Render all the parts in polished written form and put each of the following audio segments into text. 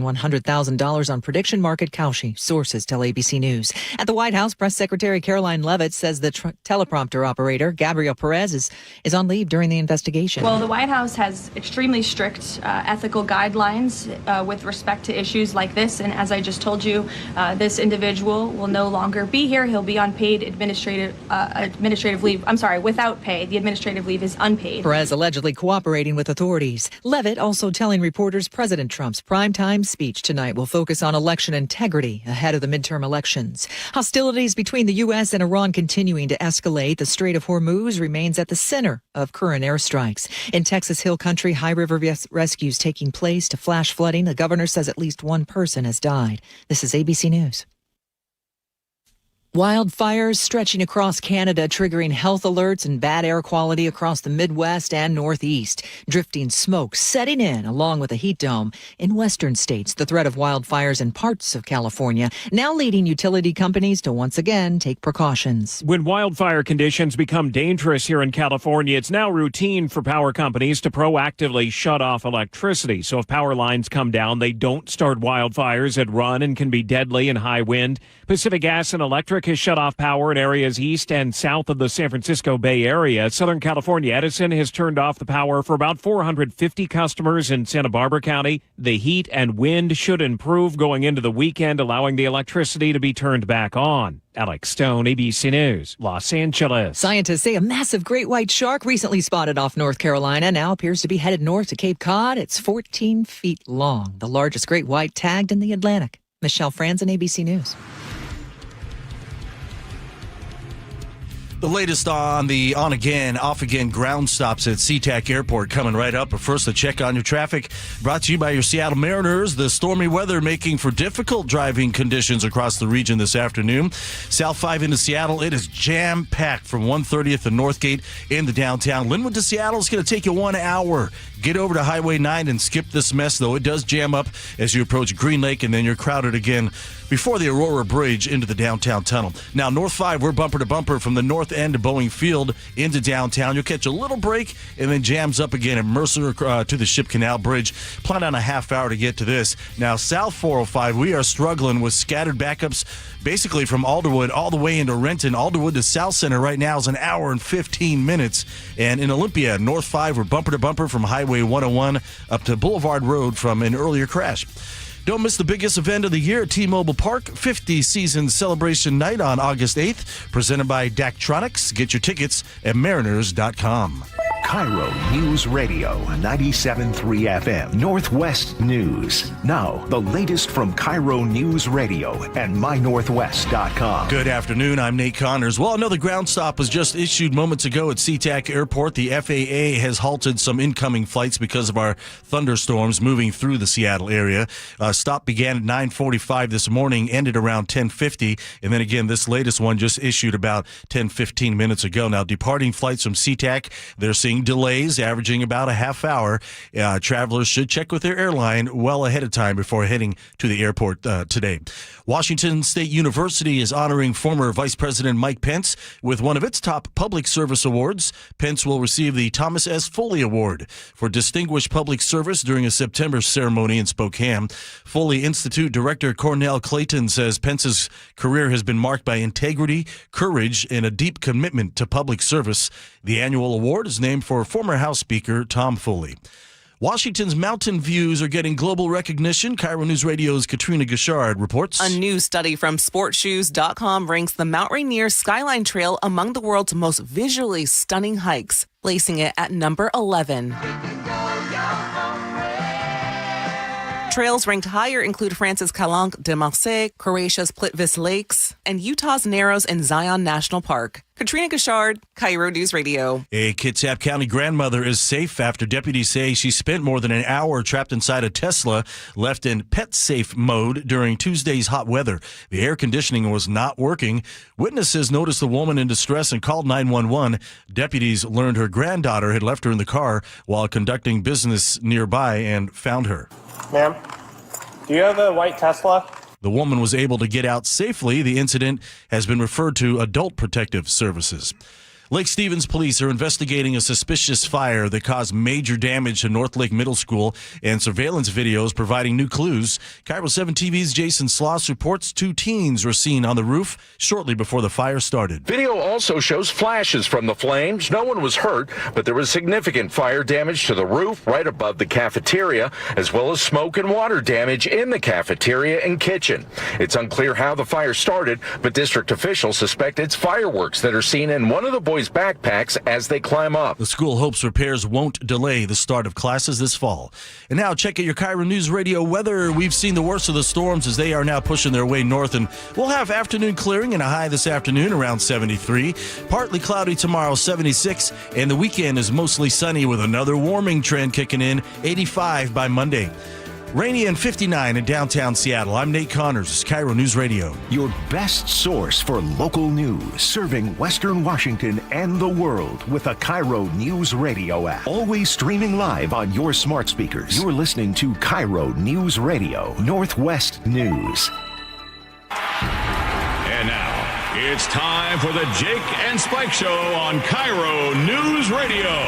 $100,000 on prediction market Kalshi, sources tell ABC News. At the White House, Press Secretary Caroline Leavitt says the teleprompter operator, Gabriel Perez, is on leave during the investigation. Well, the White House has extremely strict ethical guidelines with respect to issues like this. And as I just told you, this individual will no longer be here. He'll be on paid administrative leave. I'm sorry, without pay. The administrative leave is unpaid. Perez allegedly cooperating with authorities. Leavitt also telling reporters President Trump's primetime speech tonight will focus on election integrity ahead of the midterm elections. Hostilities between the U.S. and Iran continuing to escalate. The Strait of Hormuz remains at the center of current airstrikes. In Texas Hill Country, high river rescues taking place to flash flooding. The governor says at least one person has died. This is ABC News. Wildfires stretching across Canada, triggering health alerts and bad air quality across the Midwest and Northeast. Drifting smoke setting in along with a heat dome in western states. The threat of wildfires in parts of California now leading utility companies to once again take precautions. When wildfire conditions become dangerous here in California, it's now routine for power companies to proactively shut off electricity. So if power lines come down, they don't start wildfires that run and can be deadly in high wind. Pacific Gas and Electric has shut off power in areas east and south of the San Francisco Bay Area. Southern California Edison has turned off the power for about 450 customers in Santa Barbara County. The heat and wind should improve going into the weekend, allowing the electricity to be turned back on. Alex Stone, ABC News, Los Angeles. Scientists say a massive great white shark recently spotted off North Carolina now appears to be headed north to Cape Cod. It's 14 feet long, the largest great white tagged in the Atlantic. Michelle Franzen, ABC News. The latest on the on-again, off-again ground stops at SeaTac Airport coming right up. But first, a check on your traffic brought to you by your Seattle Mariners. The stormy weather making for difficult driving conditions across the region this afternoon. South 5 into Seattle, it is jam-packed from 130th and Northgate into downtown. Linwood to Seattle is going to take you 1 hour. Get over to Highway 9 and skip this mess, though. It does jam up as you approach Green Lake, and then you're crowded again before the Aurora Bridge into the downtown tunnel. Now, North 5, we're bumper to bumper from the north end of Boeing Field into downtown. You'll catch a little break and then jams up again at Mercer to the Ship Canal Bridge. Plan on a half hour to get to this. Now, South 405, we are struggling with scattered backups basically from Alderwood all the way into Renton. Alderwood to South Center right now is an hour and 15 minutes. And in Olympia, North 5, we're bumper to bumper from Highway 101 up to Boulevard Road from an earlier crash. Don't miss the biggest event of the year at T-Mobile Park, 50th Season Celebration Night on August 8th, presented by Daktronics. Get your tickets at mariners.com. KIRO Newsradio 97.3 FM, Northwest News. Now, the latest from KIRO Newsradio and mynorthwest.com. Good afternoon, I'm Nate Connors. Well, another ground stop was just issued moments ago at SeaTac Airport. The FAA has halted some incoming flights because of our thunderstorms moving through the Seattle area. Stop began at 9:45 this morning, ended around 10:50, and then again, this latest one just issued about 10-15 minutes ago. Now, departing flights from SeaTac, they're seeing delays averaging about a half hour. Travelers should check with their airline well ahead of time before heading to the airport today. Washington State University is honoring former Vice President Mike Pence with one of its top public service awards. Pence will receive the Thomas S. Foley Award for distinguished public service during a September ceremony in Spokane. Foley Institute Director Cornell Clayton says Pence's career has been marked by integrity, courage, and a deep commitment to public service. The annual award is named for former House Speaker Tom Foley. Washington's mountain views are getting global recognition. KIRO News Radio's Katrina Gashard reports. A new study from sportshoes.com ranks the Mount Rainier Skyline Trail among the world's most visually stunning hikes, placing it at number 11. Trails ranked higher include France's Calanque de Marseille, Croatia's Plitvice Lakes, and Utah's Narrows and Zion National Park. Katrina Gashard, KIRO News Radio. A Kitsap County grandmother is safe after deputies say she spent more than an hour trapped inside a Tesla left in pet safe mode during Tuesday's hot weather. The air conditioning was not working. Witnesses noticed the woman in distress and called 911. Deputies learned her granddaughter had left her in the car while conducting business nearby and found her. Ma'am, do you have a white Tesla? The woman was able to get out safely. The incident has been referred to Adult Protective Services. Lake Stevens police are investigating a suspicious fire that caused major damage to North Lake Middle School, and surveillance videos providing new clues. KIRO 7 TV's Jason Sloss reports 2 teens were seen on the roof shortly before the fire started. Video also shows flashes from the flames. No one was hurt, but there was significant fire damage to the roof right above the cafeteria, as well as smoke and water damage in the cafeteria and kitchen. It's unclear how the fire started, but district officials suspect it's fireworks that are seen in one of the boys' backpacks as they climb up. The school hopes repairs won't delay the start of classes this fall. And now check out your KIRO News Radio weather. We've seen the worst of the storms as they are now pushing their way north, and we'll have afternoon clearing and a high this afternoon around 73. Partly cloudy tomorrow, 76, and the weekend is mostly sunny with another warming trend kicking in, 85 by Monday. Rainy and 59 in downtown Seattle. I'm Nate Connors, KIRO News Radio. Your best source for local news, serving Western Washington and the world with a KIRO News Radio app. Always streaming live on your smart speakers. You're listening to KIRO News Radio, Northwest News. And now, it's time for the Jake and Spike Show on KIRO News Radio.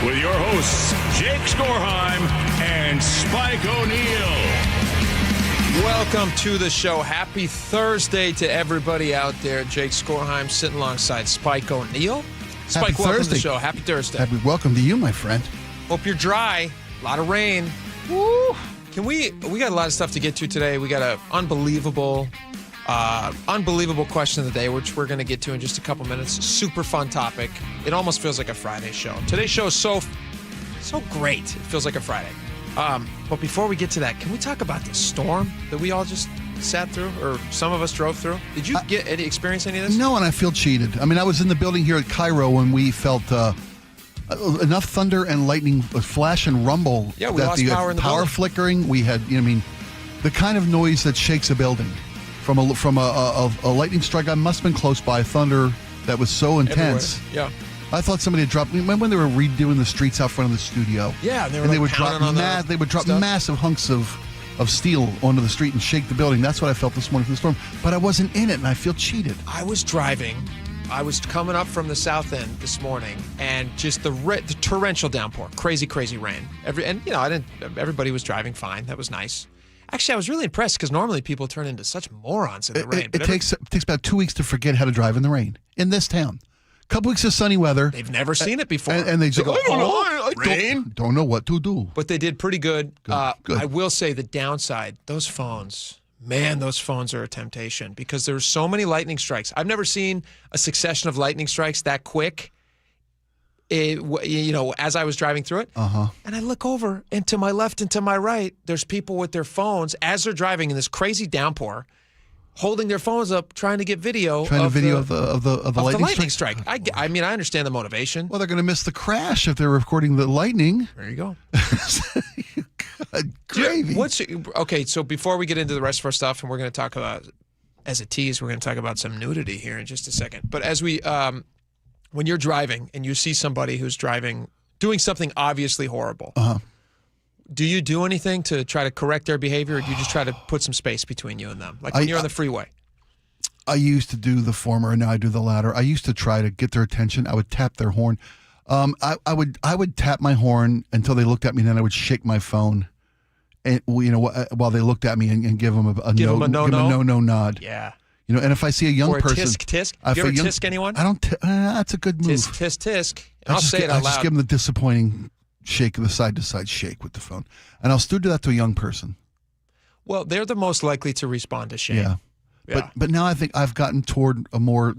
With your hosts, Jake Skorheim and Spike O'Neill. Welcome to the show. Happy Thursday to everybody out there. Jake Skorheim sitting alongside Spike O'Neill. Spike, welcome to the show. Happy Thursday. Welcome to you, my friend. Hope you're dry. A lot of rain. Woo! We got a lot of stuff to get to today. We got an unbelievable question of the day, which we're going to get to in just a couple minutes. Super fun topic. It almost feels like a Friday show. Today's show is so great. It feels like a Friday. But before we get to that, can we talk about the storm that we all just sat through, or some of us drove through? Did you experience any of this? No, and I feel cheated. I mean, I was in the building here at KIRO when we felt enough thunder and lightning, flash and rumble. Yeah, we lost power in the building. Power flickering. We had, the kind of noise that shakes a building. From a lightning strike, I must have been close by. Thunder that was so intense. Everywhere. Yeah. I thought somebody had dropped. When they were redoing the streets out front of the studio. Yeah, they would drop massive hunks of steel onto the street and shake the building. That's what I felt this morning from the storm. But I wasn't in it, and I feel cheated. I was driving. I was coming up from the south end this morning, and just the torrential downpour, crazy rain. Everybody was driving fine. That was nice. Actually, I was really impressed because normally people turn into such morons in the rain. It takes about 2 weeks to forget how to drive in the rain in this town. A couple weeks of sunny weather. They've never seen it before. And they just go, I don't know what to do. But they did pretty good. Good. I will say the downside, those phones are a temptation because there's so many lightning strikes. I've never seen a succession of lightning strikes that quick. As I was driving through it, and I look over, and to my left and to my right, there's people with their phones as they're driving in this crazy downpour, holding their phones up, trying to get video of the lightning strike. I mean, I understand the motivation. Well, they're going to miss the crash if they're recording the lightning. There you go. God, gravy. So before we get into the rest of our stuff, and we're going to talk about, as a tease, we're going to talk about some nudity here in just a second. But as we when you're driving and you see somebody who's doing something obviously horrible, do you do anything to try to correct their behavior, or do you just try to put some space between you and them? Like when you're on the freeway. I used to do the former, and now I do the latter. I used to try to get their attention. I would tap their horn. I would tap my horn until they looked at me, and then I would shake my phone, and while they looked at me and give them a no nod. Yeah. And if I see a young person, tisk. You ever tisk anyone? I don't. That's a good move. Tisk. I'll say it out loud. I just give them the disappointing shake, the side to side shake with the phone, and I'll still do that to a young person. Well, they're the most likely to respond to shame. Yeah. But now I think I've gotten toward a more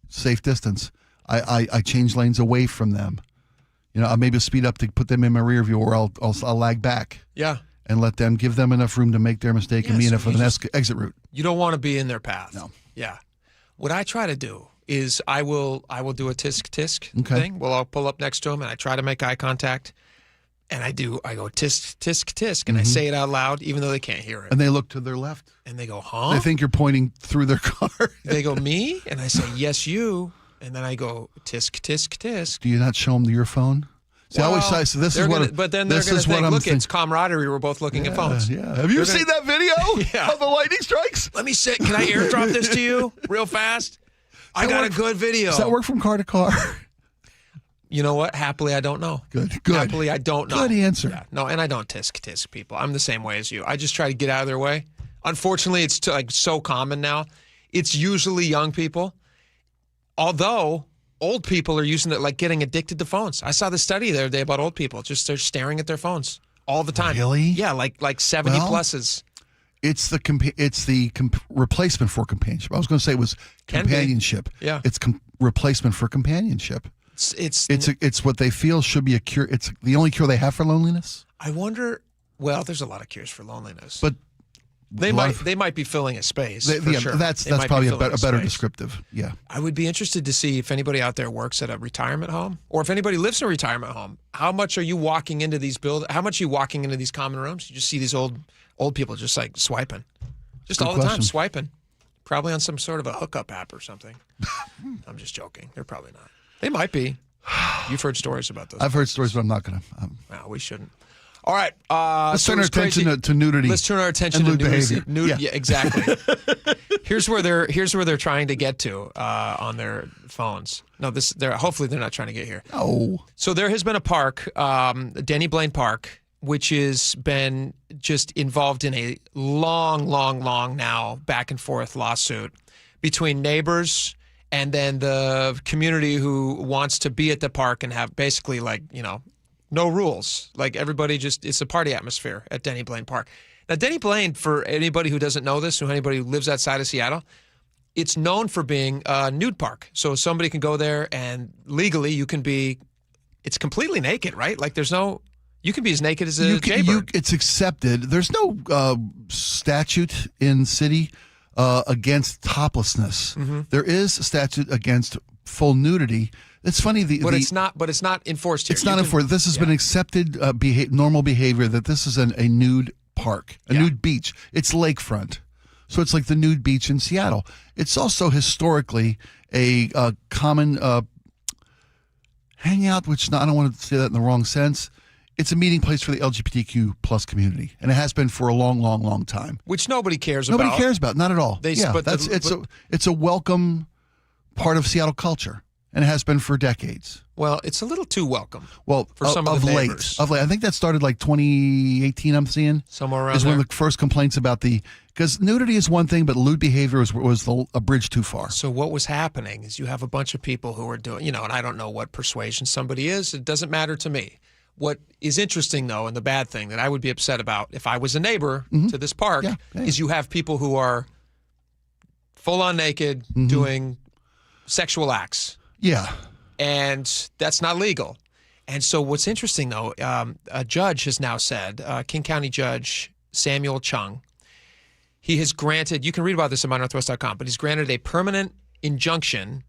safe distance. I change lanes away from them. I'll maybe speed up to put them in my rear view, or I'll lag back. Yeah. And give them enough room to make their mistake and me enough of an exit route. You don't want to be in their path. No. Yeah. What I try to do is I will do a tisk thing. Well, I'll pull up next to them and I try to make eye contact, and I go tisk, and I say it out loud even though they can't hear it. And they look to their left. And they go, huh? They think you're pointing through their car. They go, me? And I say, yes, you. And then I go, tisk. Do you not show them your phone? See, I always say, so this is what. But then they're going to think, look, it's camaraderie. We're both looking at phones. Yeah. Have you seen that video of the lightning strikes? Let me Can I airdrop this to you real fast? I got a good video. Does that work from car to car? You know what? Happily, I don't know. Good. Happily, I don't know. Good answer. Yeah, no, and I don't tisk people. I'm the same way as you. I just try to get out of their way. Unfortunately, it's like so common now. It's usually young people, although old people are using it, like getting addicted to phones. I saw the study the other day about old people. Just they're staring at their phones all the time. Really? Yeah, like 70 pluses. It's the replacement for companionship. I was going to say it was companionship. Yeah. It's replacement for companionship. It's what they feel should be a cure. It's the only cure they have for loneliness. I wonder. Well, there's a lot of cures for loneliness, but they might be filling a space. Sure. That's probably a better descriptive. Yeah. I would be interested to see if anybody out there works at a retirement home, or if anybody lives in a retirement home. How much are you walking into these How much are you walking into these common rooms? You just see these old people just like swiping, just all the time swiping, probably on some sort of a hookup app or something. I'm just joking. They're probably not. They might be. You've heard stories about those. I've heard stories, but I'm not going to. No, we shouldn't. All right. Let's turn our attention to nudity. Let's turn our attention to nudity. Yeah, exactly. Here's where they're trying to get to on their phones. No, hopefully they're not trying to get here. No. So there has been a park, Denny Blaine Park, which has been just involved in a long now back and forth lawsuit between neighbors and then the community who wants to be at the park and have basically no rules. Like everybody it's a party atmosphere at Denny Blaine Park. Now, Denny Blaine, for anybody who doesn't know this, or anybody who lives outside of Seattle, it's known for being a nude park. So somebody can go there and legally it's completely naked, right? Like you can be as naked as a jaybird. It's accepted. There's no statute in city against toplessness. Mm-hmm. There is a statute against full nudity. It's funny, it's not enforced here. It's not enforced. This has been accepted normal behavior. That this is a nude park, a nude beach. It's lakefront, so it's like the nude beach in Seattle. It's also historically a common hangout, which I don't want to say that in the wrong sense. It's a meeting place for the LGBTQ plus community, and it has been for a long time. Which nobody cares about. Nobody cares about, not at all. It's a welcome part of Seattle culture, and it has been for decades. Well, it's a little too welcome. Well, for some of the neighbors. Of late, I think that started like 2018. I'm seeing somewhere around is there. One of the first complaints about because nudity is one thing, but lewd behavior was a bridge too far. So what was happening is you have a bunch of people who are doing, and I don't know what persuasion somebody is. It doesn't matter to me. What is interesting, though, and the bad thing that I would be upset about if I was a neighbor to this park is you have people who are full-on naked doing sexual acts. Yeah. And that's not legal. And so what's interesting, though, a judge has now said, King County Judge Samuel Chung, he has granted, you can read about this at mynorthwest.com, but he's granted a permanent injunction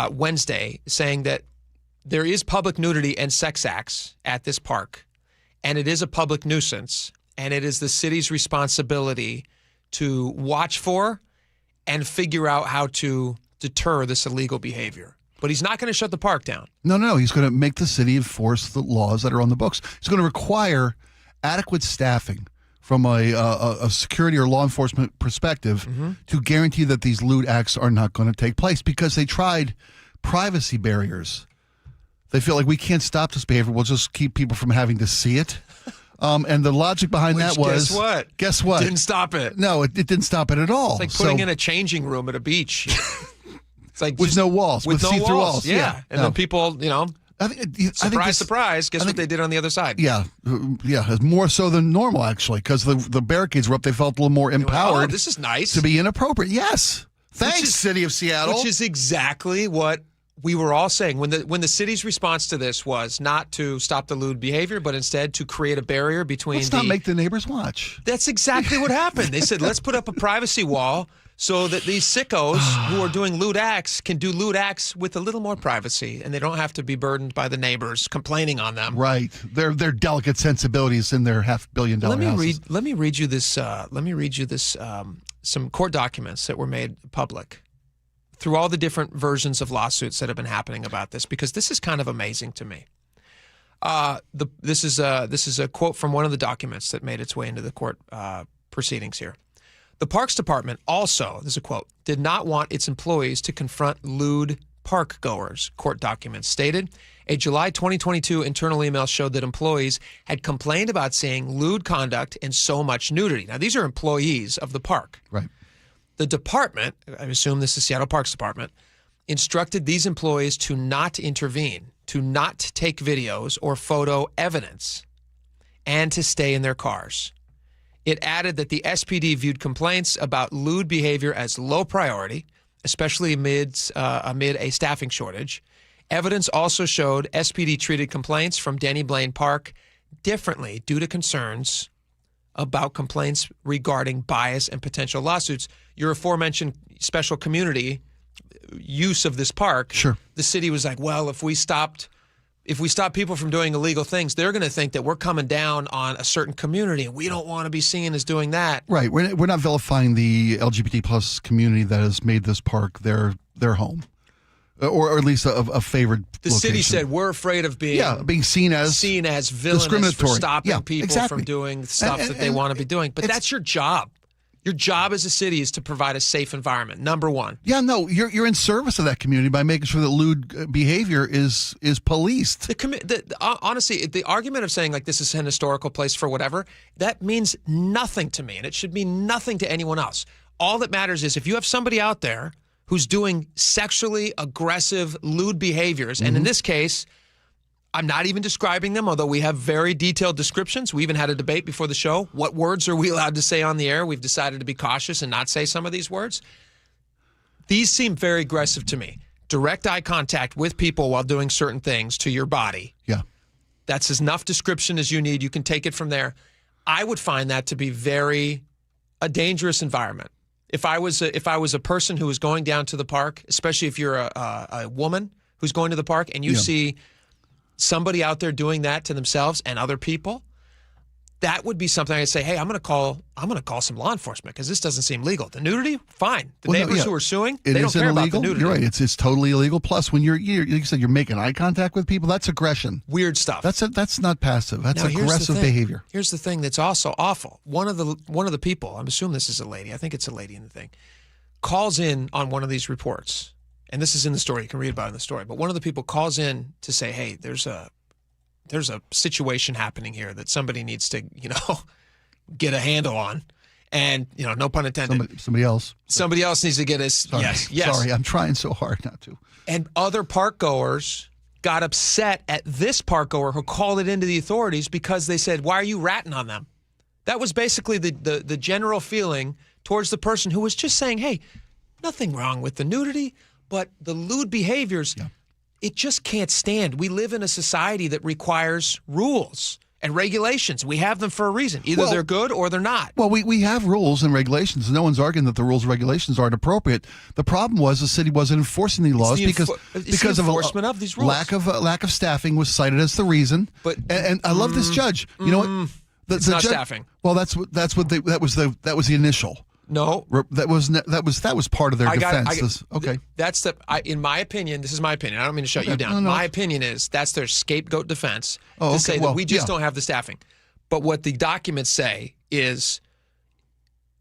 Wednesday saying that there is public nudity and sex acts at this park, and it is a public nuisance, and it is the city's responsibility to watch for and figure out how to deter this illegal behavior. But he's not going to shut the park down. No. He's going to make the city enforce the laws that are on the books. He's going to require adequate staffing from a security or law enforcement perspective to guarantee that these lewd acts are not going to take place, because they tried privacy barriers. They feel like we can't stop this behavior. We'll just keep people from having to see it. And the logic behind that was... Guess what? Didn't stop it. No, it didn't stop it at all. It's like putting in a changing room at a beach. It's like with no walls, with see-through walls. Yeah. And then people, surprise, guess what they did on the other side? Yeah, more so than normal, actually, because the barricades were up. They felt a little more empowered. This is nice. To be inappropriate. Yes. Thanks, City of Seattle. Which is exactly what we were all saying when the city's response to this was not to stop the lewd behavior, but instead to create a barrier between. Let's not make the neighbors watch. That's exactly what happened. They said, let's put up a privacy wall so that these sickos who are doing lewd acts can do lewd acts with a little more privacy, and they don't have to be burdened by the neighbors complaining on them. Right. Their delicate sensibilities in their $500 million houses. Let me read you this. Some court documents that were made public through all the different versions of lawsuits that have been happening about this, because this is kind of amazing to me. This is a quote from one of the documents that made its way into the court proceedings here. The Parks Department also, this is a quote, did not want its employees to confront lewd park goers, court documents stated. A July 2022 internal email showed that employees had complained about seeing lewd conduct and so much nudity. Now, these are employees of the park. Right. The department, I assume this is Seattle Parks Department, instructed these employees to not intervene, to not take videos or photo evidence, and to stay in their cars. It added that the SPD viewed complaints about lewd behavior as low priority, especially amid a staffing shortage. Evidence also showed SPD treated complaints from Denny Blaine Park differently due to concerns about complaints regarding bias and potential lawsuits. Your aforementioned special community use of this park, sure. The city was like, well, if we stop people from doing illegal things, they're going to think that we're coming down on a certain community, and we don't want to be seen as doing that. Right. We're not vilifying the LGBT plus community that has made this park their home, or at least a favored The location. city said we're afraid of being seen as villainous discriminatory. for stopping people exactly. from doing stuff that they want to be doing. But that's your job. Your job as a city is to provide a safe environment, number one. Yeah, no, you're in service of that community by making sure that lewd behavior is policed. Honestly, the argument of saying like this is an historical place for whatever, that means nothing to me, and it should mean nothing to anyone else. All that matters is if you have somebody out there who's doing sexually aggressive, lewd behaviors, and in this case, I'm not even describing them, although we have very detailed descriptions. We even had a debate before the show. What words are we allowed to say on the air? We've decided to be cautious and not say some of these words. These seem very aggressive to me. Direct eye contact with people while doing certain things to your body. Yeah. That's enough description as you need. You can take it from there. I would find that to be a dangerous environment. If I was a person who was going down to the park, especially if you're a woman who's going to the park and you see somebody out there doing that to themselves and other people, that would be something I'd say, hey, I'm going to call some law enforcement because this doesn't seem legal. The nudity, fine. The neighbors who are suing, they don't care about the nudity. You're right. It's totally illegal. Plus, when like you said, you're making eye contact with people, that's aggression. Weird stuff. That's not passive. That's aggressive behavior. Here's the thing that's also awful. One of the people, I'm assuming this is a lady, I think it's a lady in the thing, calls in on one of these reports. And this is in the story. You can read about it in the story. But one of the people calls in to say, hey, there's a situation happening here that somebody needs to, get a handle on. And, no pun intended. Somebody else. Somebody else needs to get us. Sorry. Yes. Sorry, I'm trying so hard not to. And other park goers got upset at this park goer who called it into the authorities because they said, why are you ratting on them? That was basically the general feeling towards the person who was just saying, hey, nothing wrong with the nudity. But the lewd behaviors, it just can't stand. We live in a society that requires rules and regulations. We have them for a reason. Either they're good or they're not. Well, we have rules and regulations. No one's arguing that the rules and regulations aren't appropriate. The problem was the city wasn't enforcing the laws because of enforcement of these rules. Lack of staffing was cited as the reason. But and I love this judge. You know what? It's not staffing. Well, that was the initial. No, that was part of their defense. Okay, that's in my opinion. This is my opinion. I don't mean to shut you down. No. My opinion is that's their scapegoat defense to say that we just don't have the staffing. But what the documents say is,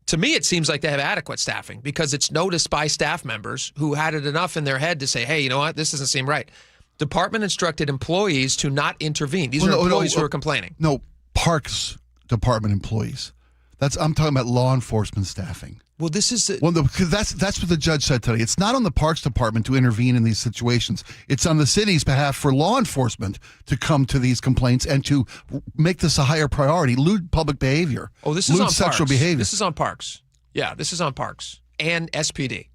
to me, it seems like they have adequate staffing because it's noticed by staff members who had it enough in their head to say, hey, you know what, this doesn't seem right. Department instructed employees to not intervene. These are employees who are complaining. No, Parks Department employees. I'm talking about law enforcement staffing. Well, this is because that's what the judge said today. It's not on the Parks Department to intervene in these situations. It's on the city's behalf for law enforcement to come to these complaints and to make this a higher priority. Lewd public behavior. Oh, this is on sexual Parks. behavior. This is on Parks. Yeah, this is on Parks and SPD.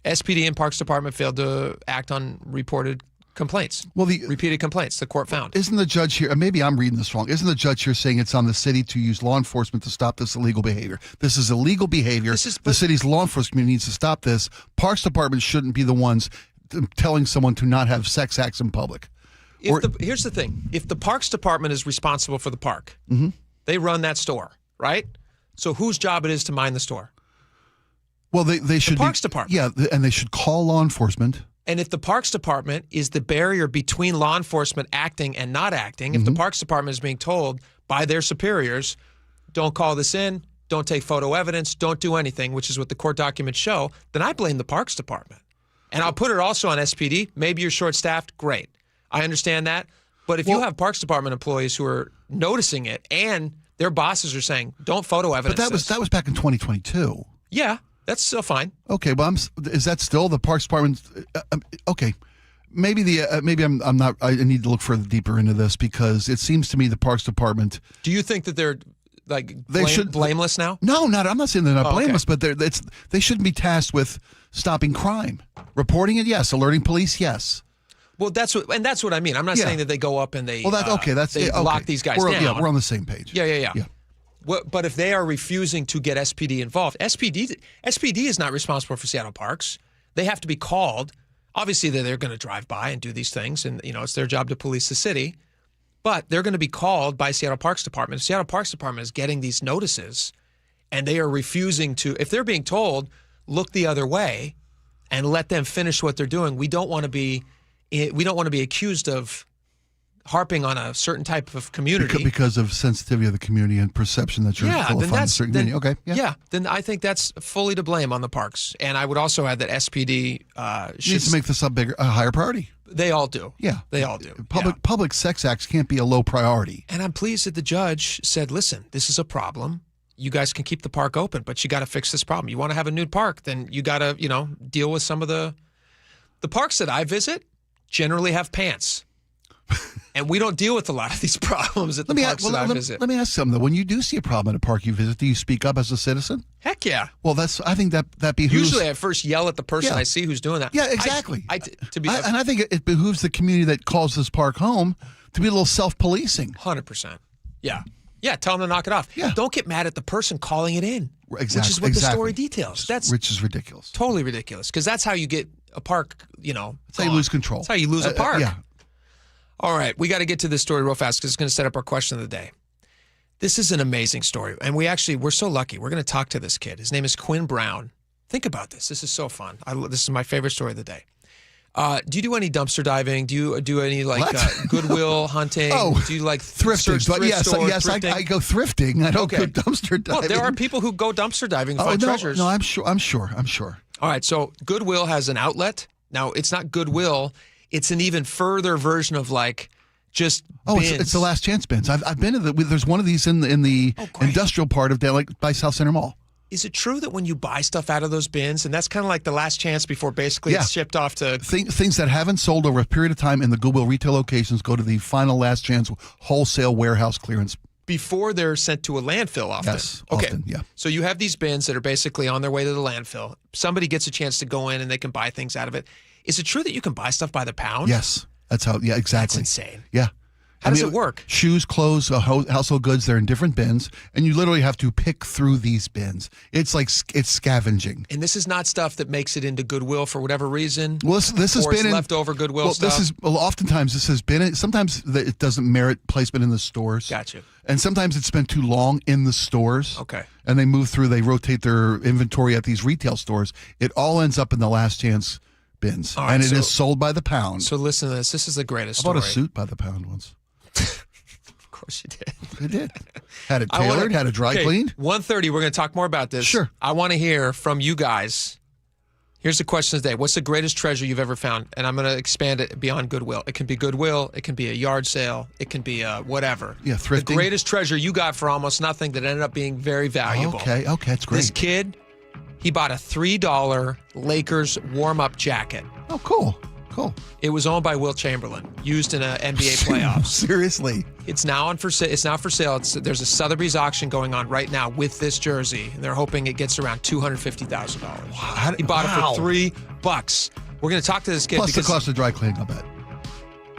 SPD and Parks Department failed to act on reported complaints. Well, repeated complaints the court found. Isn't the judge here, maybe I'm reading this wrong, isn't the judge here saying it's on the city to use law enforcement to stop this illegal behavior? This is illegal behavior. The city's law enforcement community needs to stop this. Parks Department shouldn't be the ones telling someone to not have sex acts in public. Here's the thing. If the Parks Department is responsible for the park, they run that store, right? So whose job it is to mind the store? Well, they should the Parks Department. Yeah, and they should call law enforcement. And if the Parks Department is the barrier between law enforcement acting and not acting, if the Parks Department is being told by their superiors, don't call this in, don't take photo evidence, don't do anything, which is what the court documents show, then I blame the Parks Department. And I'll put it also on SPD. Maybe you're short-staffed. Great. I understand that. But if you have Parks Department employees who are noticing it and their bosses are saying, don't photo evidence. But that was back in 2022. Yeah, that's still fine. Okay, well, is that still the Parks Department? Okay, maybe I'm not. I need to look further deeper into this because it seems to me the Parks Department. Do you think that they're blameless now? No, I'm not saying they're not blameless, okay. but they shouldn't be tasked with stopping crime, reporting it. Yes, alerting police. Yes. Well, that's what I mean. I'm not saying that they go up and they lock these guys down. Yeah, we're on the same page. Yeah. But if they are refusing to get SPD involved, SPD is not responsible for Seattle Parks. They have to be called. Obviously, they're going to drive by and do these things, and it's their job to police the city. But they're going to be called by Seattle Parks Department. Seattle Parks Department is getting these notices, and they are refusing to. If they're being told, look the other way, and let them finish what they're doing, we don't want to be accused of harping on a certain type of community because of sensitivity of the community and perception that you're qualifying a certain community. Okay, then I think that's fully to blame on the parks. And I would also add that SPD needs to make this a higher priority. They all do. Yeah, they all do. Public sex acts can't be a low priority. And I'm pleased that the judge said, "Listen, this is a problem. You guys can keep the park open, but you got to fix this problem. You want to have a nude park, then you got to deal with some of the parks that I visit." Generally have pants. And we don't deal with a lot of these problems at the parks that I visit. Let me ask something, though. When you do see a problem at a park you visit, do you speak up as a citizen? Heck yeah. Well, I think that behooves... Usually I first yell at the person I see who's doing that. Yeah, exactly. And I think it behooves the community that calls this park home to be a little self-policing. 100%. Yeah. Yeah, tell them to knock it off. Yeah. Don't get mad at the person calling it in. Exactly. Which is what the story details. Which is ridiculous. Totally ridiculous. Because that's how you get a park, That's how you lose control. That's how you lose a park. Yeah. All right, we got to get to this story real fast because it's going to set up our question of the day. This is an amazing story, and we're so lucky. We're going to talk to this kid. His name is Quinn Brown. Think about this. This is so fun. This is my favorite story of the day. Do you do any dumpster diving? Do you do any Goodwill hunting? Oh, do you like thrifting? Yes, thrifting? I go thrifting. I don't go dumpster diving. Well, there are people who go dumpster diving and find treasures. No, I'm sure. All right, so Goodwill has an outlet. Now, it's not Goodwill. It's an even further version of just bins. It's the last chance bins. I've been to there's one of these in the industrial part of by South Center Mall. Is it true that when you buy stuff out of those bins, and that's kind of like the last chance before basically it's shipped off to... Things that haven't sold over a period of time in the Goodwill retail locations go to the final last chance wholesale warehouse clearance. Before they're sent to a landfill often? Yes, okay. Often, yeah. So you have these bins that are basically on their way to the landfill. Somebody gets a chance to go in and they can buy things out of it. Is it true that you can buy stuff by the pound? Yes. That's how, exactly. That's insane. Yeah. How does it work? Shoes, clothes, household goods, they're in different bins, and you literally have to pick through these bins. It's it's scavenging. And this is not stuff that makes it into Goodwill for whatever reason? Well, this has been leftover Goodwill stuff? Oftentimes this has been sometimes it doesn't merit placement in the stores. Gotcha. And sometimes it's spent too long in the stores. Okay. And they rotate their inventory at these retail stores. It all ends up in the last chance bins. Right, and it is sold by the pound. So listen to this. This is the greatest story. I bought a story. suit by the pound once. Of course you did. I did. Had it tailored, had it dry cleaned. 1:30, we're going to talk more about this. Sure. I want to hear from you guys. Here's the question of the day. What's the greatest treasure you've ever found? And I'm going to expand it beyond Goodwill. It can be Goodwill. It can be a yard sale. It can be whatever. Yeah, thrifting. The greatest treasure you got for almost nothing that ended up being very valuable. Okay, that's great. This kid, he bought a $3 Lakers warm-up jacket. Oh, cool. It was owned by Will Chamberlain, used in an NBA playoffs. Seriously? It's now for sale. There's a Sotheby's auction going on right now with this jersey, and they're hoping it gets around $250,000. Wow. He bought it for $3. We're going to talk to this kid plus the cost of dry cleaning, I'll bet.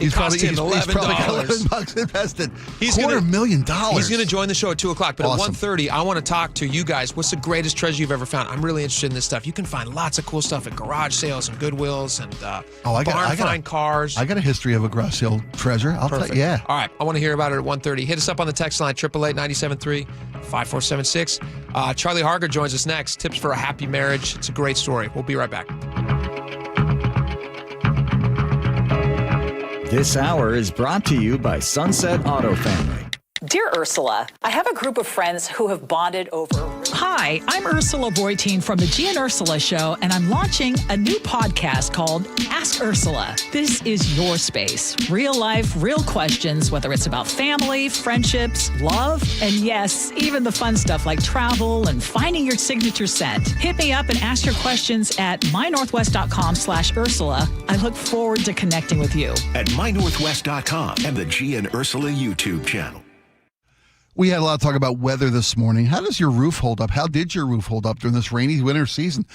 It cost him $11. He's probably got $11 invested. He's $250,000. He's going to join the show at 2 o'clock. But awesome. At 1:30, I want to talk to you guys. What's the greatest treasure you've ever found? I'm really interested in this stuff. You can find lots of cool stuff at garage sales and Goodwills and find cars. I got a history of a garage sale treasure. I'll tell you. Yeah. All right. I want to hear about it at 1:30. Hit us up on the text line, 888-973-5476. Charlie Harger joins us next. Tips for a happy marriage. It's a great story. We'll be right back. This hour is brought to you by Sunset Auto Family. Dear Ursula, I have a group of friends who have bonded over... Hi, I'm Ursula Boytine from the G and Ursula Show, and I'm launching a new podcast called Ask Ursula. This is your space. Real life, real questions, whether it's about family, friendships, love, and yes, even the fun stuff like travel and finding your signature scent. Hit me up and ask your questions at mynorthwest.com/Ursula. I look forward to connecting with you. At mynorthwest.com and the G and Ursula YouTube channel. We had a lot of talk about weather this morning. How does your roof hold up? How did your roof hold up during this rainy winter season?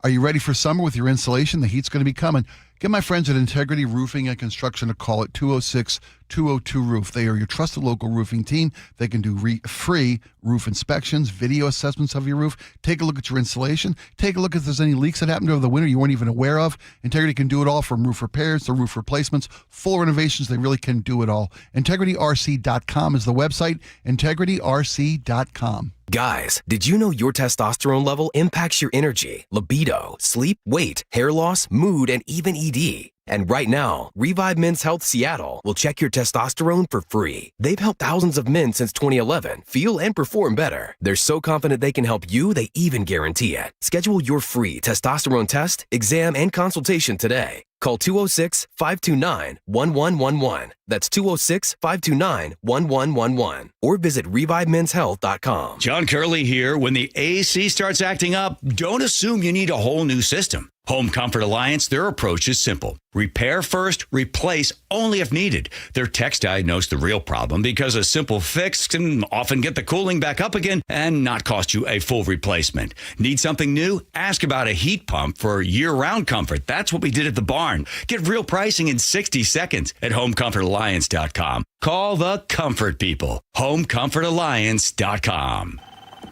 Are you ready for summer with your insulation? The heat's going to be coming. Give my friends at Integrity Roofing and Construction a call at 206-202-ROOF. They are your trusted local roofing team. They can do free roof inspections, video assessments of your roof. Take a look at your insulation. Take a look if there's any leaks that happened over the winter you weren't even aware of. Integrity can do it all, from roof repairs to roof replacements, full renovations. They really can do it all. IntegrityRC.com is the website, IntegrityRC.com. Guys, did you know your testosterone level impacts your energy, libido, sleep, weight, hair loss, mood, and even ED? And right now, Revive Men's Health Seattle will check your testosterone for free. They've helped thousands of men since 2011 feel and perform better. They're so confident they can help you, they even guarantee it. Schedule your free testosterone test, exam, and consultation today. Call 206-529-1111. That's 206-529-1111. Or visit ReviveMen'sHealth.com. John Curley here. When the AC starts acting up, don't assume you need a whole new system. Home Comfort Alliance, their approach is simple. Repair first, replace only if needed. Their techs diagnose the real problem because a simple fix can often get the cooling back up again and not cost you a full replacement. Need something new? Ask about a heat pump for year-round comfort. That's what we did at the barn. Get real pricing in 60 seconds at HomeComfortAlliance.com. Call the comfort people. HomeComfortAlliance.com.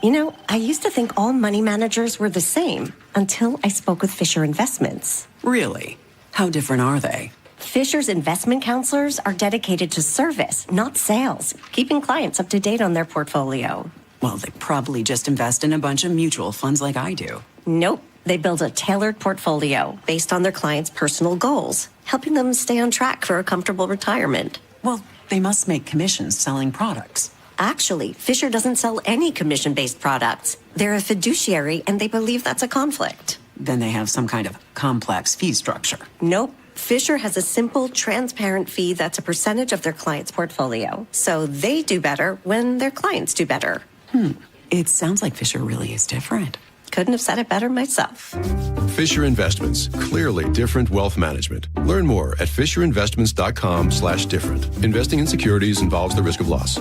You know, I used to think all money managers were the same until I spoke with Fisher Investments. Really? How different are they? Fisher's investment counselors are dedicated to service, not sales, keeping clients up to date on their portfolio. Well, they probably just invest in a bunch of mutual funds like I do. Nope. They build a tailored portfolio based on their clients' personal goals, helping them stay on track for a comfortable retirement. Well, they must make commissions selling products. Actually, Fisher doesn't sell any commission-based products. They're a fiduciary, and they believe that's a conflict. Then they have some kind of complex fee structure. Nope. Fisher has a simple, transparent fee that's a percentage of their client's portfolio. So they do better when their clients do better. It sounds like Fisher really is different. Couldn't have said it better myself. Fisher Investments. Clearly different wealth management. Learn more at FisherInvestments.com/different. Investing in securities involves the risk of loss.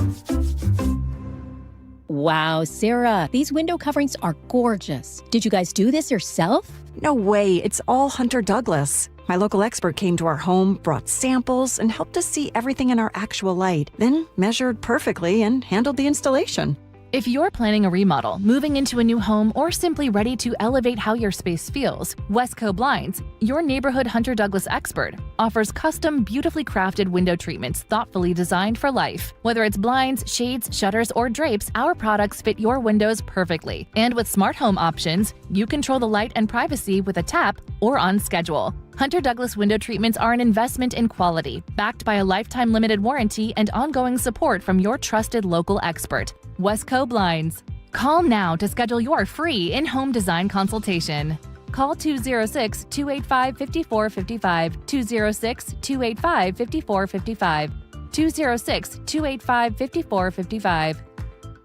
Wow, Sarah, these window coverings are gorgeous. Did you guys do this yourself? No way. It's all Hunter Douglas. My local expert came to our home, brought samples, and helped us see everything in our actual light, then measured perfectly and handled the installation. If you're planning a remodel, moving into a new home, or simply ready to elevate how your space feels, Westco Blinds, your neighborhood Hunter Douglas expert, offers custom, beautifully crafted window treatments thoughtfully designed for life. Whether it's blinds, shades, shutters, or drapes, our products fit your windows perfectly. And with smart home options, you control the light and privacy with a tap or on schedule. Hunter Douglas window treatments are an investment in quality, backed by a lifetime limited warranty and ongoing support from your trusted local expert, Westco Blinds. Call now to schedule your free in-home design consultation. Call 206-285-5455, 206-285-5455, 206-285-5455.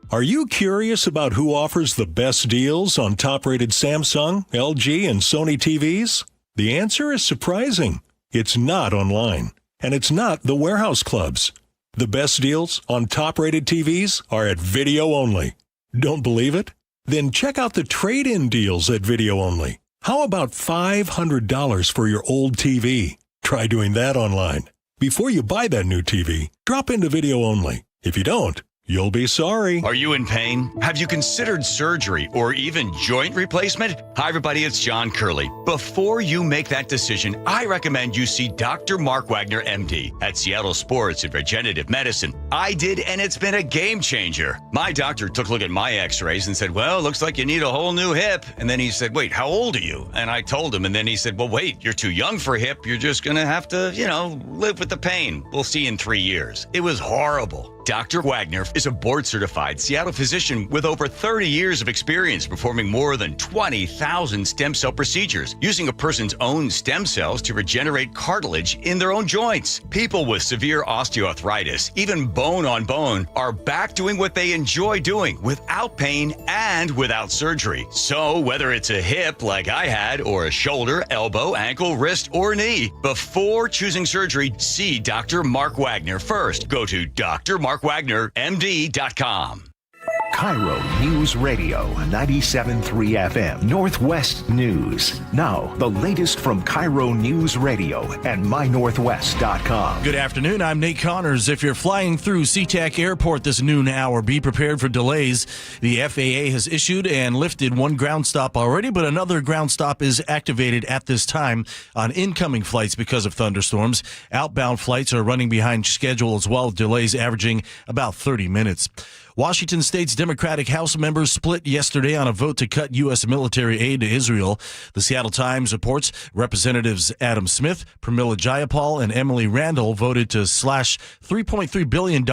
Are you curious about who offers the best deals on top-rated Samsung, LG, and Sony TVs? The answer is surprising. It's not online, and it's not the warehouse clubs. The best deals on top-rated TVs are at Video Only. Don't believe it? Then check out the trade-in deals at Video Only. How about $500 for your old TV? Try doing that online. Before you buy that new TV, drop into Video Only. If you don't, you'll be sorry. Are you in pain? Have you considered surgery or even joint replacement? Hi, everybody. It's John Curley. Before you make that decision, I recommend you see Dr. Mark Wagner, MD, at Seattle Sports and Regenerative Medicine. I did, and it's been a game changer. My doctor took a look at my x-rays and said, well, looks like you need a whole new hip. And then he said, wait, how old are you? And I told him, and then he said, well, wait, you're too young for a hip. You're just going to have to, live with the pain. We'll see in 3 years. It was horrible. Dr. Wagner is a board-certified Seattle physician with over 30 years of experience performing more than 20,000 stem cell procedures using a person's own stem cells to regenerate cartilage in their own joints. People with severe osteoarthritis, even bone on bone, are back doing what they enjoy doing without pain and without surgery. So whether it's a hip like I had or a shoulder, elbow, ankle, wrist, or knee, before choosing surgery, see Dr. Mark Wagner first. Go to drmarkwagnermd.com. KIRO News Radio 97.3 FM, Northwest News. Now, the latest from KIRO News Radio and mynorthwest.com. Good afternoon. I'm Nate Connors. If you're flying through SeaTac Airport this noon hour, be prepared for delays. The FAA has issued and lifted one ground stop already, but another ground stop is activated at this time on incoming flights because of thunderstorms. Outbound flights are running behind schedule as well, delays averaging about 30 minutes. Washington State's Democratic House members split yesterday on a vote to cut U.S. military aid to Israel. The Seattle Times reports Representatives Adam Smith, Pramila Jayapal, and Emily Randall voted to slash $3.3 billion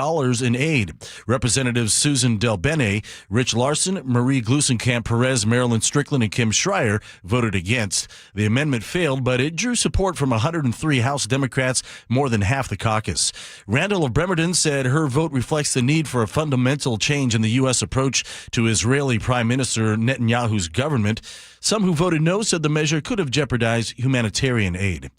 in aid. Representatives Susan Del Bene, Rich Larson, Marie Glusenkamp Perez, Marilyn Strickland, and Kim Schreier voted against. The amendment failed, but it drew support from 103 House Democrats, more than half the caucus. Randall of Bremerton said her vote reflects the need for a fundamental change in the U.S. approach to Israeli Prime Minister Netanyahu's government. Some who voted no said the measure could have jeopardized humanitarian aid.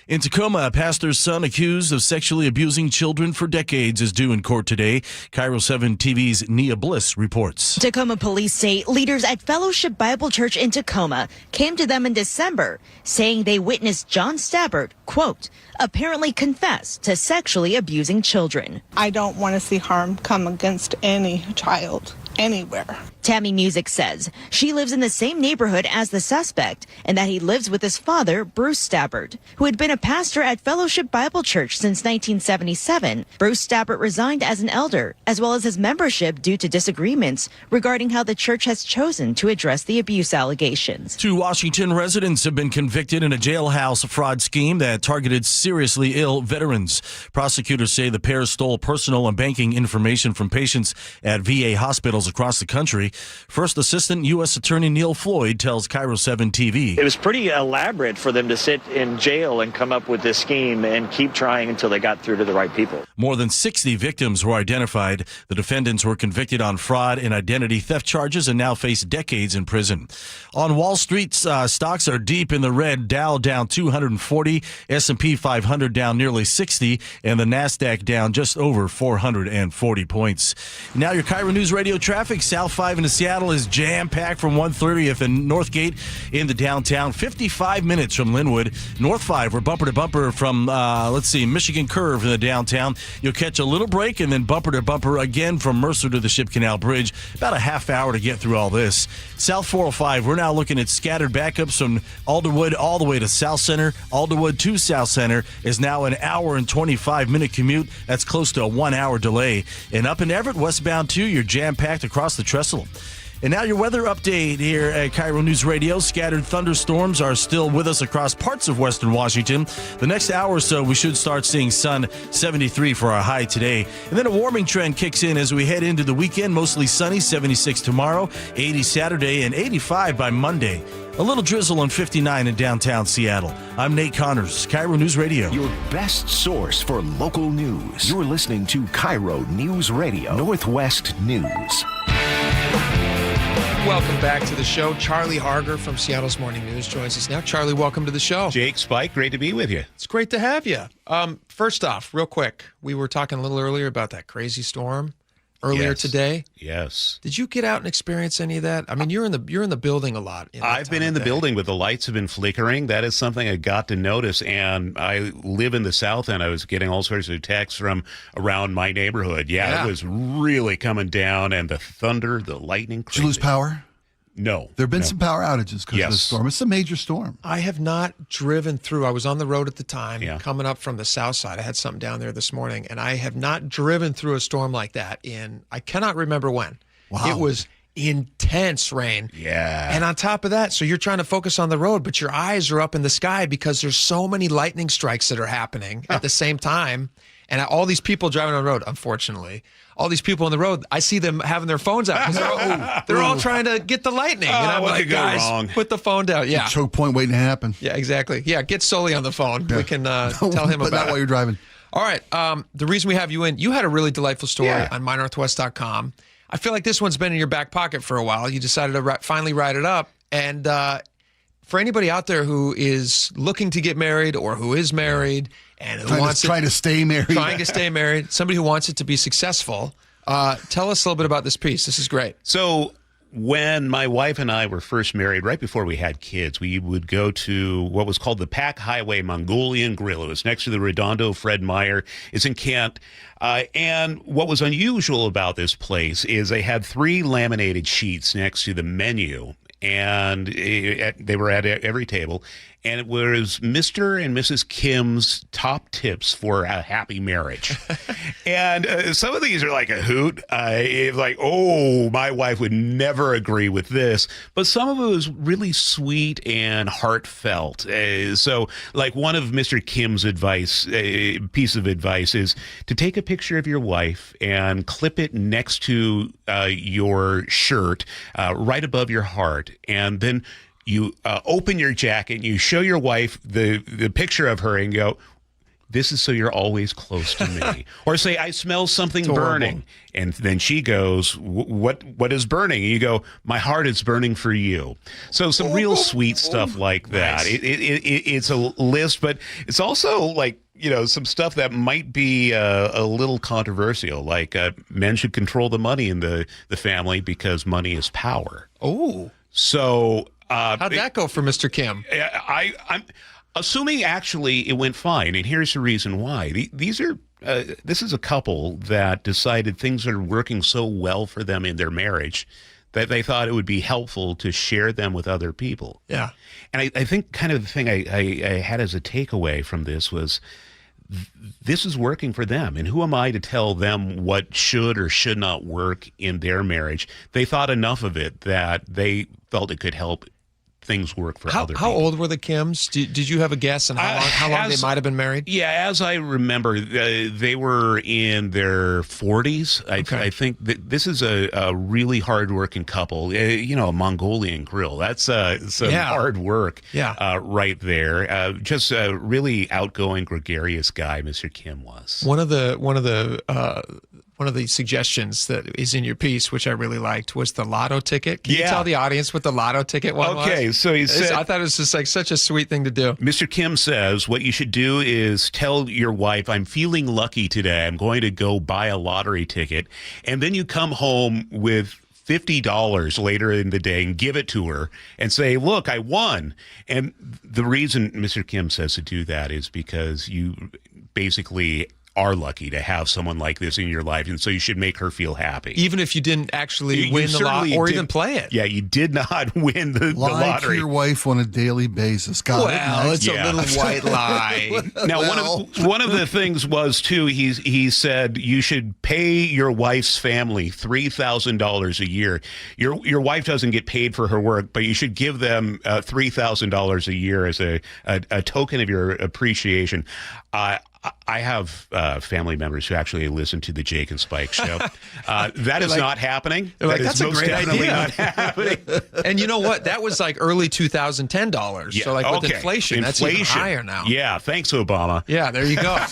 In Tacoma, a pastor's son accused of sexually abusing children for decades is due in court today. KIRO 7 TV's Nia Bliss reports. Tacoma police say leaders at Fellowship Bible Church in Tacoma came to them in December saying they witnessed John Stabbert, quote, apparently confess to sexually abusing children. I don't want to see harm come against any child anywhere. Tammy Music says she lives in the same neighborhood as the suspect and that he lives with his father, Bruce Stabbert, who had been a pastor at Fellowship Bible Church since 1977. Bruce Stabbert resigned as an elder, as well as his membership due to disagreements regarding how the church has chosen to address the abuse allegations. 2 Washington residents have been convicted in a jailhouse fraud scheme that targeted seriously ill veterans. Prosecutors say the pair stole personal and banking information from patients at VA hospitals across the country. First Assistant U.S. Attorney Neil Floyd tells KIRO 7 TV. It was pretty elaborate for them to sit in jail and come up with this scheme and keep trying until they got through to the right people. More than 60 victims were identified. The defendants were convicted on fraud and identity theft charges and now face decades in prison. On Wall Street, stocks are deep in the red. Dow down 240, S&P 500 down nearly 60, and the NASDAQ down just over 440 points. Now your KIRO News Radio traffic. South 5 into Seattle is jam-packed from 130th and Northgate into downtown. 55 minutes from Linwood. North 5, we're bumper to bumper from, Michigan Curve in the downtown. You'll catch a little break and then bumper to bumper again from Mercer to the Ship Canal Bridge. About a half hour to get through all this. South 405, we're now looking at scattered backups from Alderwood all the way to South Center. Alderwood to South Center is now an hour and 25-minute commute. That's close to a 1-hour delay. And up in Everett, westbound 2, you're jam-packed across the trestle. And now your weather update here at KIRO News Radio. Scattered thunderstorms are still with us across parts of western Washington. The next hour or so, we should start seeing sun. 73 for our high today. And then a warming trend kicks in as we head into the weekend. Mostly sunny, 76 tomorrow, 80 Saturday, and 85 by Monday. A little drizzle on 59 in downtown Seattle. I'm Nate Connors, KIRO News Radio. Your best source for local news. You're listening to KIRO News Radio, Northwest News. Welcome back to the show. Charlie Harger from Seattle's Morning News joins us now. Charlie, welcome to the show. Jake, Spike, great to be with you. It's great to have you. First off, real quick, we were talking a little earlier about that crazy storm earlier today. Yes. Did you get out and experience any of that? I mean, you're in the building a lot. I've been in the building, but the lights have been flickering. That is something I got to notice, and I live in the South, and I was getting all sorts of texts from around my neighborhood. Yeah. It was really coming down, and the thunder, the lightning. Did you lose power? No. There have been some power outages because of the storm. It's a major storm. I have not driven through. I was on the road at the time, coming up from the south side. I had something down there this morning, and I have not driven through a storm like that I cannot remember when. Wow. It was intense rain. Yeah. And on top of that, so you're trying to focus on the road, but your eyes are up in the sky because there's so many lightning strikes that are happening at the same time. And all these people driving on the road, unfortunately, all these people on the road, I see them having their phones out because they're all trying to get the lightning. And I'm like, guys, put the phone down. Yeah. Choke point waiting to happen. Yeah, exactly. Yeah, get Sully on the phone. Yeah. We can tell him but about not it. while you're driving. All right. The reason we have you in, you had a really delightful story on mynorthwest.com. I feel like this one's been in your back pocket for a while. You decided to finally write it up. And for anybody out there who is looking to get married or who is married and who trying to stay married, somebody who wants it to be successful, tell us a little bit about this piece. This is great. So when my wife and I were first married, right before we had kids, we would go to what was called the Pack Highway Mongolian Grill. It was next to the Redondo Fred Meyer. It's in Kent. And what was unusual about this place is they had 3 laminated sheets next to the menu. And they were at every table, and it was Mr. and Mrs. Kim's top tips for a happy marriage. And some of these are like a hoot. Like, oh, my wife would never agree with this. But some of it was really sweet and heartfelt. So like one of Mr. Kim's piece of advice is to take a picture of your wife and clip it next to your shirt, right above your heart. And then you open your jacket and you show your wife the picture of her and go, this is so you're always close to me. Or say, I smell something burning. And then she goes, what is burning? And you go, my heart is burning for you. So some real sweet stuff like that. Nice. It's a list, but it's also like, some stuff that might be a little controversial, like men should control the money in the family because money is power. Oh. So how'd that go for Mr. Kim? I'm assuming actually it went fine, and here's the reason why. This is a couple that decided things are working so well for them in their marriage that they thought it would be helpful to share them with other people. Yeah. And I think kind of the thing I had as a takeaway from this was this is working for them. And who am I to tell them what should or should not work in their marriage? They thought enough of it that they felt it could help things work for other people. How old were the Kims? Did you have a guess on how long they might have been married? Yeah, as I remember, they were in their 40s. I think that this is a really hard-working couple. A Mongolian grill. That's some hard work right there. Just a really outgoing, gregarious guy, Mr. Kim was. One of the suggestions that is in your piece, which I really liked, was the lotto ticket. Can you tell the audience what the lotto ticket was? Okay, so he said... I thought it was just like such a sweet thing to do. Mr. Kim says, what you should do is tell your wife, I'm feeling lucky today. I'm going to go buy a lottery ticket. And then you come home with $50 later in the day and give it to her and say, look, I won. And the reason Mr. Kim says to do that is because you basically are lucky to have someone like this in your life, and so you should make her feel happy. Even if you didn't actually win the lottery or even play it. Yeah, you did not win the lottery. Lie to your wife on a daily basis. God, it's a little white lie. Now, one of the things was, too, he said you should pay your wife's family $3,000 a year. Your wife doesn't get paid for her work, but you should give them $3,000 a year as a token of your appreciation. I have family members who actually listen to the Jake and Spike show. That is not happening. That's a great idea. Not happening. And you know what? That was like early 2010 dollars. Yeah, so like with inflation, that's even higher now. Yeah, thanks, Obama. Yeah, there you go.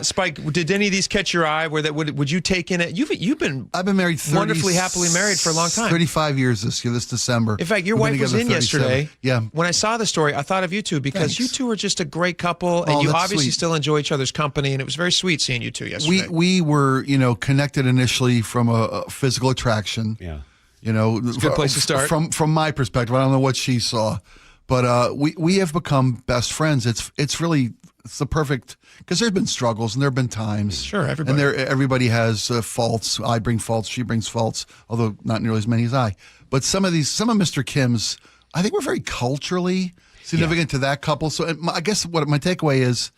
Spike, did any of these catch your eye? Would you take in it? I've been married wonderfully happily married for a long time. 35 years this December. In fact, your wife was in yesterday. Yeah. When I saw the story, I thought of you two because you two are just a great couple, and you obviously still enjoy each other's company, and it was very sweet seeing you two yesterday. We were connected initially from a physical attraction. Yeah. It's a good place to start. From my perspective, I don't know what she saw, but we have become best friends. It's really. It's the perfect, because there's been struggles and there have been times. Sure, everybody. And everybody has faults. I bring faults, she brings faults, although not nearly as many as I. But some of Mr. Kim's, I think we're very culturally significant to that couple. So I guess what my takeaway is,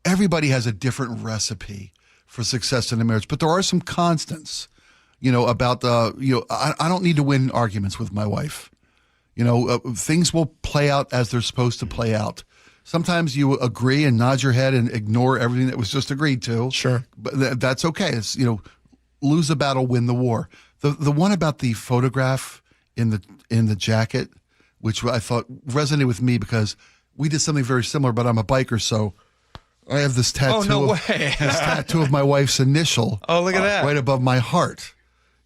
everybody has a different recipe for success in a marriage, but there are some constants, about I don't need to win arguments with my wife. Things will play out as they're supposed to play out. Sometimes you agree and nod your head and ignore everything that was just agreed to. Sure. But that's okay. It's, lose a battle, win the war. The one about the photograph in the jacket, which I thought resonated with me because we did something very similar, but I'm a biker, so I have this tattoo. Oh, no way. This tattoo of my wife's initial. Oh, look at that. Right above my heart.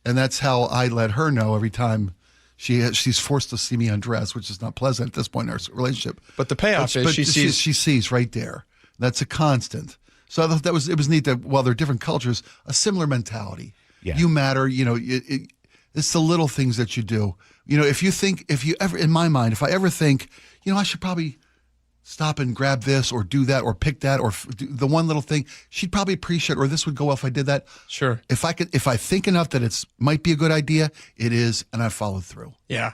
And that's how I let her know every time she's forced to see me undressed, which is not pleasant at this point in our relationship. But the payoff is she sees right there. That's a constant. So I thought it was neat that while they're different cultures, a similar mentality. Yeah. You matter. It's the little things that you do. If you ever, in my mind, if I ever think, I should probably stop and grab this or do that or pick that or do the one little thing, she'd probably appreciate, or this would go well if I did that. Sure. If I think enough that might be a good idea, it is, and I followed through. Yeah.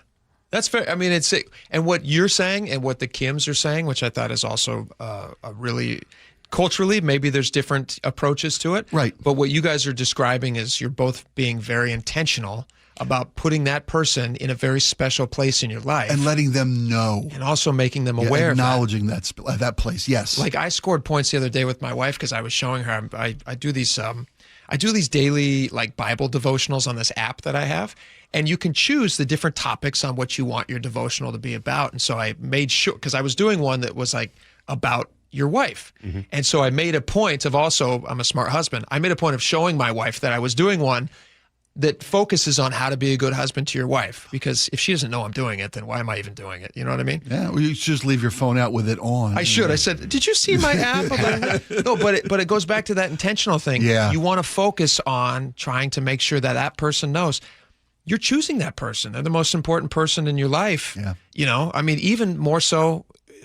That's fair. I mean, and what you're saying and what the Kims are saying, which I thought is also a really, culturally, maybe there's different approaches to it. Right. But what you guys are describing is you're both being very intentional about putting that person in a very special place in your life. And letting them know. And also making them aware of that. Acknowledging that place, yes. Like I scored points the other day with my wife because I was showing her, I do these daily like Bible devotionals on this app that I have. And you can choose the different topics on what you want your devotional to be about. And so I made sure, because I was doing one that was like about your wife. Mm-hmm. And so I made a point of I'm a smart husband. I made a point of showing my wife that I was doing one that focuses on how to be a good husband to your wife. Because if she doesn't know I'm doing it, then why am I even doing it? You know what I mean? Yeah, well, you should just leave your phone out with it on. I should. I said, did you see my app? No, but it goes back to that intentional thing. Yeah. You want to focus on trying to make sure that person knows you're choosing that person. They're the most important person in your life. Yeah. I mean, even more so,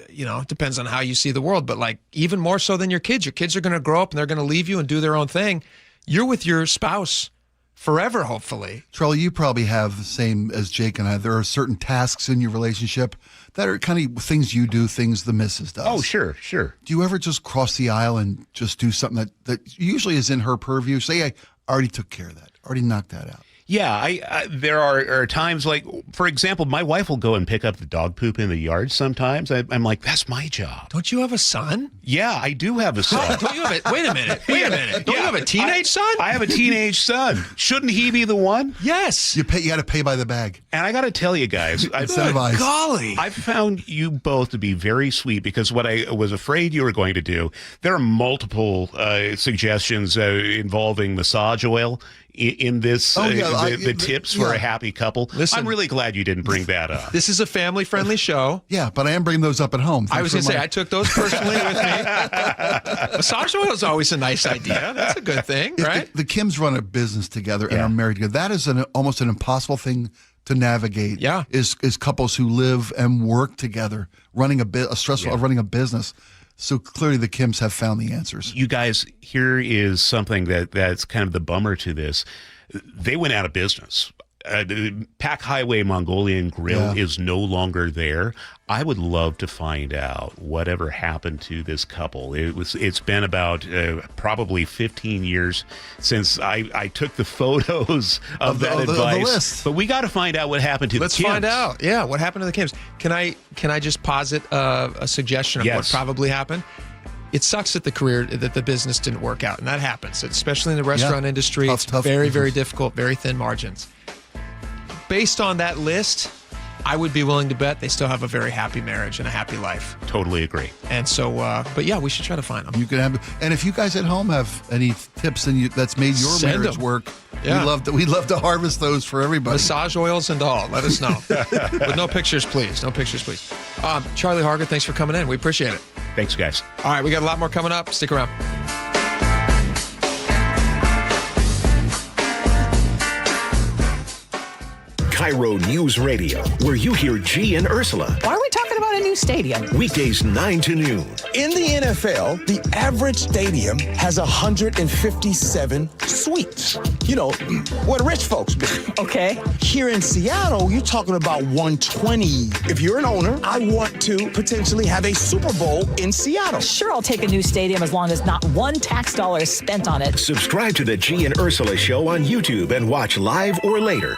it depends on how you see the world, but like even more so than your kids. Your kids are going to grow up and they're going to leave you and do their own thing. You're with your spouse forever, hopefully. Charlie, you probably have the same as Jake and I. There are certain tasks in your relationship that are kind of things you do, things the missus does. Oh, sure. Do you ever just cross the aisle and just do something that usually is in her purview? Say, I already took care of that, already knocked that out. Yeah, there are times like, for example, my wife will go and pick up the dog poop in the yard sometimes. I'm like, that's my job. Don't you have a son? Yeah, I do have a son. Don't you have it? Wait a minute. Don't you have a teenage son? I have a teenage son. Shouldn't he be the one? Yes. You got to pay by the bag. And I got to tell you guys, Incentivized. Golly. I've found you both to be very sweet because what I was afraid you were going to do, there are multiple suggestions involving massage oil in this, the tips for a happy couple. Listen, I'm really glad you didn't bring that up. This is a family-friendly show. Yeah, but I am bringing those up at home. I was going to say, I took those personally with me. Massage oil is always a nice idea. That's a good thing, right? The Kims run a business together and are married together. That is almost an impossible thing to navigate. Yeah. Is couples who live and work together, running running a business. So clearly the Kims have found the answers. You guys, here is something that's kind of the bummer to this. They went out of business. The Pack Highway Mongolian Grill is no longer there. I would love to find out whatever happened to this couple. It's been about probably 15 years since I took the photos of that advice. The list. But we got to find out what happened to the Kims. Let's find out. Yeah, what happened to the Kims? Can I just posit a suggestion of what probably happened? It sucks that the business didn't work out, and that happens, especially in the restaurant industry. It's very, very difficult, very thin margins. Based on that list, I would be willing to bet they still have a very happy marriage and a happy life. Totally agree. And so, but yeah, we should try to find them. You can have, and if you guys at home have any tips that's made your marriage work, we'd love to harvest those for everybody. Massage oils and all. Let us know. But no pictures, please. No pictures, please. Charlie Harger, thanks for coming in. We appreciate it. Thanks, guys. All right, we got a lot more coming up. Stick around. KIRO News Radio, where you hear G and Ursula. Why are we talking about a new stadium? Weekdays 9 to noon. In the NFL, the average stadium has 157 suites. You know, where the rich folks be. Okay. Here in Seattle, you're talking about 120. If you're an owner, I want to potentially have a Super Bowl in Seattle. Sure, I'll take a new stadium as long as not one tax dollar is spent on it. Subscribe to the G and Ursula Show on YouTube and watch live or later.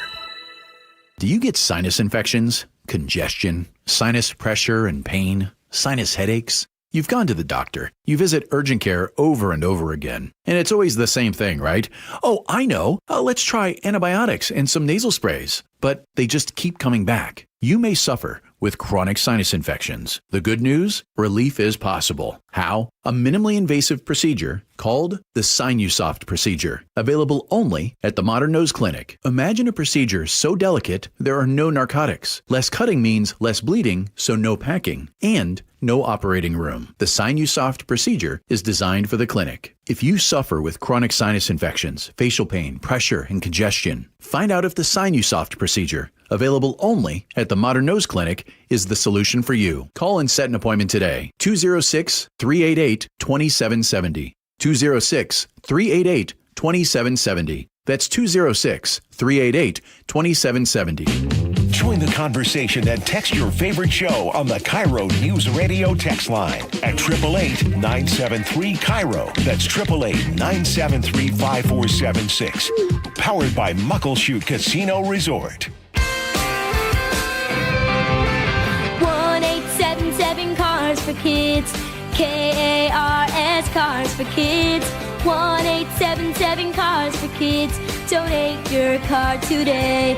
Do you get sinus infections, congestion, sinus pressure and pain, sinus headaches? You've gone to the doctor. You visit urgent care over and over again. And it's always the same thing, right? Oh, I know. Let's try antibiotics and some nasal sprays. But they just keep coming back. You may suffer with chronic sinus infections. The good news? Relief is possible. How? A minimally invasive procedure called the Sinusoft procedure, available only at the Modern Nose Clinic. Imagine a procedure so delicate there are no narcotics. Less cutting means less bleeding, so no packing, and no operating room. The Sinusoft procedure is designed for the clinic. If you suffer with chronic sinus infections, facial pain, pressure, and congestion, find out if the Sinusoft procedure, available only at the Modern Nose Clinic, is the solution for you. Call and set an appointment today. 206-388-2770. 206-388-2770. That's 206-388-2770. Join the conversation and text your favorite show on the KIRO News Radio text line at 888-973-KIRO. That's 888-973-5476. Powered by Muckleshoot Casino Resort. 1-877 Cars for Kids. KARS Cars for Kids. 1-877 Cars for Kids. Donate your car today.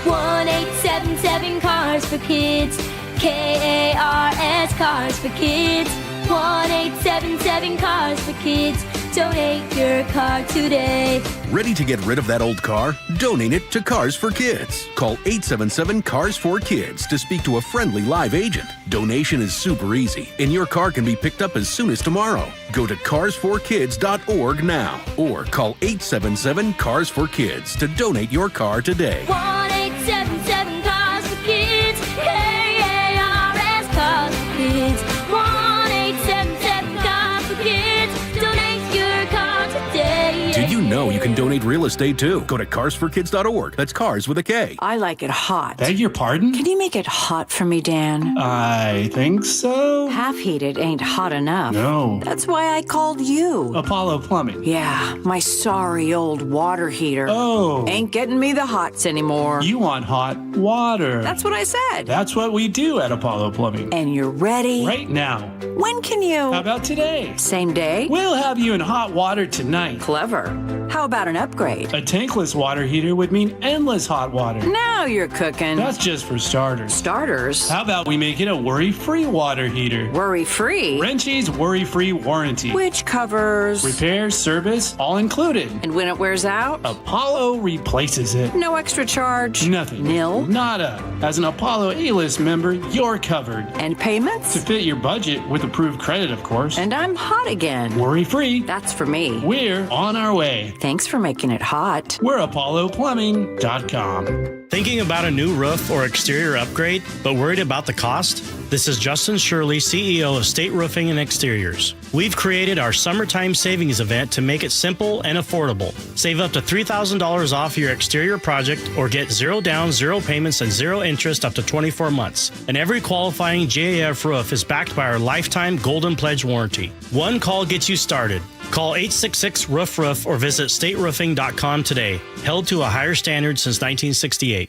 1-877 Cars for Kids. KARS Cars for Kids. 1-877 Cars for Kids. Donate your car today. Ready to get rid of that old car? Donate it to Cars for Kids. Call 877 Cars for Kids to speak to a friendly live agent. Donation is super easy, and your car can be picked up as soon as tomorrow. Go to carsforkids.org now, or call 877 Cars for Kids to donate your car today. 1-877 Cars for Kids. KARS Cars for Kids. 1-877 Cars for Kids. Donate your car today. Did you know you can donate real estate too? Go to carsforkids.org. That's cars with a K. I like it hot. Beg your pardon? Can you make it hot for me, Dan? I think so. Half heated ain't hot enough. No. That's why I called you. Apollo Plumbing. Yeah, my sorry old water heater. Oh. Ain't getting me the hots anymore. You want hot water. That's what I said. That's what we do at Apollo Plumbing. And you're ready? Right now. When can you? How about today? Same day? We'll have you in hot water tonight. Clever. How about an upgrade? A tankless water heater would mean endless hot water. Now you're cooking. That's just for starters. Starters? How about we make it a worry-free water heater? Worry-free? Wrenchie's worry-free warranty. Which covers? Repair, service, all included. And when it wears out? Apollo replaces it. No extra charge? Nothing. Nil? Nada. As an Apollo A-list member, you're covered. And payments? To fit your budget with approved credit, of course. And I'm hot again. Worry-free. That's for me. We're on our way. Thanks for making it hot. We're ApolloPlumbing.com. Thinking about a new roof or exterior upgrade, but worried about the cost? This is Justin Shirley, CEO of State Roofing and Exteriors. We've created our summertime savings event to make it simple and affordable. Save up to $3,000 off your exterior project or get 0 down, 0 payments, and 0 interest up to 24 months. And every qualifying GAF roof is backed by our lifetime Golden Pledge warranty. One call gets you started. Call 866-ROOF-ROOF or visit stateroofing.com today. Held to a higher standard since 1968.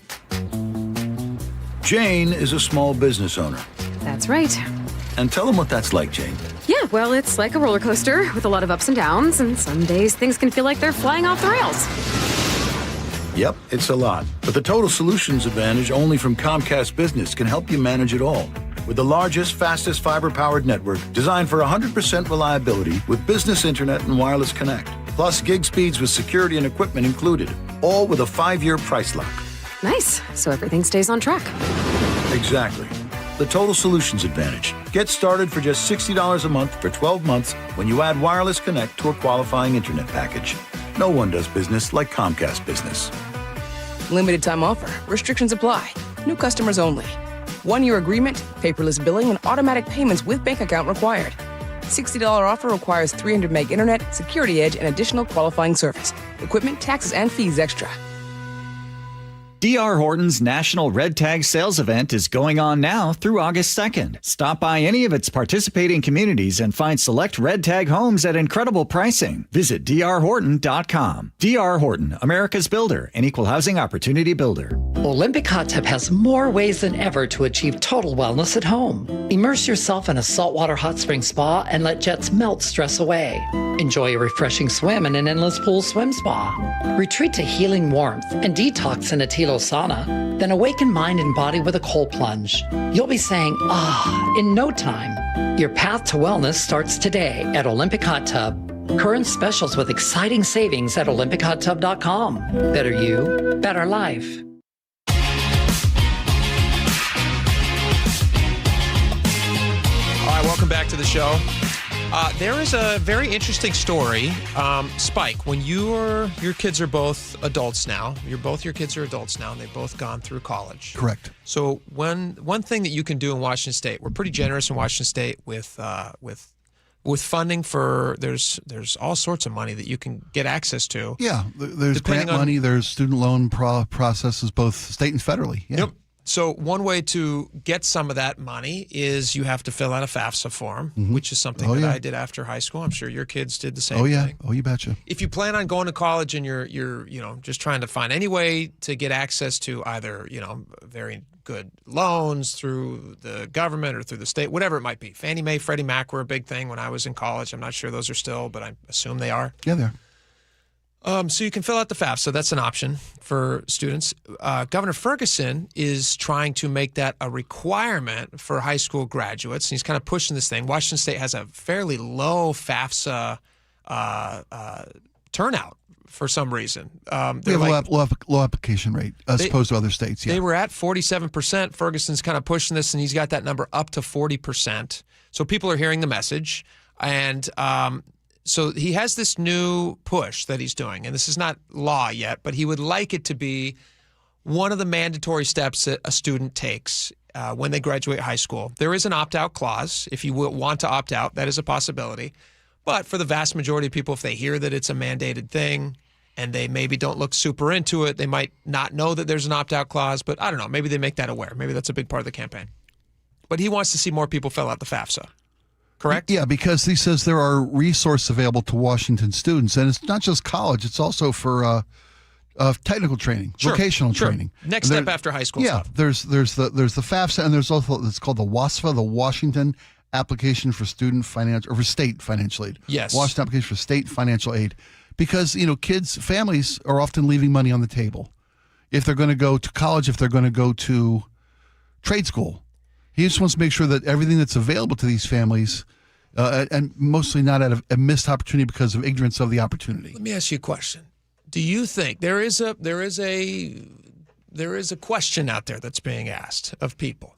Jane is a small business owner. That's right. And tell them what that's like, Jane. Yeah, well, it's like a roller coaster with a lot of ups and downs, and some days things can feel like they're flying off the rails. Yep, it's a lot. But the Total Solutions Advantage only from Comcast Business can help you manage it all. With the largest, fastest fiber-powered network designed for 100% reliability with business internet and wireless connect. Plus gig speeds with security and equipment included. All with a 5-year price lock. Nice. So everything stays on track. Exactly. The Total Solutions Advantage. Get started for just $60 a month for 12 months when you add wireless connect to a qualifying internet package. No one does business like Comcast Business. Limited time offer. Restrictions apply. New customers only. 1-year agreement, paperless billing, and automatic payments with bank account required. $60 offer requires 300 meg internet, security edge, and additional qualifying service. Equipment, taxes, and fees extra. D.R. Horton's National Red Tag Sales Event is going on now through August 2nd. Stop by any of its participating communities and find select Red Tag homes at incredible pricing. Visit drhorton.com. D.R. Horton, America's builder and equal housing opportunity builder. Olympic Hot Tub has more ways than ever to achieve total wellness at home. Immerse yourself in a saltwater hot spring spa and let jets melt stress away. Enjoy a refreshing swim in an endless pool swim spa. Retreat to healing warmth and detox in a Tilo sauna. Then awaken mind and body with a cold plunge. You'll be saying, in no time. Your path to wellness starts today at Olympic Hot Tub. Current specials with exciting savings at olympichottub.com. Better you, better life. All right, welcome back to the show. There is a very interesting story. Spike, when your kids are both adults now, your kids are adults now, and they've both gone through college. Correct. So one thing that you can do in Washington State, we're pretty generous in Washington State with funding for there's all sorts of money that you can get access to. Yeah, there's grant money, there's student loan processes, both state and federally. Yeah. Yep. So one way to get some of that money is you have to fill out a FAFSA form, which is something that I did after high school. I'm sure your kids did the same thing. Oh, you betcha. If you plan on going to college and you're just trying to find any way to get access to either, very good loans through the government or through the state, whatever it might be. Fannie Mae, Freddie Mac were a big thing when I was in college. I'm not sure those are still, but I assume they are. Yeah, they are. So you can fill out the FAFSA. That's an option for students. Governor Ferguson is trying to make that a requirement for high school graduates. And he's kind of pushing this thing. Washington State has a fairly low FAFSA turnout for some reason. We have a low application rate as opposed to other states. Yeah. They were at 47%. Ferguson's kind of pushing this, and he's got that number up to 40%. So people are hearing the message. And so he has this new push that he's doing, and this is not law yet, but he would like it to be one of the mandatory steps that a student takes when they graduate high school. There is an opt-out clause. If you want to opt out, that is a possibility. But for the vast majority of people, if they hear that it's a mandated thing and they maybe don't look super into it, they might not know that there's an opt-out clause, but I don't know. Maybe they make that aware. Maybe that's a big part of the campaign. But he wants to see more people fill out the FAFSA. Correct? Yeah, because he says there are resources available to Washington students, and it's not just college; it's also for technical training, vocational training. Next step after high school. Yeah, stuff. there's the FAFSA, and there's also it's called the WASFA, the Washington Application for Student Financial or for State Financial Aid. Yes, Washington Application for State Financial Aid, because families are often leaving money on the table if they're going to go to college, if they're going to go to trade school. He just wants to make sure that everything that's available to these families, and mostly not at a missed opportunity because of ignorance of the opportunity. Let me ask you a question. Do you think there is a question out there that's being asked of people?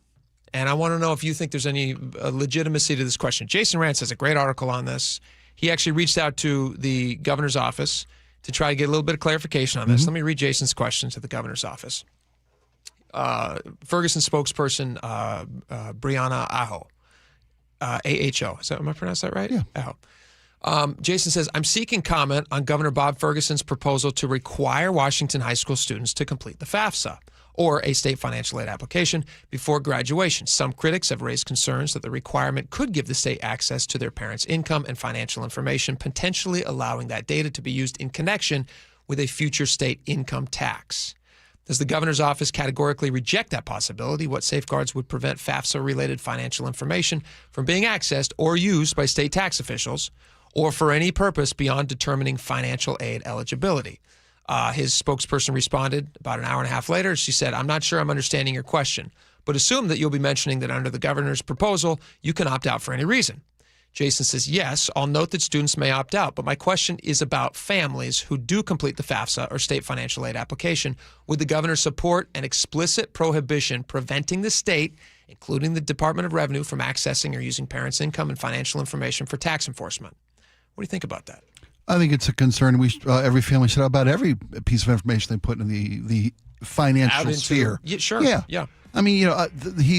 And I want to know if you think there's any legitimacy to this question. Jason Rance has a great article on this. He actually reached out to the governor's office to try to get a little bit of clarification on this. Let me read Jason's question to the governor's office. Ferguson spokesperson Brianna Aho, AHO. Am I pronounced that right? Yeah. Aho. Jason says, I'm seeking comment on Governor Bob Ferguson's proposal to require Washington high school students to complete the FAFSA, or a state financial aid application, before graduation. Some critics have raised concerns that the requirement could give the state access to their parents' income and financial information, potentially allowing that data to be used in connection with a future state income tax. Does the governor's office categorically reject that possibility? What safeguards would prevent FAFSA-related financial information from being accessed or used by state tax officials or for any purpose beyond determining financial aid eligibility? His spokesperson responded about an hour and a half later. She said, I'm not sure I'm understanding your question, but assume that you'll be mentioning that under the governor's proposal, you can opt out for any reason. Jason says, yes, I'll note that students may opt out, but my question is about families who do complete the FAFSA or state financial aid application. Would the governor support an explicit prohibition preventing the state, including the Department of Revenue, from accessing or using parents' income and financial information for tax enforcement? What do you think about that? I think it's a concern. Every family should know about every piece of information they put in the financial sphere. Yeah, sure. Yeah. I mean,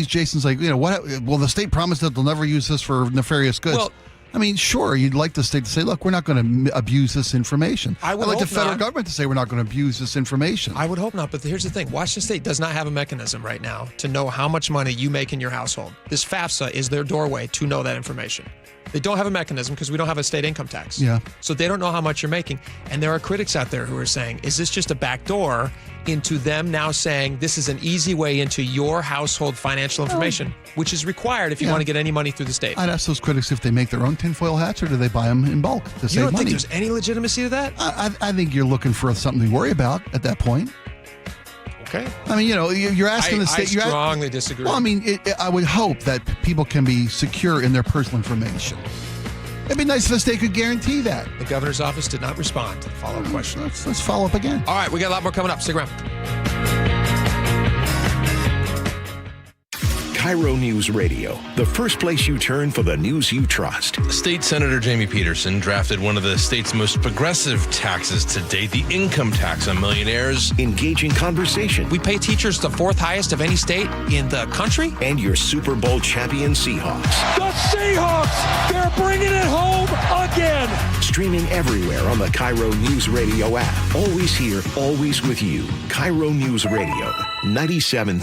Jason's like, what? Well, the state promised that they'll never use this for nefarious goods. Well, I mean, sure, you'd like the state to say, look, we're not going to abuse this information. I'd like the federal government to say we're not going to abuse this information. I would hope not, but here's the thing. Washington State does not have a mechanism right now to know how much money you make in your household. This FAFSA is their doorway to know that information. They don't have a mechanism because we don't have a state income tax. Yeah. So they don't know how much you're making. And there are critics out there who are saying, is this just a back door into them now saying this is an easy way into your household financial information, which is required if you want to get any money through the state? I'd ask those critics if they make their own tinfoil hats or do they buy them in bulk to save money. You don't think there's any legitimacy to that? I think you're looking for something to worry about at that point. Okay. I mean, you're asking the state. I strongly disagree. Well, I mean, I would hope that people can be secure in their personal information. It'd be nice if the state could guarantee that. The governor's office did not respond to the follow-up question. Let's follow up again. All right, we got a lot more coming up. Stick around. KIRO News Radio, the first place you turn for the news you trust. State Senator Jamie Peterson drafted one of the state's most progressive taxes to date, the income tax on millionaires. Engaging conversation. We pay teachers the fourth highest of any state in the country. And your Super Bowl champion Seahawks. The Seahawks, they're bringing it home again. Streaming everywhere on the KIRO News Radio app. Always here, always with you. KIRO News Radio, 97.3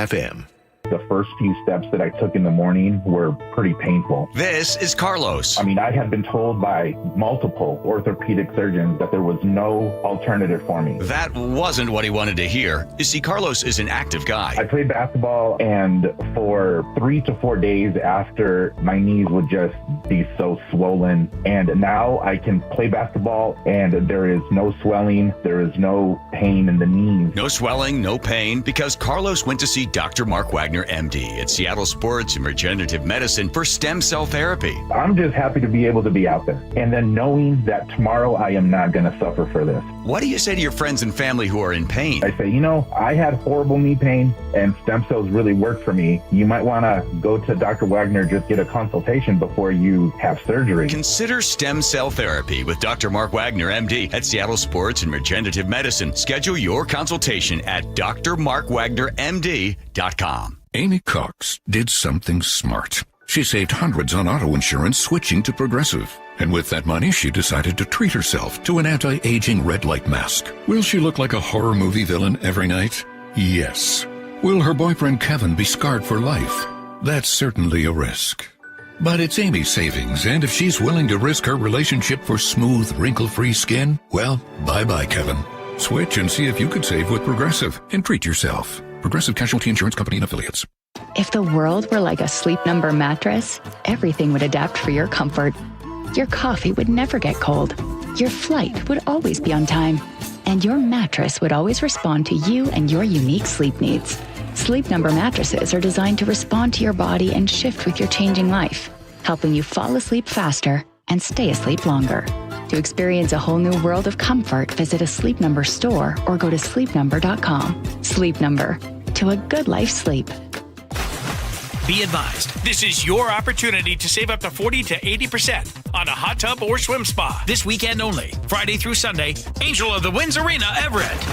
FM. The first few steps that I took in the morning were pretty painful. This is Carlos. I mean, I had been told by multiple orthopedic surgeons that there was no alternative for me. That wasn't what he wanted to hear. You see, Carlos is an active guy. I played basketball, and for 3 to 4 days after, my knees would just be so swollen. And now I can play basketball, and there is no swelling. There is no pain in the knees. No swelling, no pain, because Carlos went to see Dr. Mark Wagner, MD, at Seattle Sports and Regenerative Medicine for stem cell therapy. I'm just happy to be able to be out there. And then knowing that tomorrow I am not going to suffer for this. What do you say to your friends and family who are in pain? I say, I had horrible knee pain and stem cells really worked for me. You might want to go to Dr. Wagner, just get a consultation before you have surgery. Consider stem cell therapy with Dr. Mark Wagner, MD, at Seattle Sports and Regenerative Medicine. Schedule your consultation at drmarkwagnermd.com. Amy Cox did something smart. She saved hundreds on auto insurance switching to Progressive. And with that money, she decided to treat herself to an anti-aging red light mask. Will she look like a horror movie villain every night? Yes. Will her boyfriend Kevin be scarred for life? That's certainly a risk. But it's Amy's savings, and if she's willing to risk her relationship for smooth, wrinkle-free skin, well, bye-bye, Kevin. Switch and see if you could save with Progressive and treat yourself. Progressive Casualty Insurance Company and Affiliates. If the world were like a Sleep Number mattress, everything would adapt for your comfort. Your coffee would never get cold. Your flight would always be on time. And your mattress would always respond to you and your unique sleep needs. Sleep Number mattresses are designed to respond to your body and shift with your changing life, helping you fall asleep faster and stay asleep longer. To experience a whole new world of comfort, visit a Sleep Number store or go to sleepnumber.com. Sleep Number. To a good life sleep. Be advised, this is your opportunity to save up to 40 to 80% on a hot tub or swim spa this weekend only. Friday through Sunday, Angel of the Winds Arena, Everett.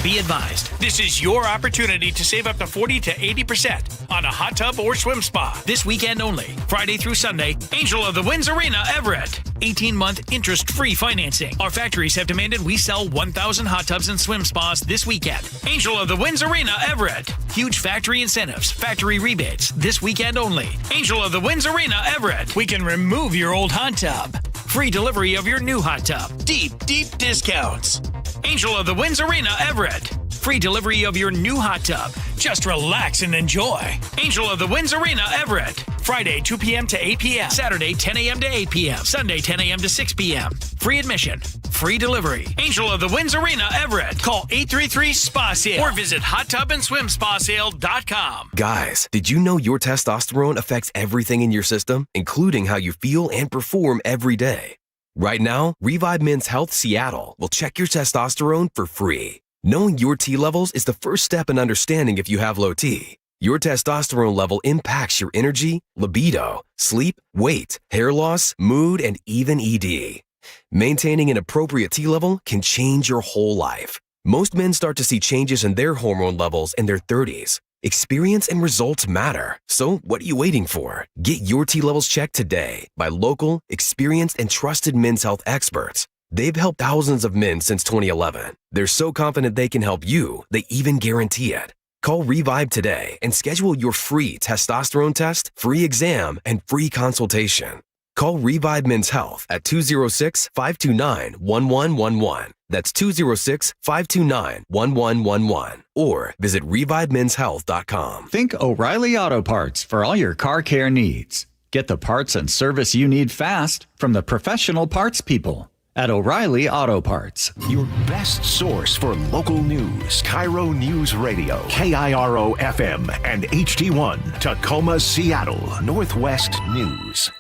Be advised, this is your opportunity to save up to 40 to 80% on a hot tub or swim spa this weekend only. Friday through Sunday, Angel of the Winds Arena, Everett. 18-month interest-free financing. Our factories have demanded we sell 1,000 hot tubs and swim spas this weekend. Angel of the Winds Arena, Everett. Huge factory incentives, factory rebates this weekend only. Angel of the Winds Arena, Everett. We can remove your old hot tub. Free delivery of your new hot tub. Deep, deep discounts. Angel of the Winds Arena, Everett. Free delivery of your new hot tub. Just relax and enjoy. Angel of the Winds Arena, Everett. Friday, 2 p.m. to 8 p.m. Saturday, 10 a.m. to 8 p.m. Sunday, 10 a.m. to 6 p.m. Free admission. Free delivery. Angel of the Winds Arena, Everett. Call 833-SPA-SALE or visit hottubandSwimSpaSale.com. Guys, did you know your testosterone affects everything in your system, including how you feel and perform every day? Right now, Revive Men's Health Seattle will check your testosterone for free. Knowing your T levels is the first step in understanding if you have low T. Your testosterone level impacts your energy, libido, sleep, weight, hair loss, mood, and even ED. Maintaining an appropriate T level can change your whole life. Most men start to see changes in their hormone levels in their 30s. Experience and results matter. So what are you waiting for? Get your T levels checked today by local, experienced, and trusted men's health experts. They've helped thousands of men since 2011. They're so confident they can help you, they even guarantee it. Call Revive today and schedule your free testosterone test, free exam, and free consultation. Call Revive Men's Health at 206-529-1111. That's 206-529-1111. Or visit ReviveMen'sHealth.com. Think O'Reilly Auto Parts for all your car care needs. Get the parts and service you need fast from the professional parts people at O'Reilly Auto Parts. Your best source for local news. KIRO News Radio. KIRO FM and HD1. Tacoma, Seattle. Northwest News.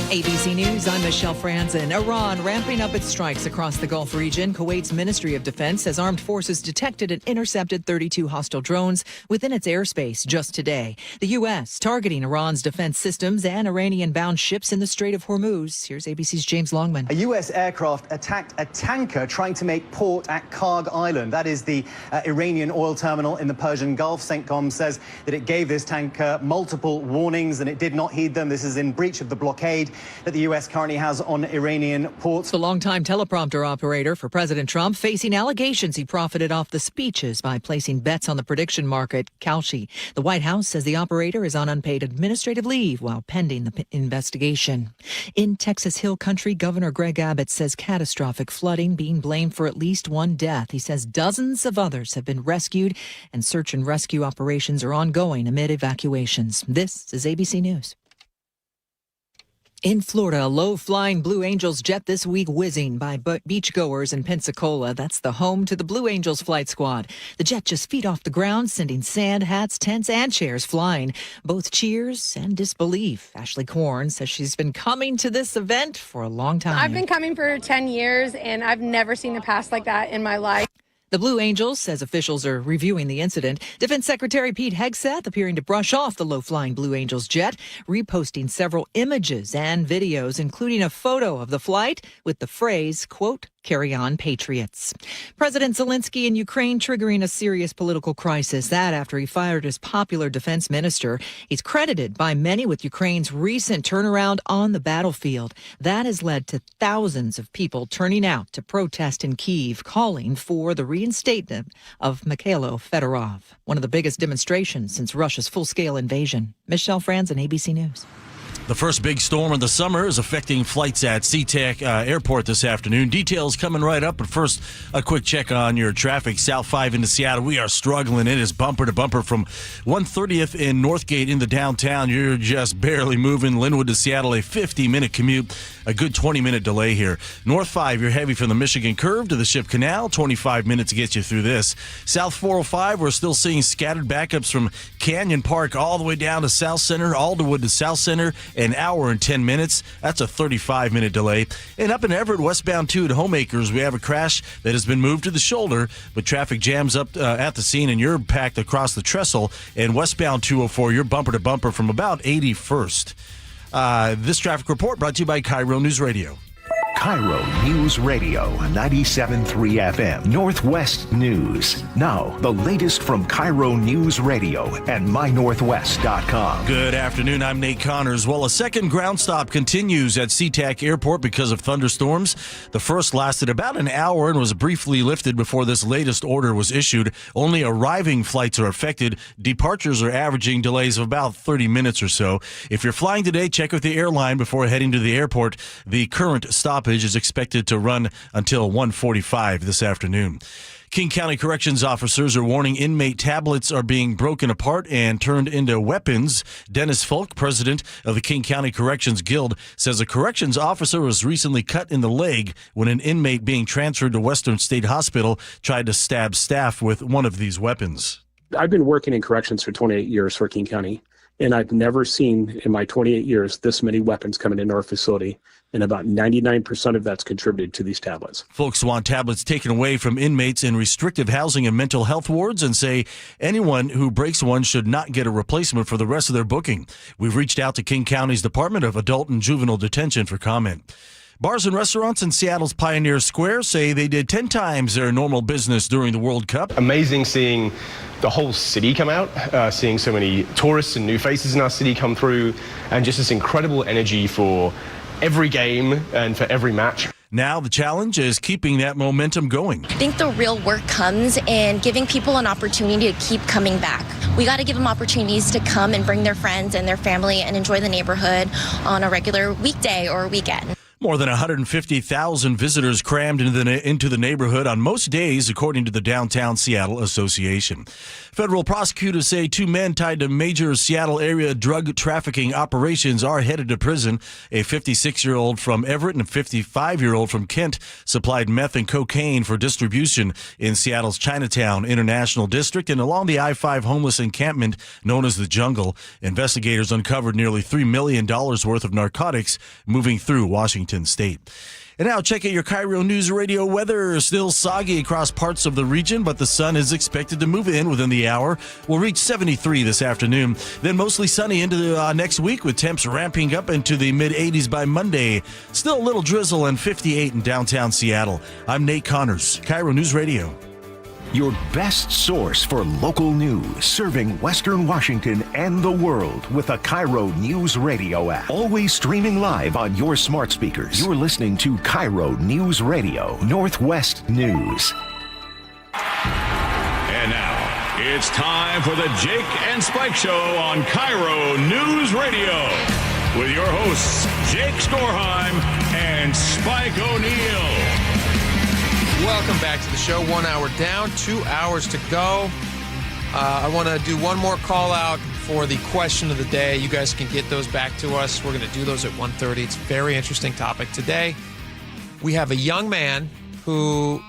ABC News, I'm Michelle Franzen. Iran ramping up its strikes across the Gulf region. Kuwait's Ministry of Defense says armed forces detected and intercepted 32 hostile drones within its airspace just today. The U.S. targeting Iran's defense systems and Iranian-bound ships in the Strait of Hormuz. Here's ABC's James Longman. A U.S. aircraft attacked a tanker trying to make port at Karg Island. That is the Iranian oil terminal in the Persian Gulf. CENTCOM says that it gave this tanker multiple warnings and it did not heed them. This is in breach of the blockade that the U.S. currently has on Iranian ports. The longtime teleprompter operator for President Trump facing allegations he profited off the speeches by placing bets on the prediction market, Kalshi. The White House says the operator is on unpaid administrative leave while pending the investigation. In Texas Hill Country, Governor Greg Abbott says catastrophic flooding being blamed for at least one death. He says dozens of others have been rescued and search and rescue operations are ongoing amid evacuations. This is ABC News. In Florida, a low-flying Blue Angels jet this week whizzing by beachgoers in Pensacola. That's the home to the Blue Angels flight squad. The jet just feet off the ground, sending sand, hats, tents, and chairs flying. Both cheers and disbelief. Ashley Korn says she's been coming to this event for a long time. I've been coming for 10 years, and I've never seen a past like that in my life. The Blue Angels says officials are reviewing the incident. Defense Secretary Pete Hegseth appearing to brush off the low-flying Blue Angels jet, reposting several images and videos, including a photo of the flight with the phrase, quote, "Carry on, Patriots." President Zelensky in Ukraine triggering a serious political crisis. That after he fired his popular defense minister. He's credited by many with Ukraine's recent turnaround on the battlefield. That has led to thousands of people turning out to protest in Kyiv, calling for the reinstatement of Mikhailo Fedorov, one of the biggest demonstrations since Russia's full-scale invasion. Michelle Franzen, ABC News. The first big storm of the summer is affecting flights at SeaTac Airport this afternoon. Details coming right up, but first, a quick check on your traffic. South 5 into Seattle, we are struggling. It is bumper to bumper from 130th in Northgate into downtown. You're just barely moving. Linwood to Seattle, a 50-minute commute, a good 20-minute delay here. North 5, you're heavy from the Michigan Curve to the Ship Canal, 25 minutes to get you through this. South 405, we're still seeing scattered backups from Canyon Park all the way down to South Center, Alderwood to South Center, an hour and 10 minutes. That's a 35-minute delay. And up in Everett, westbound 2 at Homeacres, we have a crash that has been moved to the shoulder, but traffic jams up at the scene, and you're packed across the trestle. And westbound 204, you're bumper to bumper from about 81st. This traffic report brought to you by KIRO News Radio. KIRO News Radio, 97.3 FM, Northwest News. Now, the latest from KIRO News Radio and mynorthwest.com. Good afternoon, I'm Nate Connors. Well, a second ground stop continues at SeaTac Airport because of thunderstorms. The first lasted about an hour and was briefly lifted before this latest order was issued. Only arriving flights are affected. Departures are averaging delays of about 30 minutes or so. If you're flying today, check with the airline before heading to the airport. The current stoppage is expected to run until 1:45 this afternoon. King County Corrections officers are warning inmate tablets are being broken apart and turned into weapons. Dennis Folk, president of the King County Corrections Guild, says a corrections officer was recently cut in the leg when an inmate being transferred to Western State Hospital tried to stab staff with one of these weapons. I've been working in corrections for 28 years for King County, and I've never seen in my 28 years this many weapons coming into our facility. And about 99% of that's contributed to these tablets. Folks want tablets taken away from inmates in restrictive housing and mental health wards and say anyone who breaks one should not get a replacement for the rest of their booking. We've reached out to King County's Department of Adult and Juvenile Detention for comment. Bars and restaurants in Seattle's Pioneer Square say they did 10 times their normal business during the World Cup. Amazing seeing the whole city come out, seeing so many tourists and new faces in our city come through, and just this incredible energy for every game and for every match. Now the challenge is keeping that momentum going. I think the real work comes in giving people an opportunity to keep coming back. We got to give them opportunities to come and bring their friends and their family and enjoy the neighborhood on a regular weekday or weekend. More than 150,000 visitors crammed into the neighborhood on most days, according to the Downtown Seattle Association. Federal prosecutors say 2 men tied to major Seattle area drug trafficking operations are headed to prison. A 56-year-old from Everett and a 55-year-old from Kent supplied meth and cocaine for distribution in Seattle's Chinatown International District and along the I-5 homeless encampment known as the Jungle. Investigators uncovered nearly $3 million worth of narcotics moving through Washington State. And now check out your KIRO Newsradio weather. Still soggy across parts of the region, but the sun is expected to move in within the hour. We'll reach 73 this afternoon. Then mostly sunny into next week with temps ramping up into the mid-80s by Monday. Still a little drizzle and 58 in downtown Seattle. I'm Nate Connors, KIRO News Radio. Your best source for local news, serving Western Washington and the world with a KIRO Newsradio app. Always streaming live on your smart speakers. You're listening to KIRO News Radio, Northwest News. And now, it's time for the Jake and Spike Show on KIRO News Radio with your hosts, Jake Skorheim and Spike O'Neill. Welcome back to the show. 1 hour down, 2 hours to go. I want to do one more call out for the question of the day. You guys can get those back to us. We're going to do those at 1:30. It's a very interesting topic. Today, we have a young man who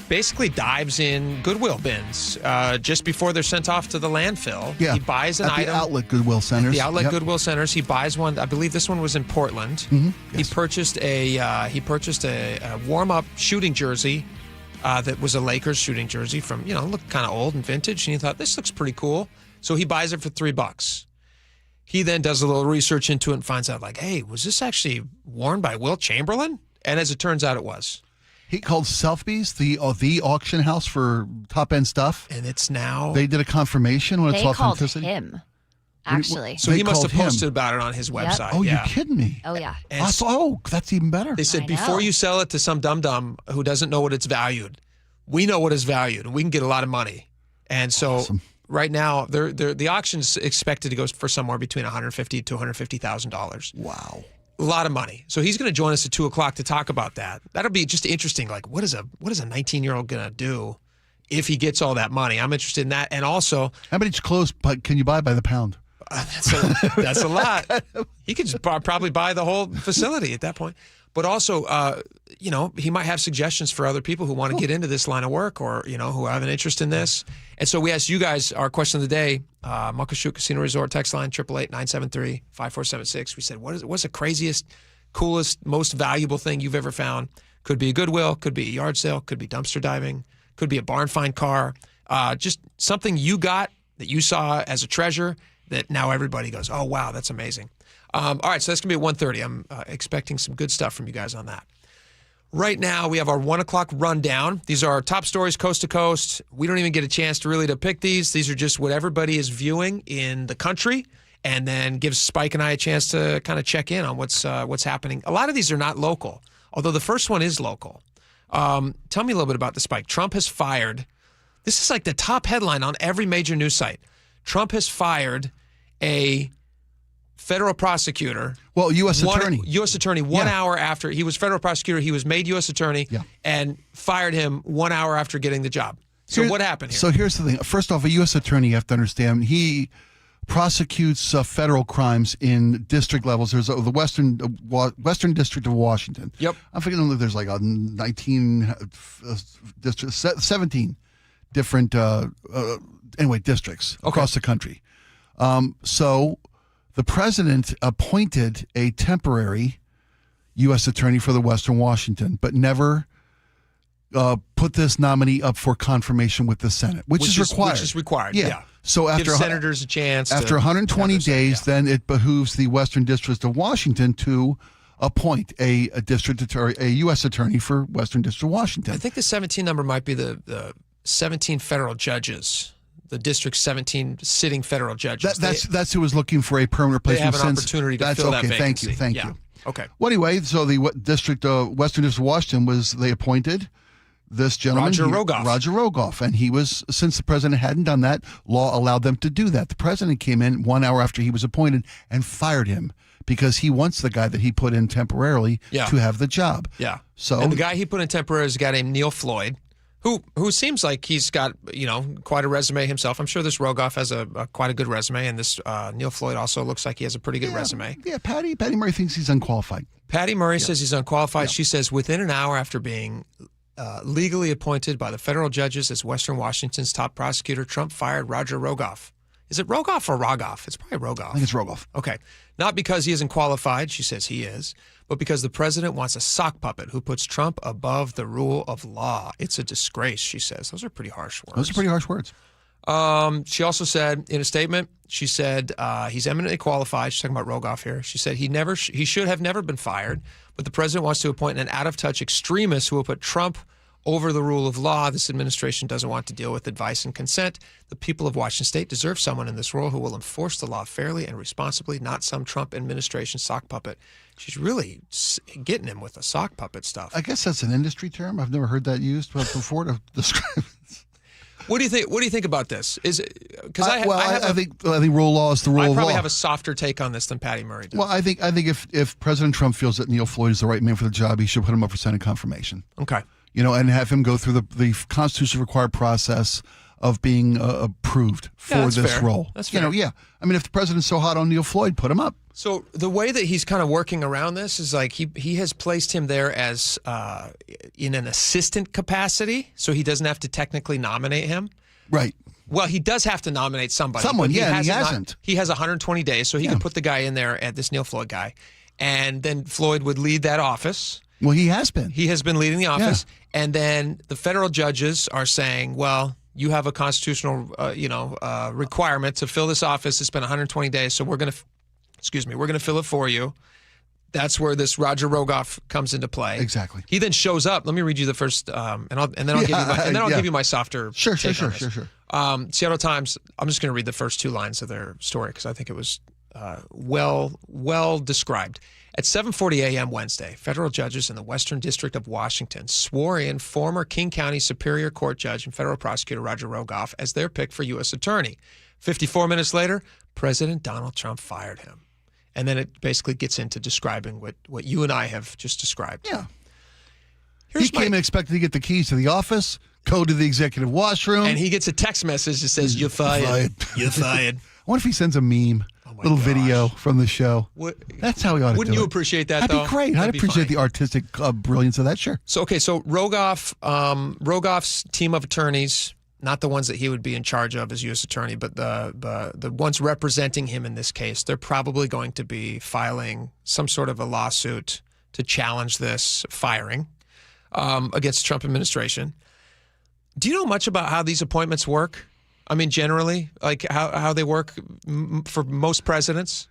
basically dives in Goodwill bins just before they're sent off to the landfill. Yeah, he buys an at item. the outlet Goodwill centers. The outlet Goodwill centers. He buys one. I believe this one was in Portland. Mm-hmm. Yes. He purchased a warm-up shooting jersey that was a Lakers shooting jersey from, looked kind of old and vintage. And he thought, this looks pretty cool. So he buys it for $3. He then does a little research into it and finds out, hey, was this actually worn by Wilt Chamberlain? And as it turns out, it was. He called Sotheby's the auction house for top-end stuff. And it's now... They did a confirmation on its authenticity. They called him, actually. So he must have posted about it on his website. Oh, you're kidding me. Oh, yeah. That's even better. They said, before you sell it to some dum-dum who doesn't know what it's valued, we know what it's valued, and we can get a lot of money. And so right now, the auction's expected to go for somewhere between $150,000 to $150,000. Wow. A lot of money. So he's going to join us at 2:00 to talk about that. That'll be just interesting. What is a 19-year-old going to do if he gets all that money? I'm interested in that. And also, how many clothes can you buy by the pound? That's a lot. He could just probably buy the whole facility at that point. But also, he might have suggestions for other people who want to get into this line of work or, who have an interest in this. And so we asked you guys our question of the day, Muckleshoot Casino Resort text line, 888-973-5476. We said, what's the craziest, coolest, most valuable thing you've ever found? Could be a Goodwill, could be a yard sale, could be dumpster diving, could be a barn find car. Just something you got that you saw as a treasure that now everybody goes, oh, wow, that's amazing. All right, so that's going to be at 1:30. I'm expecting some good stuff from you guys on that. Right now, we have our 1 o'clock rundown. These are our top stories coast to coast. We don't even get a chance to pick these. These are just what everybody is viewing in the country, and then gives Spike and I a chance to kind of check in on what's happening. A lot of these are not local, although the first one is local. Tell me a little bit about the Spike. Trump has fired. This is like the top headline on every major news site. Trump has fired a federal prosecutor. Well, U.S. attorney. U.S. attorney 1 hour after he was federal prosecutor. He was made U.S. attorney and fired him 1 hour after getting the job. So what happened here? So here's the thing. First off, a U.S. attorney, you have to understand, he prosecutes federal crimes in district levels. There's the Western District of Washington. Yep. I'm forgetting that there's like 17 different districts across the country. So the president appointed a temporary U.S. attorney for the Western Washington, but never put this nominee up for confirmation with the Senate, which is required. Which is required, yeah. So after give senators a chance. After 120 days, then it behooves the Western District of Washington to appoint a district attorney, a U.S. attorney for Western District of Washington. I think the 17 number might be the 17 federal judges, the district's 17 sitting federal judges. That's who was looking for a permanent replacement. They have an opportunity to fill that vacancy. Thank you. Okay. Well, anyway, so the Western District of Washington they appointed this gentleman, Roger Rogoff, and he was, since the president hadn't done that, law allowed them to do that. The president came in 1 hour after he was appointed and fired him because he wants the guy that he put in temporarily to have the job. Yeah. So, and the guy he put in temporarily is a guy named Neil Floyd, who seems like he's got quite a resume himself. I'm sure this Rogoff has quite a good resume, and this Neil Floyd also looks like he has a pretty good resume. Yeah, Patty Murray thinks he's unqualified. Patty Murray says he's unqualified. Yeah. She says within an hour after being legally appointed by the federal judges as Western Washington's top prosecutor, Trump fired Roger Rogoff. Is it Rogoff or Rogoff? It's probably Rogoff. I think it's Rogoff. Okay. Not because he isn't qualified, she says he is, but because the president wants a sock puppet who puts Trump above the rule of law. It's a disgrace, she says. Those are pretty harsh words. Those are pretty harsh words. She also said in a statement, she said he's eminently qualified. She's talking about Rogoff here. She said he should have never been fired, but the president wants to appoint an out-of-touch extremist who will put Trump over the rule of law. This administration doesn't want to deal with advice and consent. The people of Washington State deserve someone in this role who will enforce the law fairly and responsibly, not some Trump administration sock puppet. She's really getting him with the sock puppet stuff. I guess that's an industry term. I've never heard that used before to describe. What do you think? What do you think about this? Is because I think rule of law is the rule of law. I probably have a softer take on this than Patty Murray does. Well, I think if President Trump feels that Neil Floyd is the right man for the job, he should put him up for Senate confirmation. Okay. And have him go through the constitutionally required process of being approved for this role. That's fair. Yeah. I mean, if the president's so hot on Neil Floyd, put him up. So the way that he's kind of working around this is like he has placed him there as in an assistant capacity, so he doesn't have to technically nominate him. Right. Well, he does have to nominate somebody. Someone, he hasn't. He has 120 days, so he can put the guy in there at this Neil Floyd guy, and then Floyd would lead that office. Well, he has been. He has been leading the office, and then the federal judges are saying, well, you have a constitutional, requirement to fill this office. It's been 120 days, so we're going to fill it for you. That's where this Roger Rogoff comes into play. Exactly. He then shows up. Let me read you the first, and then I'll give you my softer. Sure. Seattle Times. I'm just going to read the first two lines of their story because I think it was well described. At 7:40 a.m. Wednesday, federal judges in the Western District of Washington swore in former King County Superior Court Judge and federal prosecutor Roger Rogoff as their pick for U.S. Attorney. 54 minutes later, President Donald Trump fired him. And then it basically gets into describing what you and I have just described. Yeah. He came expecting to get the keys to the office, go to the executive washroom. And he gets a text message that says, "You're fired. You're fired." I wonder if he sends a meme. Little video from the show. That's how we ought to do it. Wouldn't you appreciate that, That'd be great. I'd appreciate the artistic brilliance of that, sure. So Rogoff's team of attorneys, not the ones that he would be in charge of as U.S. attorney, but the ones representing him in this case, they're probably going to be filing some sort of a lawsuit to challenge this firing against the Trump administration. Do you know much about how these appointments work? I mean, generally, like how they work for most presidents?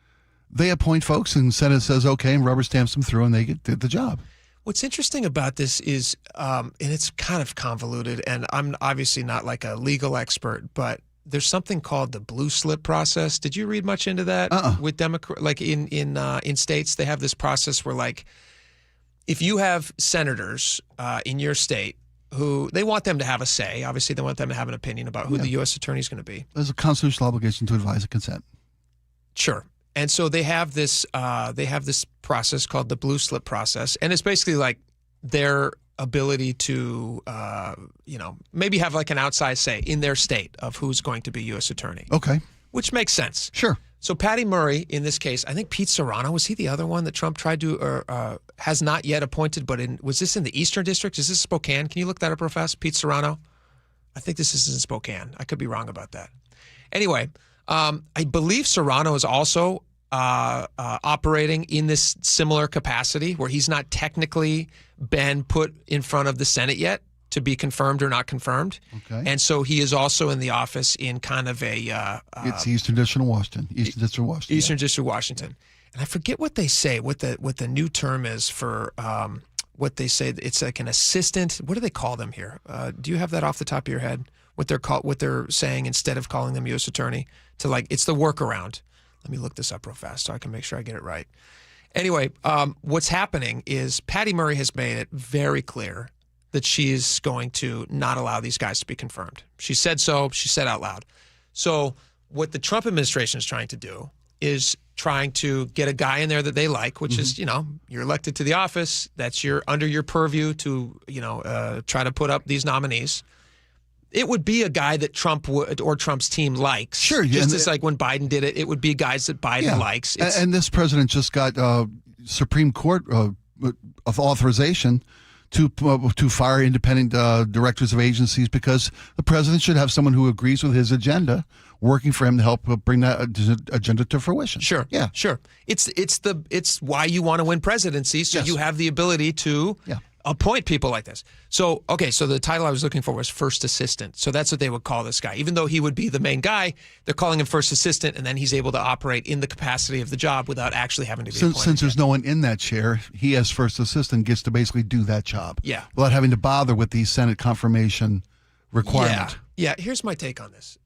They appoint folks and Senate says okay and rubber stamps them through and they get the job. What's interesting about this is, and it's kind of convoluted, and I'm obviously not like a legal expert, but there's something called the blue slip process. Did you read much into that? With Democrat, like in states, they have this process where, like, if you have senators in your state who they want them to have a say, obviously they want them to have an opinion about who the U.S. attorney is going to be. There's a constitutional obligation to advise and consent. Sure. And so they have this process called the blue slip process, and it's basically like their ability to maybe have like an outside say in their state of who's going to be U.S. attorney. Okay. Which makes sense. Sure. So Patty Murray, in this case, I think Pete Serrano, was he the other one that Trump tried to or has not yet appointed, but was this in the Eastern District? Is this Spokane? Can you look that up real fast? Pete Serrano? I think this is in Spokane. I could be wrong about that. Anyway, I believe Serrano is also operating in this similar capacity where he's not technically been put in front of the Senate yet to be confirmed or not confirmed. Okay. And so he is also in the office in kind of a... it's Eastern District of Washington. Eastern District of Washington. Eastern District of Washington. And I forget what they say, what the new term is for what they say. It's like an assistant. What do they call them here? Do you have that off the top of your head? What they're saying instead of calling them U.S. attorney to it's the workaround. Let me look this up real fast so I can make sure I get it right. Anyway, what's happening is Patty Murray has made it very clear that she's going to not allow these guys to be confirmed. She said so. She said out loud. So what the Trump administration is trying to do is trying to get a guy in there that they like, which is, you're elected to the office. That's under your purview to, try to put up these nominees. It would be a guy that Trump would or Trump's team likes. Sure. Just as like when Biden did it, it would be guys that Biden likes. And this president just got Supreme Court authorization to fire independent directors of agencies because the president should have someone who agrees with his agenda working for him to help bring that agenda to fruition. Sure. Yeah. Sure. It's why you want to win presidency, so you have the ability to appoint people like this. So the title I was looking for was first assistant. So that's what they would call this guy. Even though he would be the main guy, they're calling him first assistant, and then he's able to operate in the capacity of the job without actually having to be appointed. Since there's no one in that chair, he as first assistant gets to basically do that job. Yeah. Without having to bother with the Senate confirmation requirement. Yeah. Here's my take on this.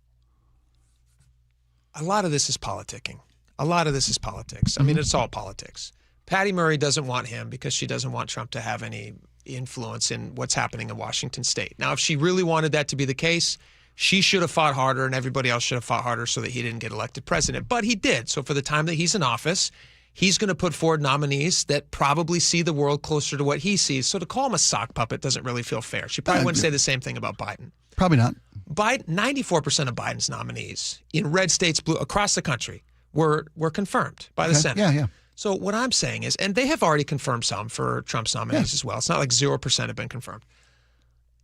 A lot of this is politicking. A lot of this is politics. I mean, it's all politics. Patty Murray doesn't want him because she doesn't want Trump to have any influence in what's happening in Washington state. Now, if she really wanted that to be the case, she should have fought harder and everybody else should have fought harder so that he didn't get elected president. But he did. So for the time that he's in office, he's going to put forward nominees that probably see the world closer to what he sees. So to call him a sock puppet doesn't really feel fair. She probably wouldn't say the same thing about Biden. Probably not. 94% of Biden's nominees in red states, blue, across the country were confirmed by the Senate. Yeah. So what I'm saying is, and they have already confirmed some for Trump's nominees as well. It's not like 0% have been confirmed.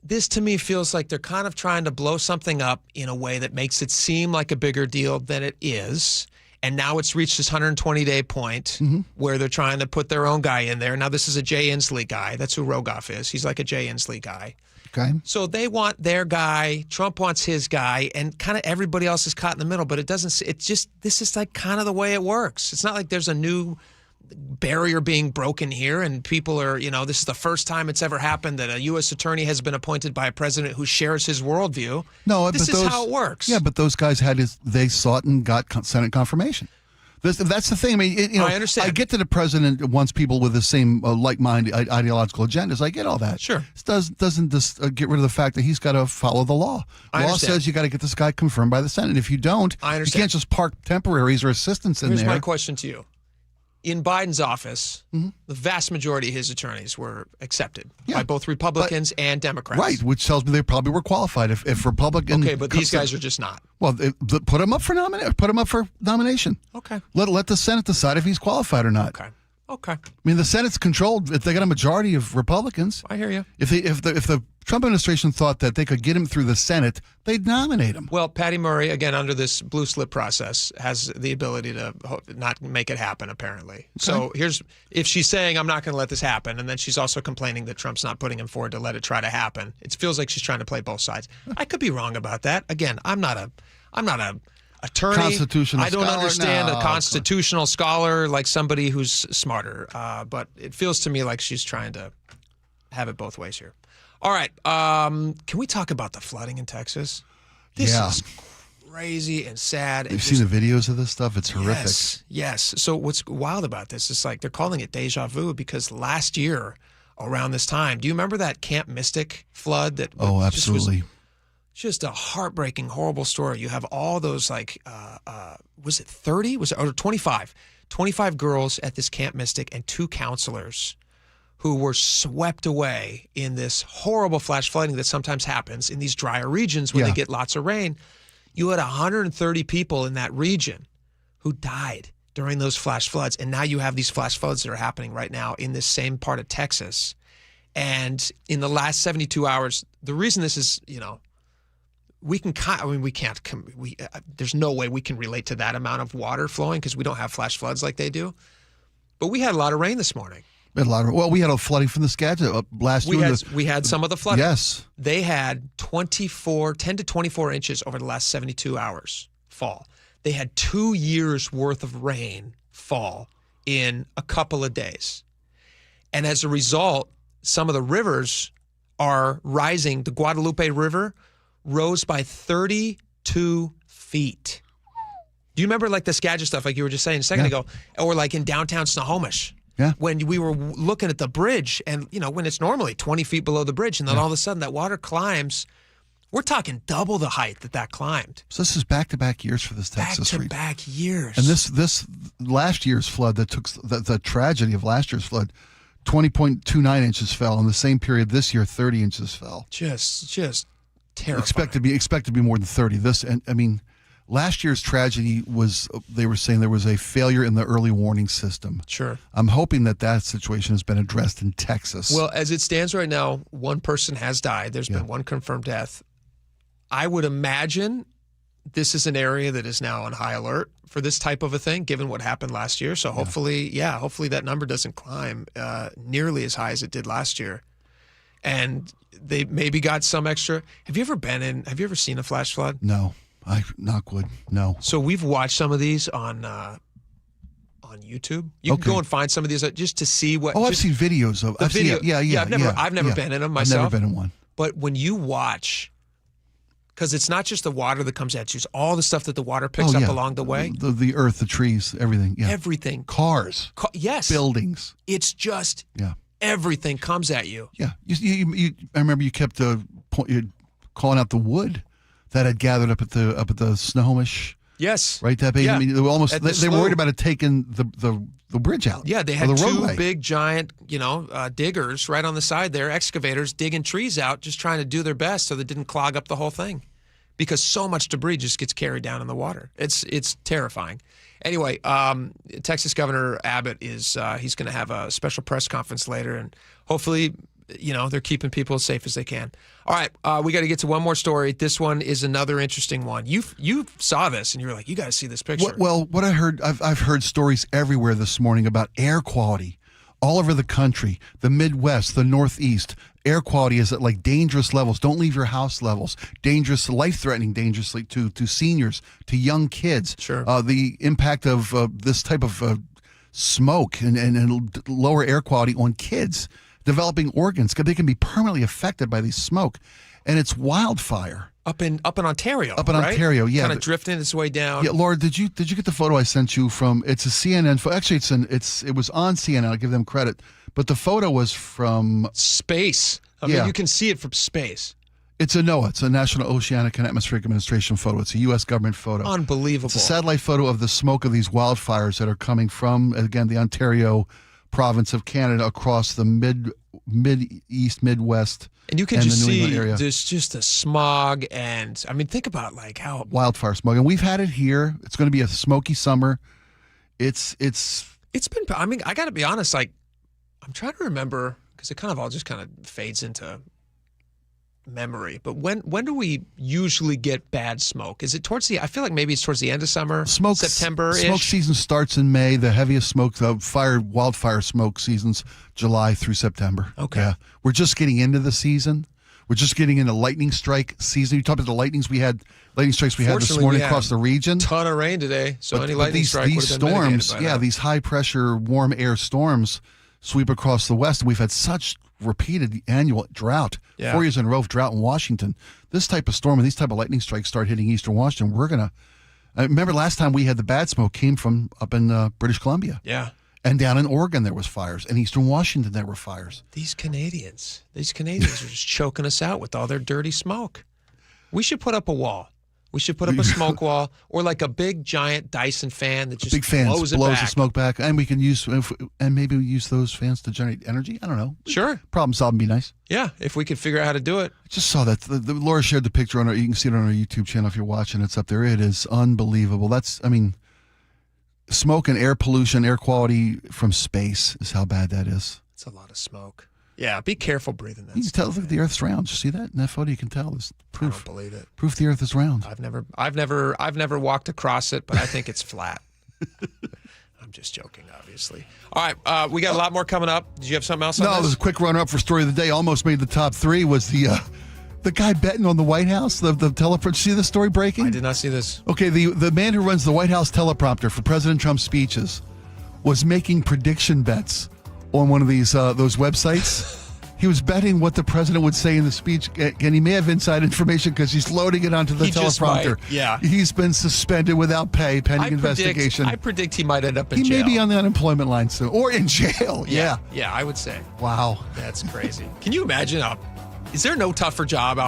This to me feels like they're kind of trying to blow something up in a way that makes it seem like a bigger deal than it is. And now it's reached this 120-day point where they're trying to put their own guy in there. Now this is a Jay Inslee guy. That's who Rogoff is. He's like a Jay Inslee guy. Okay. So they want their guy, Trump wants his guy, and kind of everybody else is caught in the middle. But this is like kind of the way it works. It's not like there's a new barrier being broken here and people are, this is the first time it's ever happened that a U.S. attorney has been appointed by a president who shares his worldview. No, this is how it works. Yeah, but those guys they sought and got Senate confirmation. That's the thing. I mean, I understand. I get that the president wants people with the same like-minded ideological agendas. I get all that. Sure. It doesn't get rid of the fact that he's got to follow the law. Law says you got to get this guy confirmed by the Senate. If you don't, you can't just park temporaries or assistants in there. Here's my question to you. In Biden's office, the vast majority of his attorneys were accepted by both Republicans and Democrats. Right, which tells me they probably were qualified. If Republican, okay, but these guys are just not. Well, put him up for nomination. Okay. Let the Senate decide if he's qualified or not. Okay. I mean, the Senate's controlled. If they got a majority of Republicans, I hear you. If the Trump administration thought that they could get him through the Senate, they'd nominate him. Well, Patty Murray, again, under this blue slip process, has the ability to not make it happen, apparently. Okay. So if she's saying, I'm not going to let this happen, and then she's also complaining that Trump's not putting him forward to let it try to happen, it feels like she's trying to play both sides. I could be wrong about that. Again, I'm not a attorney. Constitutional I don't scholar? understand No, a constitutional scholar like somebody who's smarter. But it feels to me like she's trying to have it both ways here. All right. Can we talk about the flooding in Texas? This is crazy and sad. You've seen the videos of this stuff? It's horrific. Yes. So what's wild about this is like they're calling it deja vu because last year around this time, do you remember that Camp Mystic flood? Oh, absolutely. Just a heartbreaking, horrible story. You have all those was it 30? Or 25? 25 girls at this Camp Mystic and 2 counselors who were swept away in this horrible flash flooding that sometimes happens in these drier regions when they get lots of rain. You had 130 people in that region who died during those flash floods. And now you have these flash floods that are happening right now in this same part of Texas. And in the last 72 hours, the reason this is, there's no way we can relate to that amount of water flowing because we don't have flash floods like they do. But we had a lot of rain this morning. We had a lot of, well, we had a flooding from the Skagit last year. We had some of the flooding. Yes. They had 10 to 24 inches over the last 72 hours fall. They had 2 years worth of rain fall in a couple of days. And as a result, some of the rivers are rising. The Guadalupe River rose by 32 feet. Do you remember like the Skagit stuff, like you were just saying a second ago, or like in downtown Snohomish? Yeah. When we were looking at the bridge and, when it's normally 20 feet below the bridge and then all of a sudden that water climbs, we're talking double the height that climbed. So this is back-to-back years for this Texas region. Back-to-back years. And this last year's flood that took the tragedy of last year's flood, 20.29 inches fell. In the same period this year, 30 inches fell. Just terrifying. Expect to be more than 30. Last year's tragedy was, they were saying there was a failure in the early warning system. Sure. I'm hoping that situation has been addressed in Texas. Well, as it stands right now, one person has died. There's been one confirmed death. I would imagine this is an area that is now on high alert for this type of a thing, given what happened last year. So hopefully that number doesn't climb nearly as high as it did last year. And they maybe got some extra. Have you ever seen a flash flood? No. Knock wood, no. So we've watched some of these on YouTube. You can go and find some of these just to see what. Oh, I've seen videos of. I've never been in them myself. I've never been in one. But when you watch, because it's not just the water that comes at you, it's all the stuff that the water picks up along the way. The earth, the trees, everything. Yeah. Everything. Cars. Yes. Buildings. It's just everything comes at you. Yeah. I remember you kept calling out the wood that had gathered up at the Snohomish. Yes. Right, that big. Yeah. I mean, they were worried about it taking the bridge out. Yeah, they had the two roadway. big giant, diggers right on the side there, excavators digging trees out, just trying to do their best so they didn't clog up the whole thing, because so much debris just gets carried down in the water. It's terrifying. Anyway, Texas Governor Abbott he's going to have a special press conference later, and hopefully, they're keeping people as safe as they can. All right, we got to get to one more story. This one is another interesting one. You saw this and you were like, you got to see this picture. What I heard, I've heard stories everywhere this morning about air quality all over the country, the Midwest, the Northeast. Air quality is at like dangerous levels. Don't leave your house levels. Dangerous, life-threatening, dangerously to seniors, to young kids. Sure. The impact of this type of smoke and lower air quality on kids. Developing organs, they can be permanently affected by this smoke, and it's wildfire up in Ontario. Ontario, yeah, kind of drifting its way down. Yeah, Laura, did you get the photo I sent you from? It's a CNN. Actually, it was on CNN. I'll give them credit, but the photo was from space. I mean, you can see it from space. It's a NOAA. It's a National Oceanic and Atmospheric Administration photo. It's a U.S. government photo. Unbelievable. It's a satellite photo of the smoke of these wildfires that are coming from, again, the Ontario province of Canada across the Mid-East, Midwest, and you can just the New see England area. There's just a smog, and I mean, think about like how wildfire smoke, and we've had it here. It's going to be a smoky summer. It's been. I mean, I got to be honest. Like, I'm trying to remember because it all just fades into memory. But when do we usually get bad smoke? Is it towards I feel like maybe it's towards the end of summer, September-ish? Smoke season starts in May. The heaviest smoke, wildfire smoke seasons, July through September. Okay. Yeah. We're just getting into the season. We're just getting into lightning strike season. You talked about the lightning strikes we had this morning across the region. Ton of rain today, so any lightning strike would have been storms, mitigated by now. These high pressure warm air storms sweep across the West. We've had such repeated annual drought, 4 years in a row of drought in Washington. This type of storm and these type of lightning strikes start hitting eastern Washington. I remember last time we had the bad smoke came from up in British Columbia. Yeah. And down in Oregon there was fires. In eastern Washington there were fires. These Canadians are just choking us out with all their dirty smoke. We should put up a wall. We should put up a smoke wall or like a big giant Dyson fan that just blows the smoke back. And we can maybe we use those fans to generate energy. I don't know. Sure. Problem solving be nice. Yeah, if we could figure out how to do it. I just saw that. Laura shared the picture on you can see it on our YouTube channel if you're watching. It's up there. It is unbelievable. Smoke and air pollution, air quality from space is how bad that is. It's a lot of smoke. Yeah, be careful breathing that. You can tell. Look, the Earth's round. You see that in that photo? You can tell. There's proof. I don't believe it. Proof the Earth is round. I've never walked across it, but I think it's flat. just joking, obviously. All right, we got a lot more coming up. Did you have something else on No, this? it was a quick runner-up for story of the day. Almost made the top 3 was the guy betting on the White House, the teleprompter. See the story breaking? I did not see this. Okay, the man who runs the White House teleprompter for President Trump's speeches was making prediction bets on one of these those websites. He was betting what the president would say in the speech, and he may have inside information because he's loading it onto the teleprompter. Yeah. He's been suspended without pay pending investigation. I predict he might end up in He jail. may be on the unemployment line soon, or in jail. Yeah. Yeah, I would say. Wow. That's crazy. Can you imagine is there no tougher job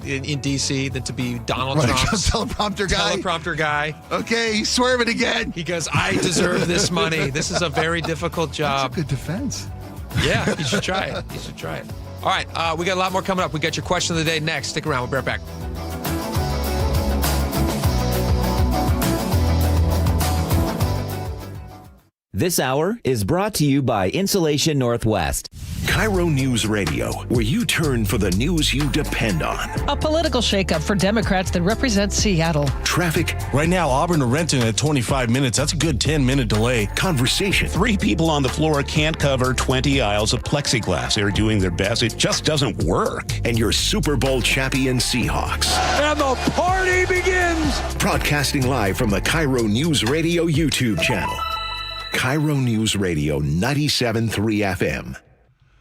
in D.C. than to be Donald Trump's teleprompter guy? Okay, he's swerving again. He goes, I deserve this money. This is a very difficult job. That's a good defense. Yeah, you should try it. You should try it. All right, we got a lot more coming up. We got your question of the day next. Stick around. We'll be right back. This hour is brought to you by Insulation Northwest. KIRO News Radio, where you turn for the news you depend on. A political shakeup for Democrats that represent Seattle. Traffic. Right now, Auburn to Renton at 25 minutes. That's a good 10-minute delay. Conversation. 3 people on the floor can't cover 20 aisles of plexiglass. They're doing their best. It just doesn't work. And your Super Bowl champion Seahawks. And the party begins. Broadcasting live from the KIRO News Radio YouTube channel. KIRO News Radio 97.3 FM.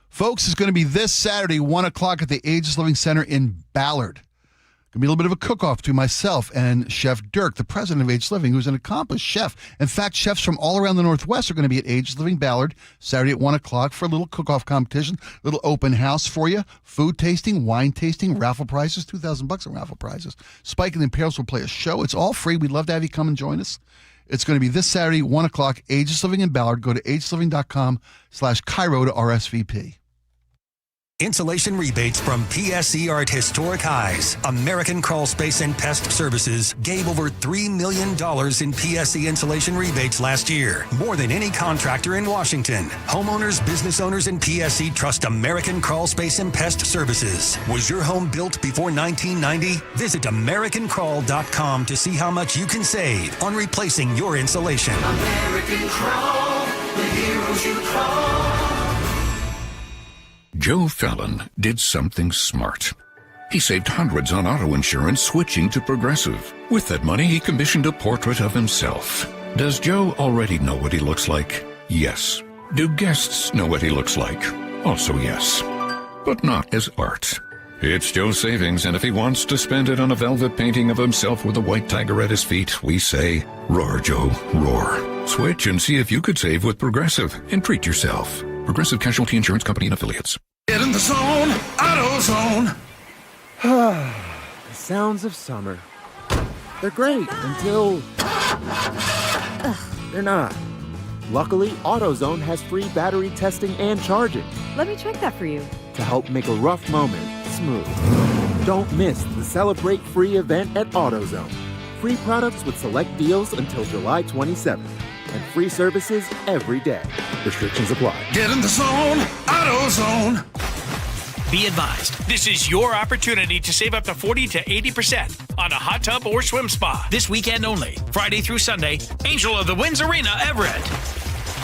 Folks, it's going to be this Saturday, 1 o'clock at the Ageless Living Center in Ballard. Going to be a little bit of a cook-off between myself and Chef Dirk, the president of Ageless Living, who's an accomplished chef. In fact, chefs from all around the Northwest are going to be at Ageless Living Ballard Saturday at 1 o'clock for a little cook-off competition, little open house for you, food tasting, wine tasting, raffle prizes, $2,000 in raffle prizes. Spike and the Imperials will play a show. It's all free. We'd love to have you come and join us. It's going to be this Saturday, 1 o'clock, Ageless Living in Ballard. Go to agelessliving.com/KIRO to RSVP. Insulation rebates from PSC are at historic highs. American Crawl Space and Pest Services gave over $3 million in PSC insulation rebates last year, more than any contractor in Washington. Homeowners, business owners, and PSC trust American Crawl Space and Pest Services. Was your home built before 1990? Visit AmericanCrawl.com to see how much you can save on replacing your insulation. American Crawl, the heroes you call. Joe Fallon did something smart. He saved hundreds on auto insurance switching to Progressive. With that money, he commissioned a portrait of himself. Does Joe already know what he looks like? Yes. Do guests know what he looks like? Also yes. But not as art. It's Joe's savings, and if he wants to spend it on a velvet painting of himself with a white tiger at his feet, we say, roar, Joe, roar. Switch and see if you could save with Progressive and treat yourself. Progressive Casualty Insurance Company and Affiliates. Get in the zone, AutoZone. The sounds of summer. They're great until they're not. Luckily, AutoZone has free battery testing and charging Let me check that for you. to help make a rough moment smooth. Don't miss the Celebrate Free event at AutoZone. Free products with select deals until July 27th. And free services every day. Restrictions apply. Get in the zone, AutoZone. Be advised, this is your opportunity to save up to 40 to 80% on a hot tub or swim spa this weekend only. Friday through Sunday, Angel of the Winds Arena, Everett.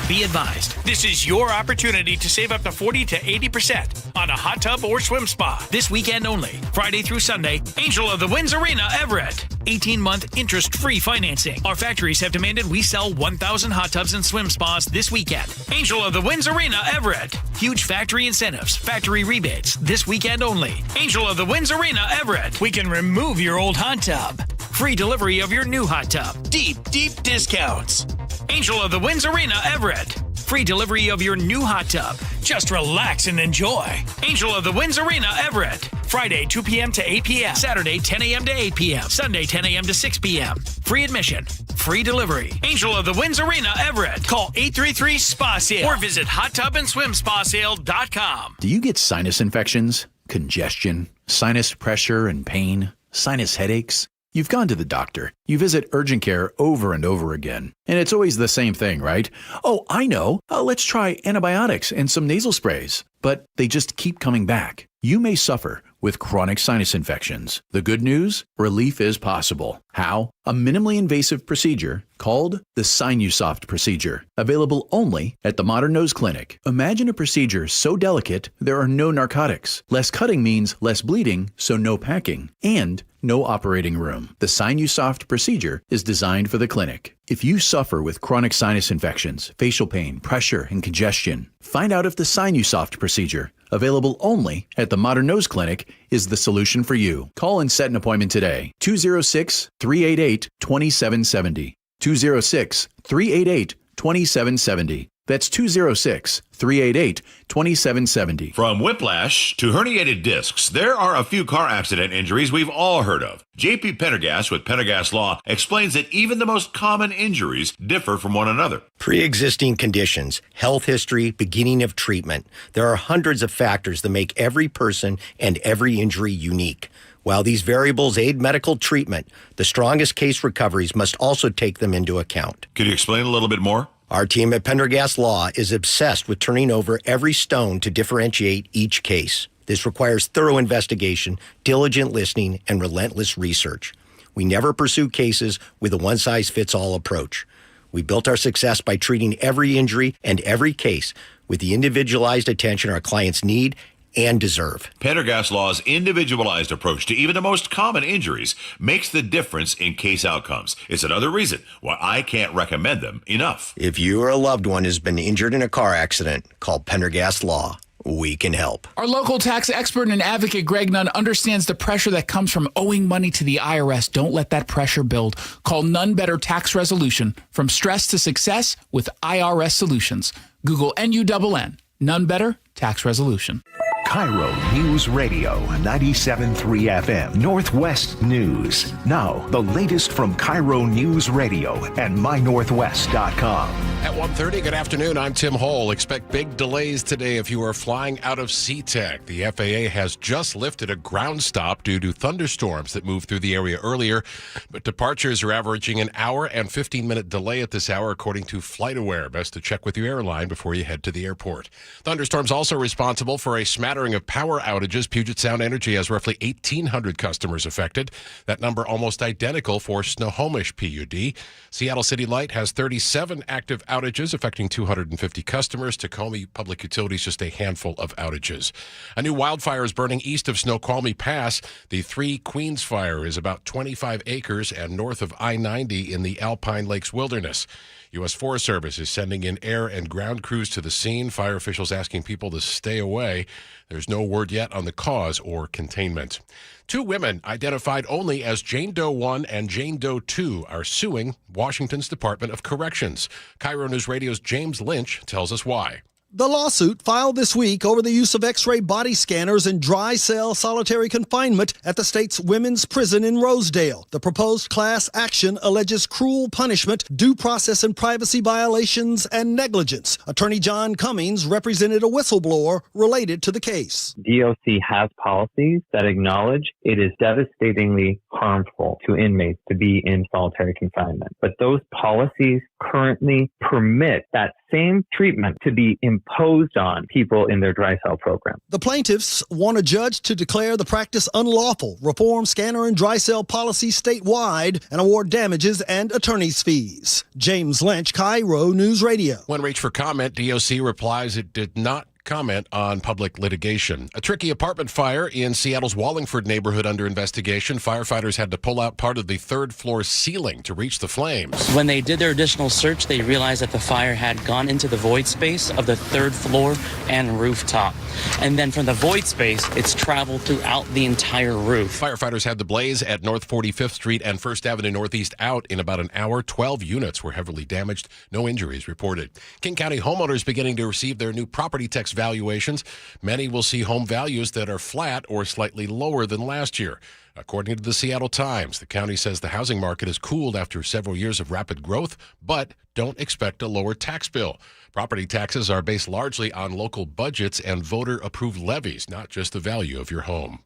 Be advised, this is your opportunity to save up to 40 to 80% on a hot tub or swim spa this weekend only. Friday through Sunday, Angel of the Winds Arena, Everett. 18-month interest-free financing. Our factories have demanded we sell 1,000 hot tubs and swim spas this weekend. Angel of the Winds Arena, Everett. Huge factory incentives, factory rebates this weekend only. Angel of the Winds Arena, Everett. We can remove your old hot tub. Free delivery of your new hot tub. Deep, deep discounts. Angel of the Winds Arena, Everett. Free delivery of your new hot tub. Just relax and enjoy. Angel of the Winds Arena, Everett. Friday, 2 p.m. to 8 p.m. Saturday, 10 a.m. to 8 p.m. Sunday, 10 a.m. to 6 p.m. Free admission. Free delivery. Angel of the Winds Arena, Everett. Call 833-SPA-SALE or visit hottubandSwimSpaSale.com. Do you get sinus infections, congestion, sinus pressure and pain, sinus headaches? You've gone to the doctor. You visit urgent care over and over again. And it's always the same thing, right? Oh, I know. Let's try antibiotics and some nasal sprays. But they just keep coming back. You may suffer with chronic sinus infections. The good news? Relief is possible. How? A minimally invasive procedure called the Sinusoft procedure, available only at the Modern Nose Clinic. Imagine a procedure so delicate there are no narcotics. Less cutting means less bleeding, so no packing, and no operating room. The Sinusoft procedure is designed for the clinic. If you suffer with chronic sinus infections, facial pain, pressure, and congestion, find out if the Sinusoft procedure, available only at the Modern Nose Clinic, is the solution for you. Call and set an appointment today. 206-388-2770. 206-388-2770. That's 206-388-2770. From whiplash to herniated discs, there are a few car accident injuries we've all heard of. J.P. Pendergast with Pendergast Law explains that even the most common injuries differ from one another. Pre-existing conditions, health history, beginning of treatment. There are hundreds of factors that make every person and every injury unique. While these variables aid medical treatment, the strongest case recoveries must also take them into account. Could you explain a little bit more? Our team at Pendergast Law is obsessed with turning over every stone to differentiate each case. This requires thorough investigation, diligent listening, and relentless research. We never pursue cases with a one-size-fits-all approach. We built our success by treating every injury and every case with the individualized attention our clients need and deserve. Pendergast Law's individualized approach to even the most common injuries makes the difference in case outcomes. It's another reason why I can't recommend them enough. If you or a loved one has been injured in a car accident, call Pendergast Law. We can help. Our local tax expert and advocate, Greg Nunn, understands the pressure that comes from owing money to the IRS. Don't let that pressure build. Call None Better Tax Resolution. From stress to success with IRS Solutions. Google NUNN. None Better Tax Resolution. KIRO News Radio 97.3 FM Northwest News. Now, the latest from KIRO News Radio and mynorthwest.com. At 1:30, good afternoon. I'm Tim Hole. Expect big delays today if you are flying out of SeaTac. The FAA has just lifted a ground stop due to thunderstorms that moved through the area earlier, but departures are averaging an hour and 15-minute delay at this hour, according to FlightAware. Best to check with your airline before you head to the airport. Thunderstorms also responsible for a smattering of power outages. Puget Sound Energy has roughly 1,800 customers affected. That number almost identical for Snohomish PUD. Seattle City Light has 37 active outages affecting 250 customers. Tacoma Public Utilities just a handful of outages. A new wildfire is burning east of Snoqualmie Pass. The Three Queens fire is about 25 acres and north of I-90 in the Alpine Lakes Wilderness. U.S. Forest Service is sending in air and ground crews to the scene. Fire officials asking people to stay away. There's no word yet on the cause or containment. Two women identified only as Jane Doe 1 and Jane Doe 2 are suing Washington's Department of Corrections. KIRO News Radio's James Lynch tells us why. The lawsuit filed this week over the use of X-ray body scanners in dry cell solitary confinement at the state's women's prison in Rosedale. The proposed class action alleges cruel punishment, due process and privacy violations, and negligence. Attorney John Cummings represented a whistleblower related to the case. DOC has policies that acknowledge it is devastatingly harmful to inmates to be in solitary confinement. But those policies currently permit that same treatment to be imposed on people in their dry cell program. The plaintiffs want a judge to declare the practice unlawful, reform scanner and dry cell policy statewide, and award damages and attorney's fees. James Lynch, KIRO News Radio. When reached for comment, DOC replies it did not comment on public litigation. A tricky apartment fire in Seattle's Wallingford neighborhood under investigation. Firefighters had to pull out part of the third floor ceiling to reach the flames. When they did their additional search, they realized that the fire had gone into the void space of the third floor and rooftop. And then from the void space, it's traveled throughout the entire roof. Firefighters had the blaze at North 45th Street and 1st Avenue Northeast out in about an hour. 12 units were heavily damaged. No injuries reported. King County homeowners beginning to receive their new property tax valuations. Many will see home values that are flat or slightly lower than last year. According to the Seattle Times, the county says the housing market has cooled after several years of rapid growth, but don't expect a lower tax bill. Property taxes are based largely on local budgets and voter-approved levies, not just the value of your home.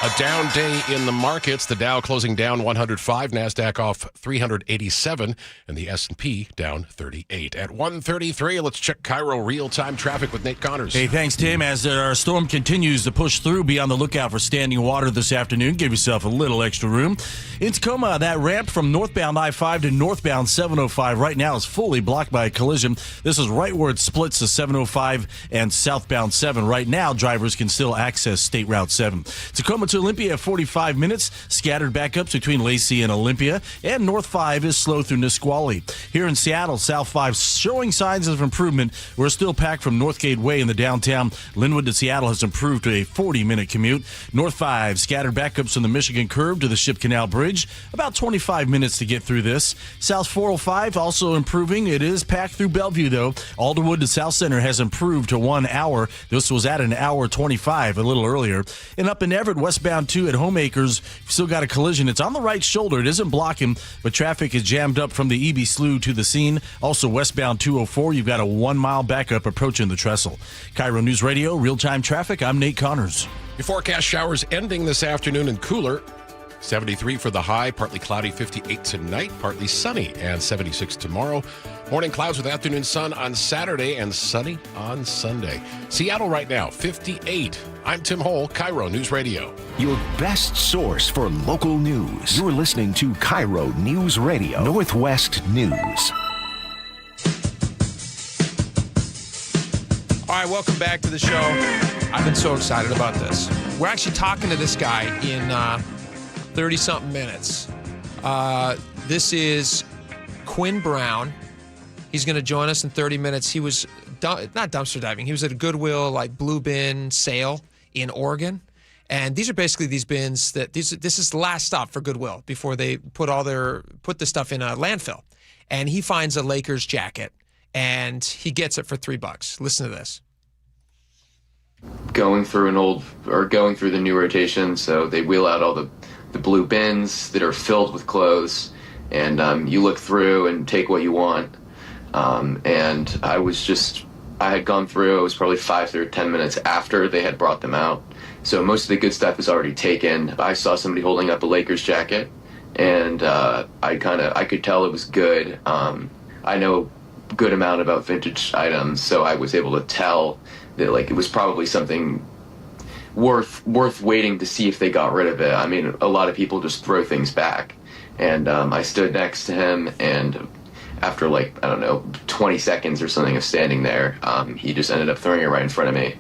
A down day in the markets. The Dow closing down 105, NASDAQ off 387, and the S&P down 38. At 1:33, let's check KIRO real-time traffic with Nate Connors. Hey, thanks, Tim. As our storm continues to push through, be on the lookout for standing water this afternoon. Give yourself a little extra room. In Tacoma, that ramp from northbound I-5 to northbound 705 right now is fully blocked by a collision. This is right where it splits the 705 and southbound 7. Right now, drivers can still access State Route 7. Tacoma to Olympia, 45 minutes. Scattered backups between Lacey and Olympia. And North 5 is slow through Nisqually. Here in Seattle, South 5 showing signs of improvement. We're still packed from Northgate Way in the downtown. Linwood to Seattle has improved to a 40-minute commute. North 5, scattered backups from the Michigan Curve to the Ship Canal Bridge. About 25 minutes to get through this. South 405 also improving. It is packed through Bellevue, though. Alderwood to South Center has improved to 1 hour. This was at an hour 25 a little earlier. And up in Everett, westbound 2 at Homeacres, still got a collision. It's on the right shoulder. It isn't blocking, but traffic is jammed up from the EB Slough to the scene. Also westbound 204, you've got a 1-mile backup approaching the trestle. KIRO News Radio, real-time traffic. I'm Nate Connors. Your forecast showers ending this afternoon and cooler. 73 for the high, partly cloudy, 58 tonight, partly sunny, and 76 tomorrow. Morning clouds with afternoon sun on Saturday and sunny on Sunday. Seattle right now, 58. I'm Tim Hole, KIRO News Radio. Your best source for local news. You're listening to KIRO News Radio, Northwest News. All right, welcome back to the show. I've been so excited about this. We're actually talking to this guy in 30-something minutes. This is Quinn Brown. He's going to join us in 30 minutes. He was not dumpster diving. He was at a Goodwill, like blue bin sale in Oregon. And these are basically these bins that this is the last stop for Goodwill before they put the stuff in a landfill. And he finds a Lakers jacket and he gets it for $3. Listen to this. Going through the new rotation, so they wheel out all the blue bins that are filled with clothes, and you look through and take what you want. And I had gone through, it was probably 5 or 10 minutes after they had brought them out. So most of the good stuff is already taken. I saw somebody holding up a Lakers jacket, and I could tell it was good. I know a good amount about vintage items, so I was able to tell that it was probably something worth waiting to see if they got rid of it. I mean, a lot of people just throw things back. And I stood next to him, and after 20 seconds or something of standing there, he just ended up throwing it right in front of me,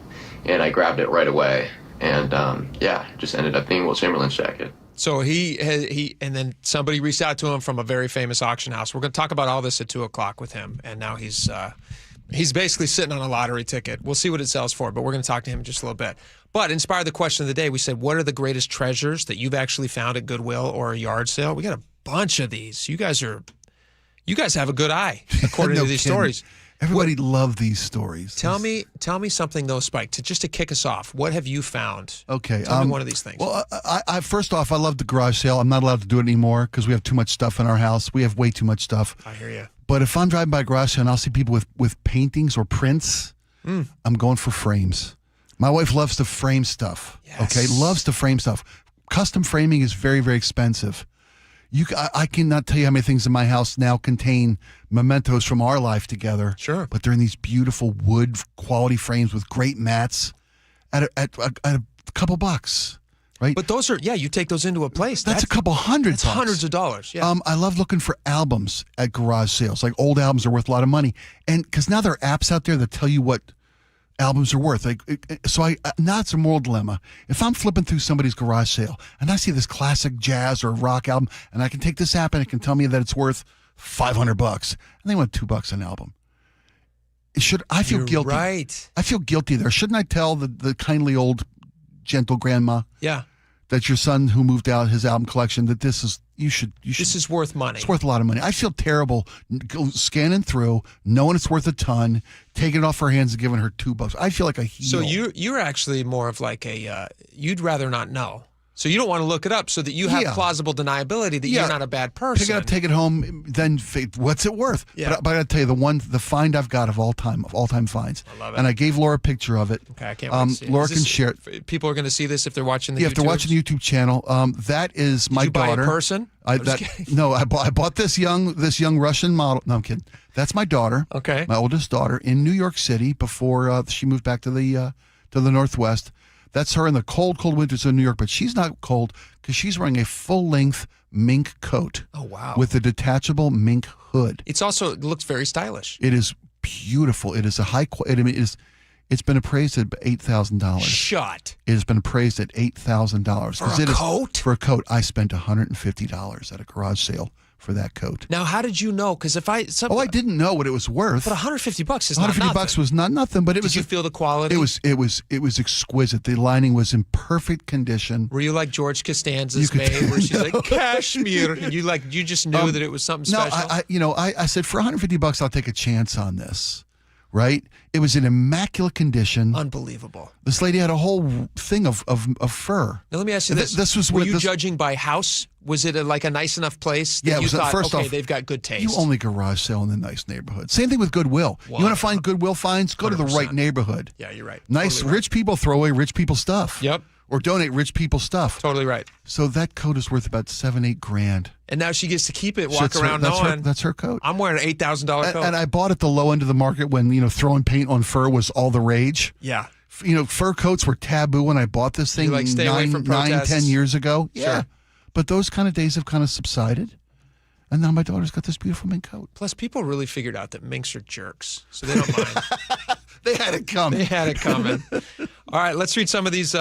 and I grabbed it right away. And just ended up being Will Chamberlain's jacket. So and then somebody reached out to him from a very famous auction house. We're going to talk about all this at 2:00 with him, and now he's basically sitting on a lottery ticket. We'll see what it sells for, but we're going to talk to him in just a little bit. But inspired the question of the day, we said, what are the greatest treasures that you've actually found at Goodwill or a yard sale? We got a bunch of these. You guys have a good eye, according to these stories. Everybody loved these stories. Tell me something though, Spike, just to kick us off. What have you found? Okay. Tell me one of these things. Well, I first off, I love the garage sale. I'm not allowed to do it anymore because we have too much stuff in our house. We have way too much stuff. I hear you. But if I'm driving by a garage sale and I'll see people with paintings or prints, I'm going for frames. My wife loves to frame stuff. Yes. Okay, loves to frame stuff. Custom framing is very, very expensive. I cannot tell you how many things in my house now contain mementos from our life together. Sure. But they're in these beautiful wood quality frames with great mats at a couple bucks, right? But those are, you take those into a place. That's a couple hundred bucks. Hundreds of dollars, yeah. I love looking for albums at garage sales. Like old albums are worth a lot of money. And because now there are apps out there that tell you what albums are worth. Now it's a moral dilemma. If I'm flipping through somebody's garage sale and I see this classic jazz or rock album, and I can take this app and it can tell me that it's worth $500, and they want $2 an album. I feel guilty. Right. I feel guilty there. Shouldn't I tell the kindly old gentle grandma? Yeah. That your son who moved out his album collection, that this is, you should. This is worth money. It's worth a lot of money. I feel terrible scanning through, knowing it's worth a ton, taking it off her hands and giving her $2. I feel like a heel. So you're actually more of like you'd rather not know. So you don't want to look it up so that you have plausible deniability that you're not a bad person. Pick it up, take it home. Then what's it worth? Yeah. But I got to tell you, the find I've got of all time finds. I love it. And I gave Laura a picture of it. Okay, I can't wait to see it. Laura can share it. People are going to see this if they're watching the if they're watching the YouTube channel. That is my daughter. Did you buy a person? I bought this young Russian model. No, I'm kidding. That's my daughter. Okay. My oldest daughter in New York City before she moved back to the Northwest. That's her in the cold winters of New York, but she's not cold because she's wearing a full-length mink coat. Oh, wow. With a detachable mink hood. It looks very stylish. It is beautiful. It is a high quality. It's been appraised at $8,000. Shut. It has been appraised at $8,000. For a coat? For a coat. I spent $150 at a garage sale for that coat. Now, how did you know? Because I didn't know what it was worth. But $150 is not nothing. $150 was not nothing, but Did you feel the quality? It was exquisite. The lining was in perfect condition. Were you like George Costanza's maid, where she's like cashmere, and you just knew that it was something special? No, I said for $150 I'll take a chance on this. Right? It was in immaculate condition. Unbelievable. This lady had a whole thing of fur. Now let me ask you this: Were you judging by house? Was it like a nice enough place that you thought, first off, they've got good taste? You only garage sale in the nice neighborhood. Same thing with Goodwill. You want to find Goodwill finds? Go to the right neighborhood. Yeah, you're right. Nice, totally rich people throw away rich people stuff. Yep. Or donate rich people stuff. Totally right. So that coat is worth about $7-8 grand. And now she gets to keep it, walk around knowing. That's her coat. I'm wearing an $8,000 coat. And I bought at the low end of the market when, throwing paint on fur was all the rage. Yeah. Fur coats were taboo when I bought this thing stay away from protests? 9-10 years ago. Yeah. Sure. But those kind of days have kind of subsided. And now my daughter's got this beautiful mink coat. Plus, people really figured out that minks are jerks, so they don't mind. They had it coming. They had it coming. All right, let's read some of these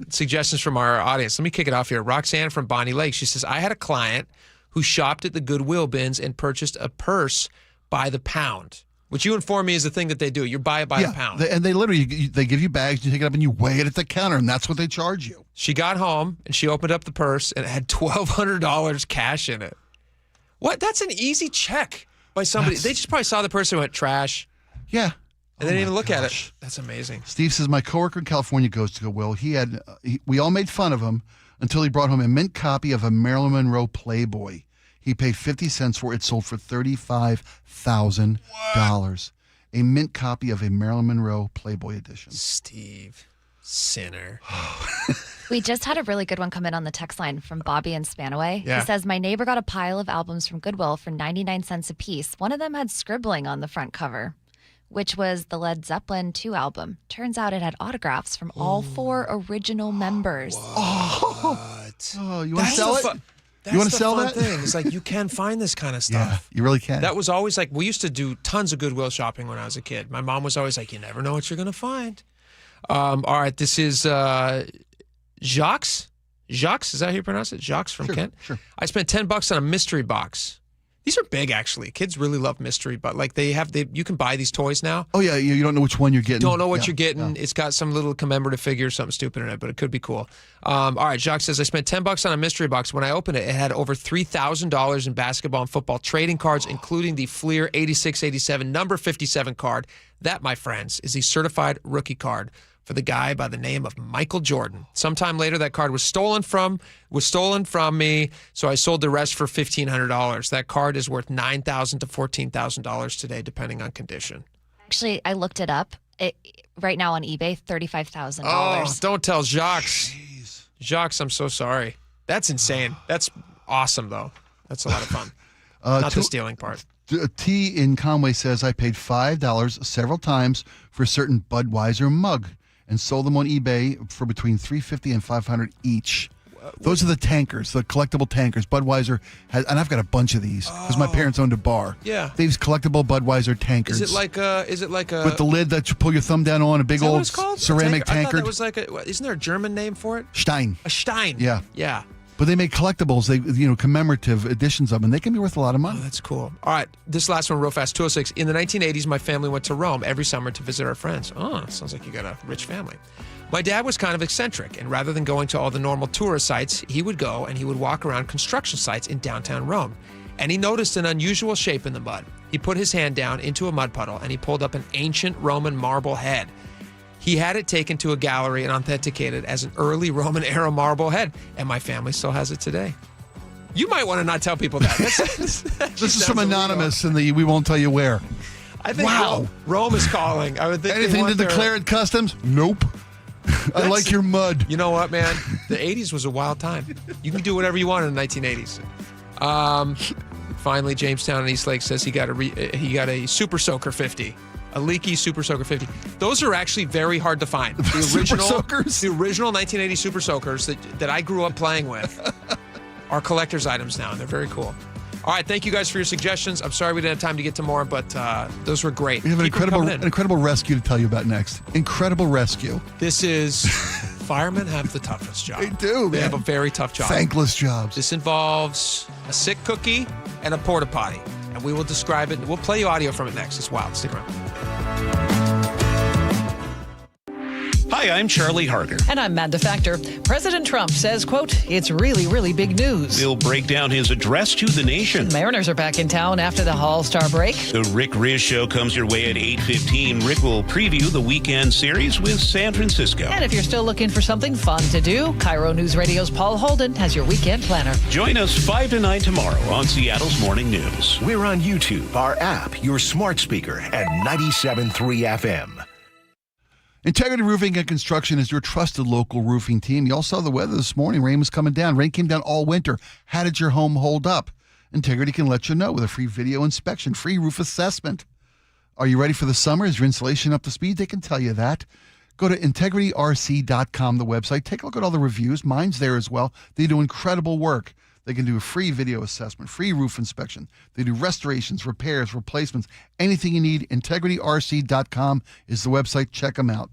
suggestions from our audience. Let me kick it off here. Roxanne from Bonnie Lake. She says, I had a client who shopped at the Goodwill bins and purchased a purse by the pound, which you inform me is the thing that they do. You buy it by the pound. And they literally, they give you bags, you take it up and you weigh it at the counter, and that's what they charge you. She got home, and she opened up the purse, and it had $1,200 cash in it. What? That's an easy check by somebody. They just probably saw the person and went, trash. Yeah. And they didn't even look at it. That's amazing. Steve says, my coworker in California goes to Goodwill. We all made fun of him until he brought home a mint copy of a Marilyn Monroe Playboy. He paid 50 cents for it. It sold for $35,000. A mint copy of a Marilyn Monroe Playboy edition. Steve, sinner. We just had a really good one come in on the text line from Bobby in Spanaway. Yeah. He says, my neighbor got a pile of albums from Goodwill for 99 cents a piece. One of them had scribbling on the front cover, which was the Led Zeppelin 2 album. Turns out it had autographs from all 4 original members. What? Oh, you want to sell it? You want to sell that? Thing. It's like you can find this kind of stuff. Yeah, you really can. That was always like, we used to do tons of Goodwill shopping when I was a kid. My mom was always like, you never know what you're going to find. All right, this is Jacques. Jacques, is that how you pronounce it? Jacques from Kent? Sure. I spent $10 on a mystery box. These are big, actually. Kids really love mystery, but like you can buy these toys now. Oh, yeah, you don't know which one you're getting. Don't know what you're getting. Yeah. It's got some little commemorative figure or something stupid in it, but it could be cool. All right, Jacques says, I spent $10 on a mystery box. When I opened it, it had over $3,000 in basketball and football trading cards, including the Fleer 86-87 number 57 card. That, my friends, is the certified rookie card for the guy by the name of Michael Jordan. Sometime later, that card was stolen from me, so I sold the rest for $1,500. That card is worth $9,000 to $14,000 today, depending on condition. Actually, I looked it up. Right now on eBay, $35,000. Oh, don't tell Jacques. Jeez. Jacques, I'm so sorry. That's insane. That's awesome, though. That's a lot of fun. Not the stealing part. T in Conway says, I paid $5 several times for a certain Budweiser mug and sold them on eBay for between $350 and $500 each. Those are the tankers, the collectible tankers. Budweiser has, and I've got a bunch of these because my parents owned a bar. Yeah, these collectible Budweiser tankers. Is it like a with the lid that you pull your thumb down on? A big old ceramic tankard. I thought that was like isn't there a German name for it? Stein. A Stein. Yeah. Yeah. But they make collectibles, commemorative editions of them, and they can be worth a lot of money. Oh, that's cool. All right, this last one real fast, 206. In the 1980s, my family went to Rome every summer to visit our friends. Oh, sounds like you got a rich family. My dad was kind of eccentric, and rather than going to all the normal tourist sites, he would go and he would walk around construction sites in downtown Rome. And he noticed an unusual shape in the mud. He put his hand down into a mud puddle, and he pulled up an ancient Roman marble head. He had it taken to a gallery and authenticated as an early Roman era marble head, and my family still has it today. You might want to not tell people that. This is from Anonymous, and we won't tell you where. I think Rome is calling. I would think anything to declare at customs? Nope. I like your mud. You know what, man? The 80s was a wild time. You can do whatever you want in the 1980s. Finally, Jamestown and Eastlake says he got a Super Soaker 50. A leaky Super Soaker 50. Those are actually very hard to find. The original Super Soakers? The original 1980 Super Soakers that I grew up playing with are collector's items now, and they're very cool. All right, thank you guys for your suggestions. I'm sorry we didn't have time to get to more, but those were great. We have an incredible rescue to tell you about next. Incredible rescue. This is firemen have the toughest job. They do, man. They have a very tough job. Thankless jobs. This involves a sick cookie and a porta potty, and we will describe it. We'll play you audio from it next. It's wild. Stick around. Hi, I'm Charlie Harder. And I'm Amanda Factor. President Trump says, quote, it's really, really big news. We'll break down his address to the nation. The Mariners are back in town after the All-Star break. The Rick Riz Show comes your way at 8:15. Rick will preview the weekend series with San Francisco. And if you're still looking for something fun to do, KIRO News Radio's Paul Holden has your weekend planner. Join us 5 to 9 tomorrow on Seattle's Morning News. We're on YouTube, our app, your smart speaker, and 97.3 FM. Integrity Roofing and Construction is your trusted local roofing team. You all saw the weather this morning. Rain was coming down. Rain came down all winter. How did your home hold up? Integrity can let you know with a free video inspection, free roof assessment. Are you ready for the summer? Is your insulation up to speed? They can tell you that. Go to integrityrc.com, the website. Take a look at all the reviews. Mine's there as well. They do incredible work. They can do a free video assessment, free roof inspection. They do restorations, repairs, replacements, anything you need. IntegrityRC.com is the website. Check them out.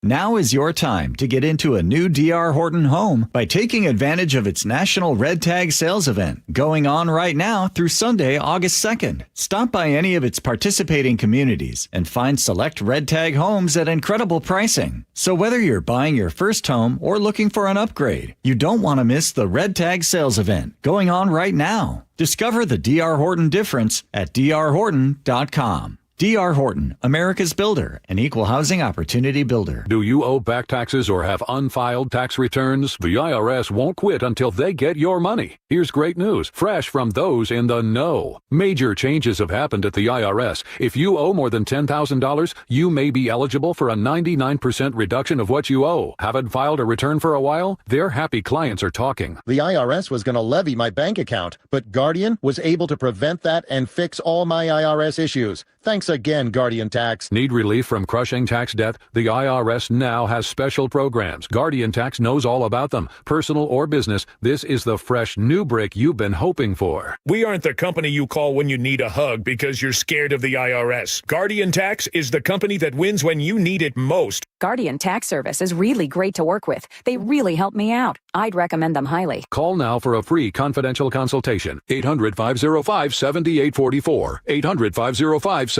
Now is your time to get into a new D.R. Horton home by taking advantage of its National Red Tag Sales Event going on right now through Sunday, August 2nd. Stop by any of its participating communities and find select Red Tag homes at incredible pricing. So whether you're buying your first home or looking for an upgrade, you don't want to miss the Red Tag Sales Event going on right now. Discover the D.R. Horton difference at drhorton.com. D.R. Horton, America's builder, an equal housing opportunity builder. Do you owe back taxes or have unfiled tax returns? The IRS won't quit until they get your money. Here's great news, fresh from those in the know. Major changes have happened at the IRS. If you owe more than $10,000, you may be eligible for a 99% reduction of what you owe. Haven't filed a return for a while? Their happy clients are talking. The IRS was going to levy my bank account, but Guardian was able to prevent that and fix all my IRS issues. Thanks again, Guardian Tax. Need relief from crushing tax debt? The IRS now has special programs. Guardian Tax knows all about them. Personal or business, this is the fresh new break you've been hoping for. We aren't the company you call when you need a hug because you're scared of the IRS. Guardian Tax is the company that wins when you need it most. Guardian Tax Service is really great to work with. They really help me out. I'd recommend them highly. Call now for a free confidential consultation. 800-505-7844. 800-505-7844.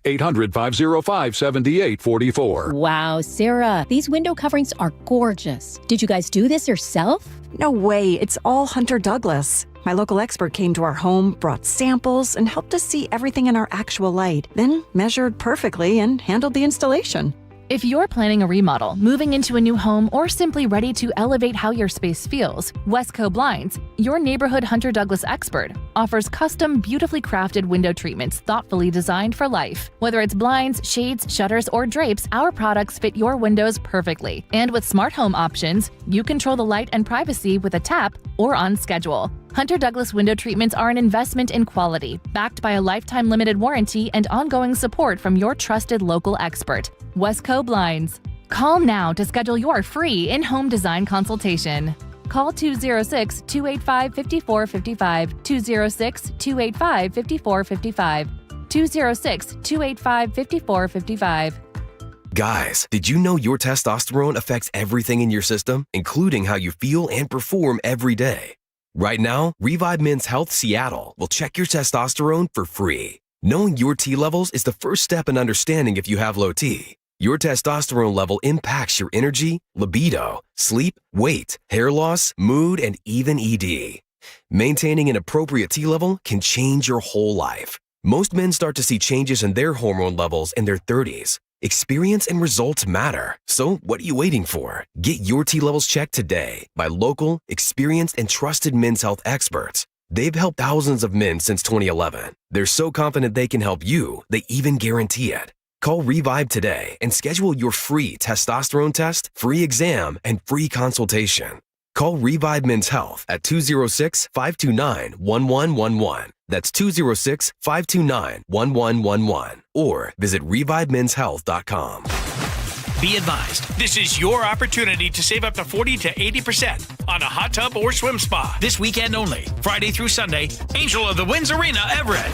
800-505-7844. Wow, Sarah, these window coverings are gorgeous. Did you guys do this yourself? No way. It's all Hunter Douglas. My local expert came to our home, brought samples, and helped us see everything in our actual light, then measured perfectly and handled the installation. If you're planning a remodel, moving into a new home, or simply ready to elevate how your space feels, Westco Blinds, your neighborhood Hunter Douglas expert, offers custom, beautifully crafted window treatments thoughtfully designed for life. Whether it's blinds, shades, shutters, or drapes, our products fit your windows perfectly. And with smart home options, you control the light and privacy with a tap or on schedule. Hunter Douglas window treatments are an investment in quality, backed by a lifetime limited warranty and ongoing support from your trusted local expert, Westco Blinds. Call now to schedule your free in-home design consultation. Call 206-285-5455, 206-285-5455, 206-285-5455. Guys, did you know your testosterone affects everything in your system, including how you feel and perform every day? Right now, Revive Men's Health Seattle will check your testosterone for free. Knowing your T levels is the first step in understanding if you have low T. Your testosterone level impacts your energy, libido, sleep, weight, hair loss, mood, and even ED. Maintaining an appropriate T level can change your whole life. Most men start to see changes in their hormone levels in their 30s. Experience and results matter. So what are you waiting for? Get your T-levels checked today by local, experienced, and trusted men's health experts. They've helped thousands of men since 2011. They're so confident they can help you, they even guarantee it. Call Revive today and schedule your free testosterone test, free exam, and free consultation. Call Revive Men's Health at 206-529-1111. That's 206-529-1111. Or visit ReviveMen'sHealth.com. Be advised, this is your opportunity to save up to 40 to 80% on a hot tub or swim spa. This weekend only, Friday through Sunday, Angel of the Winds Arena, Everett.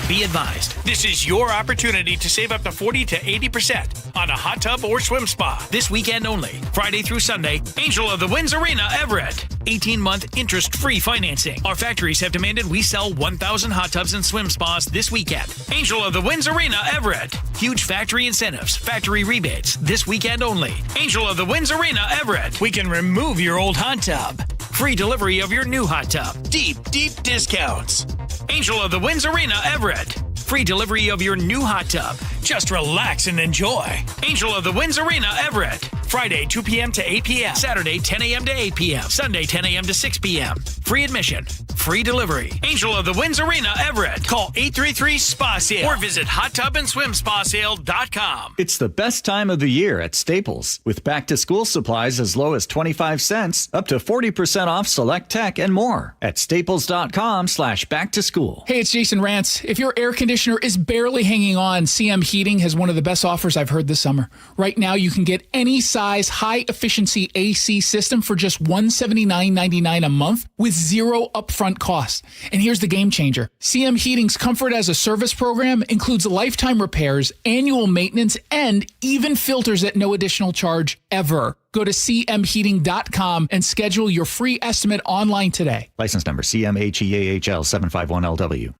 Be advised, this is your opportunity to save up to 40 to 80% on a hot tub or swim spa. This weekend only, Friday through Sunday, Angel of the Winds Arena, Everett. 18-month interest-free financing. Our factories have demanded we sell 1,000 hot tubs and swim spas this weekend. Angel of the Winds Arena, Everett. Huge factory incentives, factory rebates, this weekend only. Angel of the Winds Arena, Everett. We can remove your old hot tub. Free delivery of your new hot tub. Deep, deep discounts. Angel of the Winds Arena, Everett. Free delivery of your new hot tub. Just relax and enjoy. Angel of the Winds Arena, Everett. Friday, 2 p.m. to 8 p.m. Saturday, 10 a.m. to 8 p.m. Sunday, 10 a.m. to 6 p.m. Free admission. Free delivery. Angel of the Winds Arena, Everett. Call 833-SPA-SALE or visit hottubandSwimSpaSale.com. It's the best time of the year at Staples, with back-to-school supplies as low as 25 cents, up to 40% off select tech and more at staples.com/back-to-school. Hey, it's Jason Rantz. If your air conditioner is barely hanging on, CM Heating has one of the best offers I've heard this summer. Right now, you can get any size high-efficiency AC system for just $179.99 a month with zero upfront costs. And here's the game changer. CM Heating's Comfort as a Service program includes lifetime repairs, annual maintenance, and even filters at no additional charge ever. Go to cmheating.com and schedule your free estimate online today. License number CMHEAHL 751LW.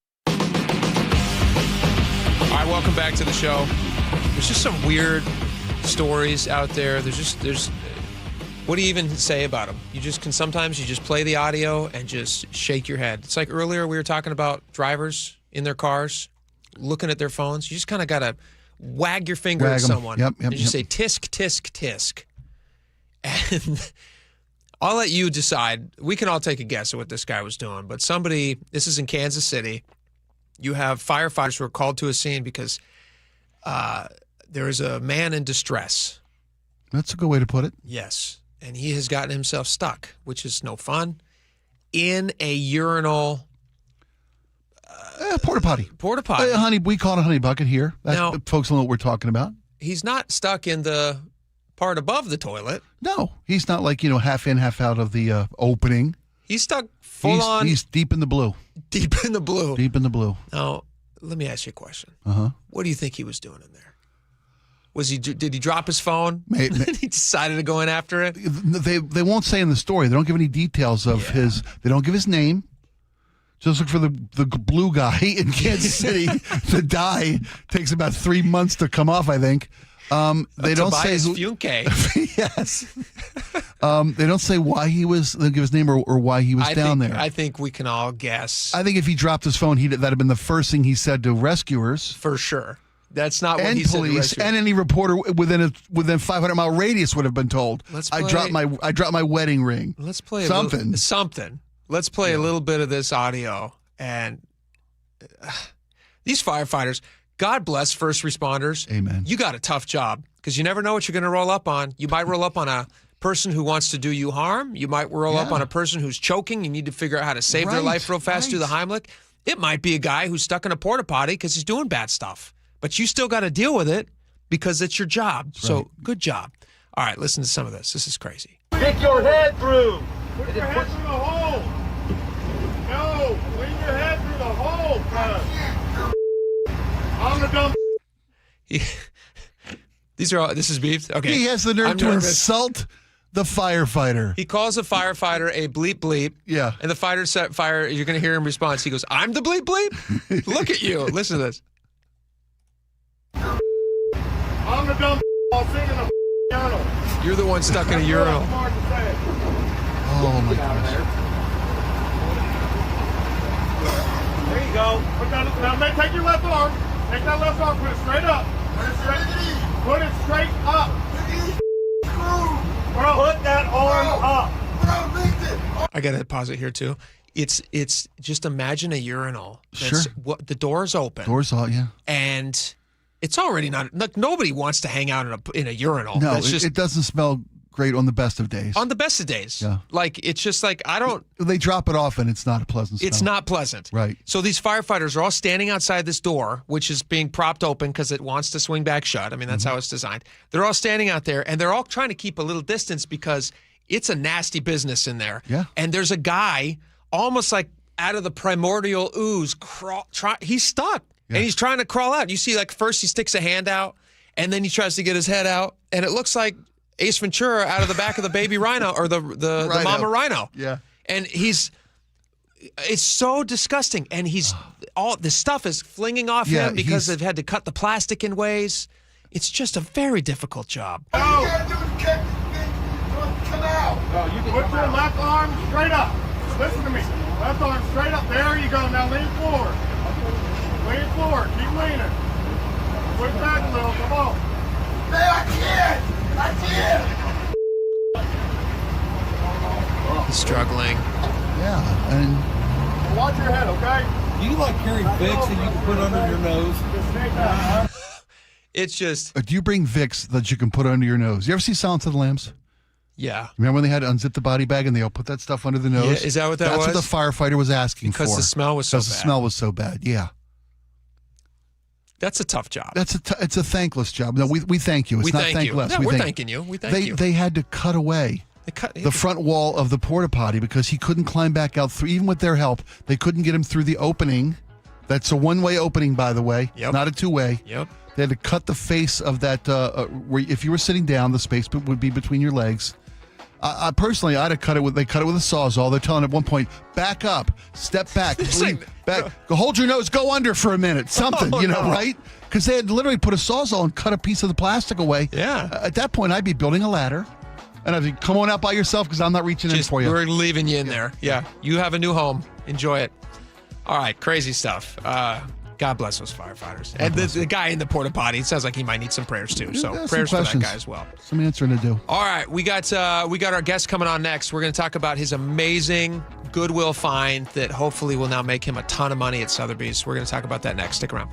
All right, welcome back to the show. There's just some weird stories out there. There's what do you even say about them? Sometimes you just play the audio and just shake your head. It's like earlier we were talking about drivers in their cars looking at their phones. You just kind of got to wag your finger at someone and just say tisk, tisk, tisk. And I'll let you decide. We can all take a guess at what this guy was doing, but this is in Kansas City. You have firefighters who are called to a scene because there is a man in distress. That's a good way to put it. Yes. And he has gotten himself stuck, which is no fun, in a urinal. Porta potty. Porta potty. We call it a honey bucket here. Now, folks know what we're talking about. He's not stuck in the part above the toilet. No, he's not like, half in, half out of the opening. He's stuck full on. He's deep in the blue. Deep in the blue. Deep in the blue. Now, let me ask you a question. Uh-huh. What do you think he was doing in there? Did he drop his phone? He decided to go in after it? They won't say in the story. They don't give any details of his. They don't give his name. Just look for the blue guy in Kansas City. The dye takes about 3 months to come off, I think. They don't say who. Yes. They don't say why he was. They'll give his name or why he was down there. I think we can all guess. I think if he dropped his phone, that'd have been the first thing he said to rescuers. For sure. That's not what he said to police rescuers. and any reporter within 500-mile radius would have been told. I dropped my wedding ring. Let's play something. Let's play a little bit of this audio. And these firefighters, God bless first responders. Amen. You got a tough job because you never know what you're going to roll up on. You might roll up on a person who wants to do you harm. You might roll up on a person who's choking. You need to figure out how to save their life real fast, do the Heimlich. It might be a guy who's stuck in a porta potty because he's doing bad stuff. But you still got to deal with it because it's your job. So good job. All right, listen to some of this. This is crazy. Stick your head through. Put your head through the hole. No, lean your head through the hole, cuz. I'm the dumb. This is beef. Okay. He has the nerve to insult the firefighter. He calls the firefighter a bleep bleep. Yeah. And the fighter set fire. You're going to hear him response. He goes, "I'm the bleep bleep." Look at you. Listen to this. I'm the dumb while singing the urinal. You're the one stuck in a urinal. Oh my gosh. There you go. Now take your left arm. Take that left arm, put it straight up. Put it straight up. Bro, put that arm up. I got to pause it here, too. It's just imagine a urinal. That's, Sure. The door's open. Doors out, yeah. And it's already not, like, nobody wants to hang out in a urinal. No, That's just, it doesn't smell great on the best of days. on the best of days. Yeah. Like, it's just like, I don't. They drop it off and it's not a pleasant smell. It's not pleasant. Right. So these firefighters are all standing outside this door, which is being propped open because it wants to swing back shut. I mean, that's how it's designed. They're all standing out there, and they're all trying to keep a little distance because it's a nasty business in there. Yeah. And there's a guy almost like out of the primordial ooze. He's stuck, and he's trying to crawl out. You see, like, first he sticks a hand out, and then he tries to get his head out, and it looks like Ace Ventura out of the back of the baby rhino or the mama rhino. Yeah. And it's so disgusting. And all this stuff is flinging off him because they've had to cut the plastic in ways. It's just a very difficult job. Come out. No, you put your left arm straight up. Listen to me. Left arm straight up. There you go. Now lean forward. Lean forward. Keep leaning. Push back a little. Come on. Man, I can't. He's struggling. Yeah, and watch your head, okay? Do you like carry Vicks that you can put under your nose? It's just. Do you bring Vicks that you can put under your nose? You ever see Silence of the Lambs? Yeah. Remember when they had to unzip the body bag and they all put that stuff under the nose? Yeah, is that what that was? That's what the firefighter was asking for. Because the smell was so bad. Because the smell was so bad, yeah. That's a tough job. It's a thankless job. No, we thank you. It's We not thank you. thankless. No, we're thanking you. We thank you. They had to cut away the front wall of the porta potty because he couldn't climb back out through. Even with their help, they couldn't get him through the opening. That's a one-way opening, by the way. Yep. Not a two-way. Yep. They had to cut the face of that. Where if you were sitting down, the space would be between your legs. I personally, I'd have cut it with. They cut it with a sawzall. They're telling at one point, back up, step back, lean back, go hold your nose, go under for a minute, something, right? Because they had literally put a sawzall and cut a piece of the plastic away. Yeah. At that point, I'd be building a ladder, and I'd be, come on out by yourself because I'm not reaching in for you. We're leaving you in there. Yeah. You have a new home. Enjoy it. All right. Crazy stuff. God bless those firefighters. And the guy in the porta potty, it sounds like he might need some prayers too. So prayers for that guy as well. Some answering to do. All right, we got our guest coming on next. We're going to talk about his amazing Goodwill find that hopefully will now make him a ton of money at Sotheby's. We're going to talk about that next. Stick around.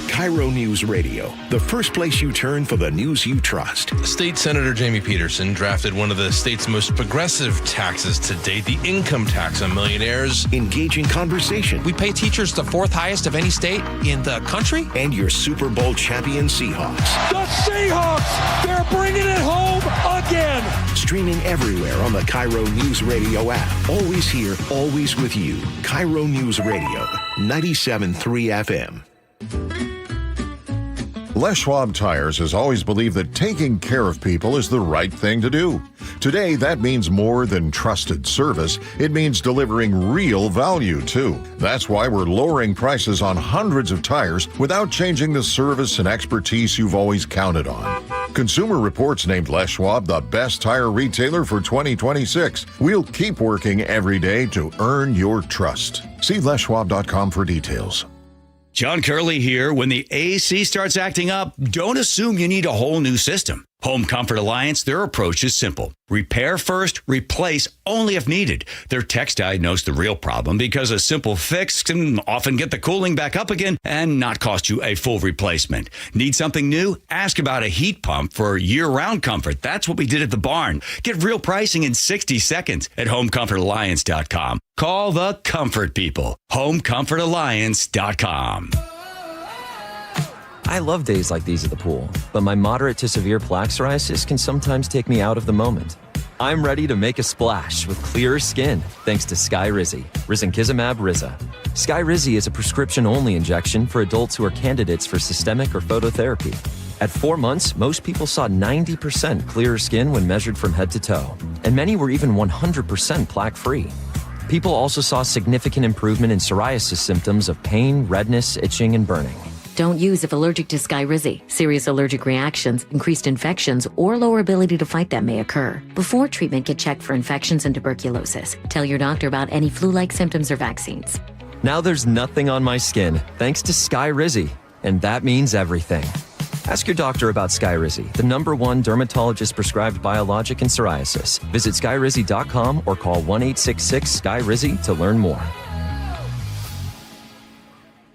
KIRO News Radio, the first place you turn for the news you trust. State Senator Jamie Peterson drafted one of the state's most progressive taxes to date, the income tax on millionaires. Engaging conversation. We pay teachers the fourth highest of any state in the country. And your Super Bowl champion Seahawks. The Seahawks, they're bringing it home again. Streaming everywhere on the KIRO News Radio app. Always here, always with you. KIRO News Radio, 97.3 FM. Les Schwab Tires has always believed that taking care of people is the right thing to do. Today, that means more than trusted service. It means delivering real value, too. That's why we're lowering prices on hundreds of tires without changing the service and expertise you've always counted on. Consumer Reports named Les Schwab the best tire retailer for 2026. We'll keep working every day to earn your trust. See leschwab.com for details. John Curley here. When the AC starts acting up, don't assume you need a whole new system. Home Comfort Alliance, their approach is simple. Repair first, replace only if needed. Their techs diagnose the real problem because a simple fix can often get the cooling back up again and not cost you a full replacement. Need something new? Ask about a heat pump for year-round comfort. That's what we did at the barn. Get real pricing in 60 seconds at homecomfortalliance.com. Call the comfort people. homecomfortalliance.com. I love days like these at the pool, but my moderate to severe plaque psoriasis can sometimes take me out of the moment. I'm ready to make a splash with clearer skin thanks to Skyrizi, risankizumab Riza. Skyrizi is a prescription-only injection for adults who are candidates for systemic or phototherapy. At 4 months, most people saw 90% clearer skin when measured from head to toe, and many were even 100% plaque-free. People also saw significant improvement in psoriasis symptoms of pain, redness, itching, and burning. Don't use if allergic to Skyrizi. Serious allergic reactions, increased infections, or lower ability to fight them may occur. Before treatment, get checked for infections and tuberculosis. Tell your doctor about any flu-like symptoms or vaccines. Now there's nothing on my skin thanks to Skyrizi, and that means everything. Ask your doctor about Skyrizi, the #1 dermatologist-prescribed biologic in psoriasis. Visit skyrizi.com or call 1-866-SKYRIZI to learn more.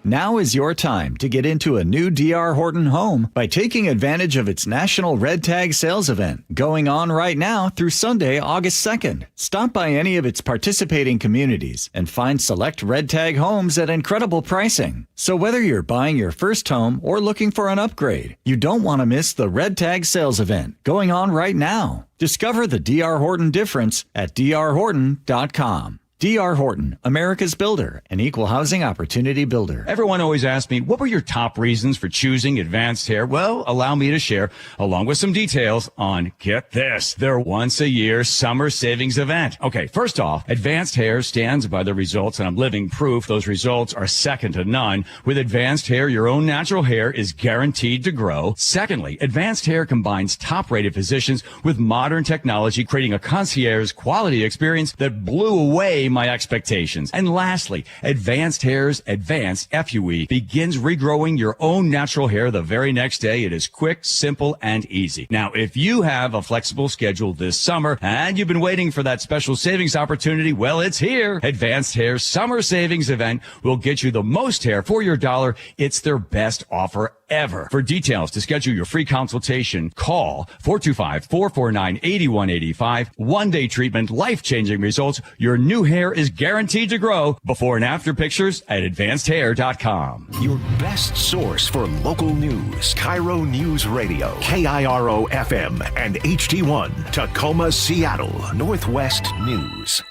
Now is your time to get into a new D.R. Horton home by taking advantage of its National Red Tag Sales Event going on right now through Sunday, August 2nd. Stop by any of its participating communities and find select Red Tag homes at incredible pricing. So whether you're buying your first home or looking for an upgrade, you don't want to miss the Red Tag Sales Event going on right now. Discover the D.R. Horton difference at drhorton.com. D.R. Horton, America's builder, an equal housing opportunity builder. Everyone always asks me, what were your top reasons for choosing Advanced Hair? Well, allow me to share, along with some details on, get this, their once-a-year summer savings event. Okay, first off, Advanced Hair stands by the results, and I'm living proof those results are second to none. With Advanced Hair, your own natural hair is guaranteed to grow. Secondly, Advanced Hair combines top-rated physicians with modern technology, creating a concierge quality experience that blew away my expectations. And lastly, Advanced Hair's Advanced FUE begins regrowing your own natural hair the very next day. It is quick, simple, and easy. Now, if you have a flexible schedule this summer and you've been waiting for that special savings opportunity, well, it's here. Advanced Hair's Summer Savings Event will get you the most hair for your dollar. It's their best offer ever. For details to schedule your free consultation, call 425-449-8185. One-day treatment, life-changing results. Your new hair is guaranteed to grow. Before and after pictures at advancedhair.com. Your best source for local news. KIRO News Radio. KIRO FM and HD1. Tacoma, Seattle. Northwest News.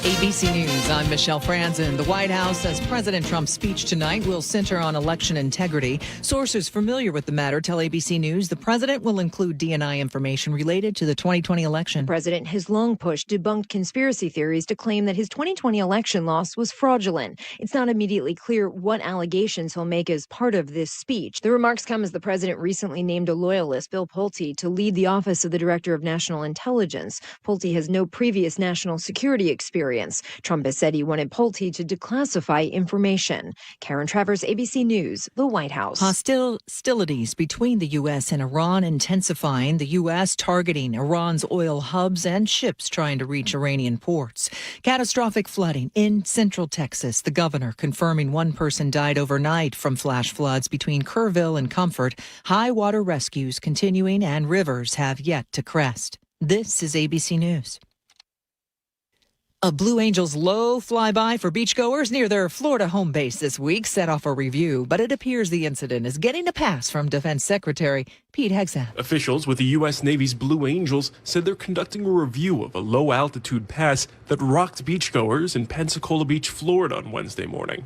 ABC News, I'm Michelle Franzen. The White House says President Trump's speech tonight will center on election integrity. Sources familiar with the matter tell ABC News the president will include DNI information related to the 2020 election. The president has long pushed debunked conspiracy theories to claim that his 2020 election loss was fraudulent. It's not immediately clear what allegations he'll make as part of this speech. The remarks come as the president recently named a loyalist, Bill Pulte, to lead the Office of the Director of National Intelligence. Pulte has no previous national security experience. Trump has said he wanted Pulte to declassify information. Karen Travers, ABC News, the White House. Hostilities between the U.S. and Iran intensifying, the U.S. targeting Iran's oil hubs and ships trying to reach Iranian ports. Catastrophic flooding in central Texas. The governor confirming one person died overnight from flash floods between Kerrville and Comfort. High water rescues continuing and rivers have yet to crest. This is ABC News. A Blue Angels low flyby for beachgoers near their Florida home base this week set off a review, but it appears the incident is getting a pass from Defense Secretary Pete Hegseth. Officials with the U.S. Navy's Blue Angels said they're conducting a review of a low-altitude pass that rocked beachgoers in Pensacola Beach, Florida on Wednesday morning.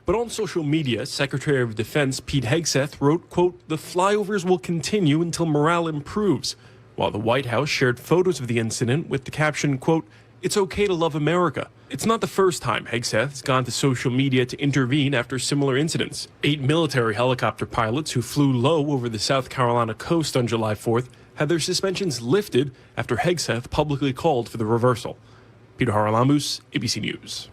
But on social media, Secretary of Defense Pete Hegseth wrote, quote, "The flyovers will continue until morale improves," while the White House shared photos of the incident with the caption, quote, "It's okay to love America." It's not the first time Hegseth has gone to social media to intervene after similar incidents. 8 military helicopter pilots who flew low over the South Carolina coast on July 4th had their suspensions lifted after Hegseth publicly called for the reversal. Peter Haralamus, ABC News.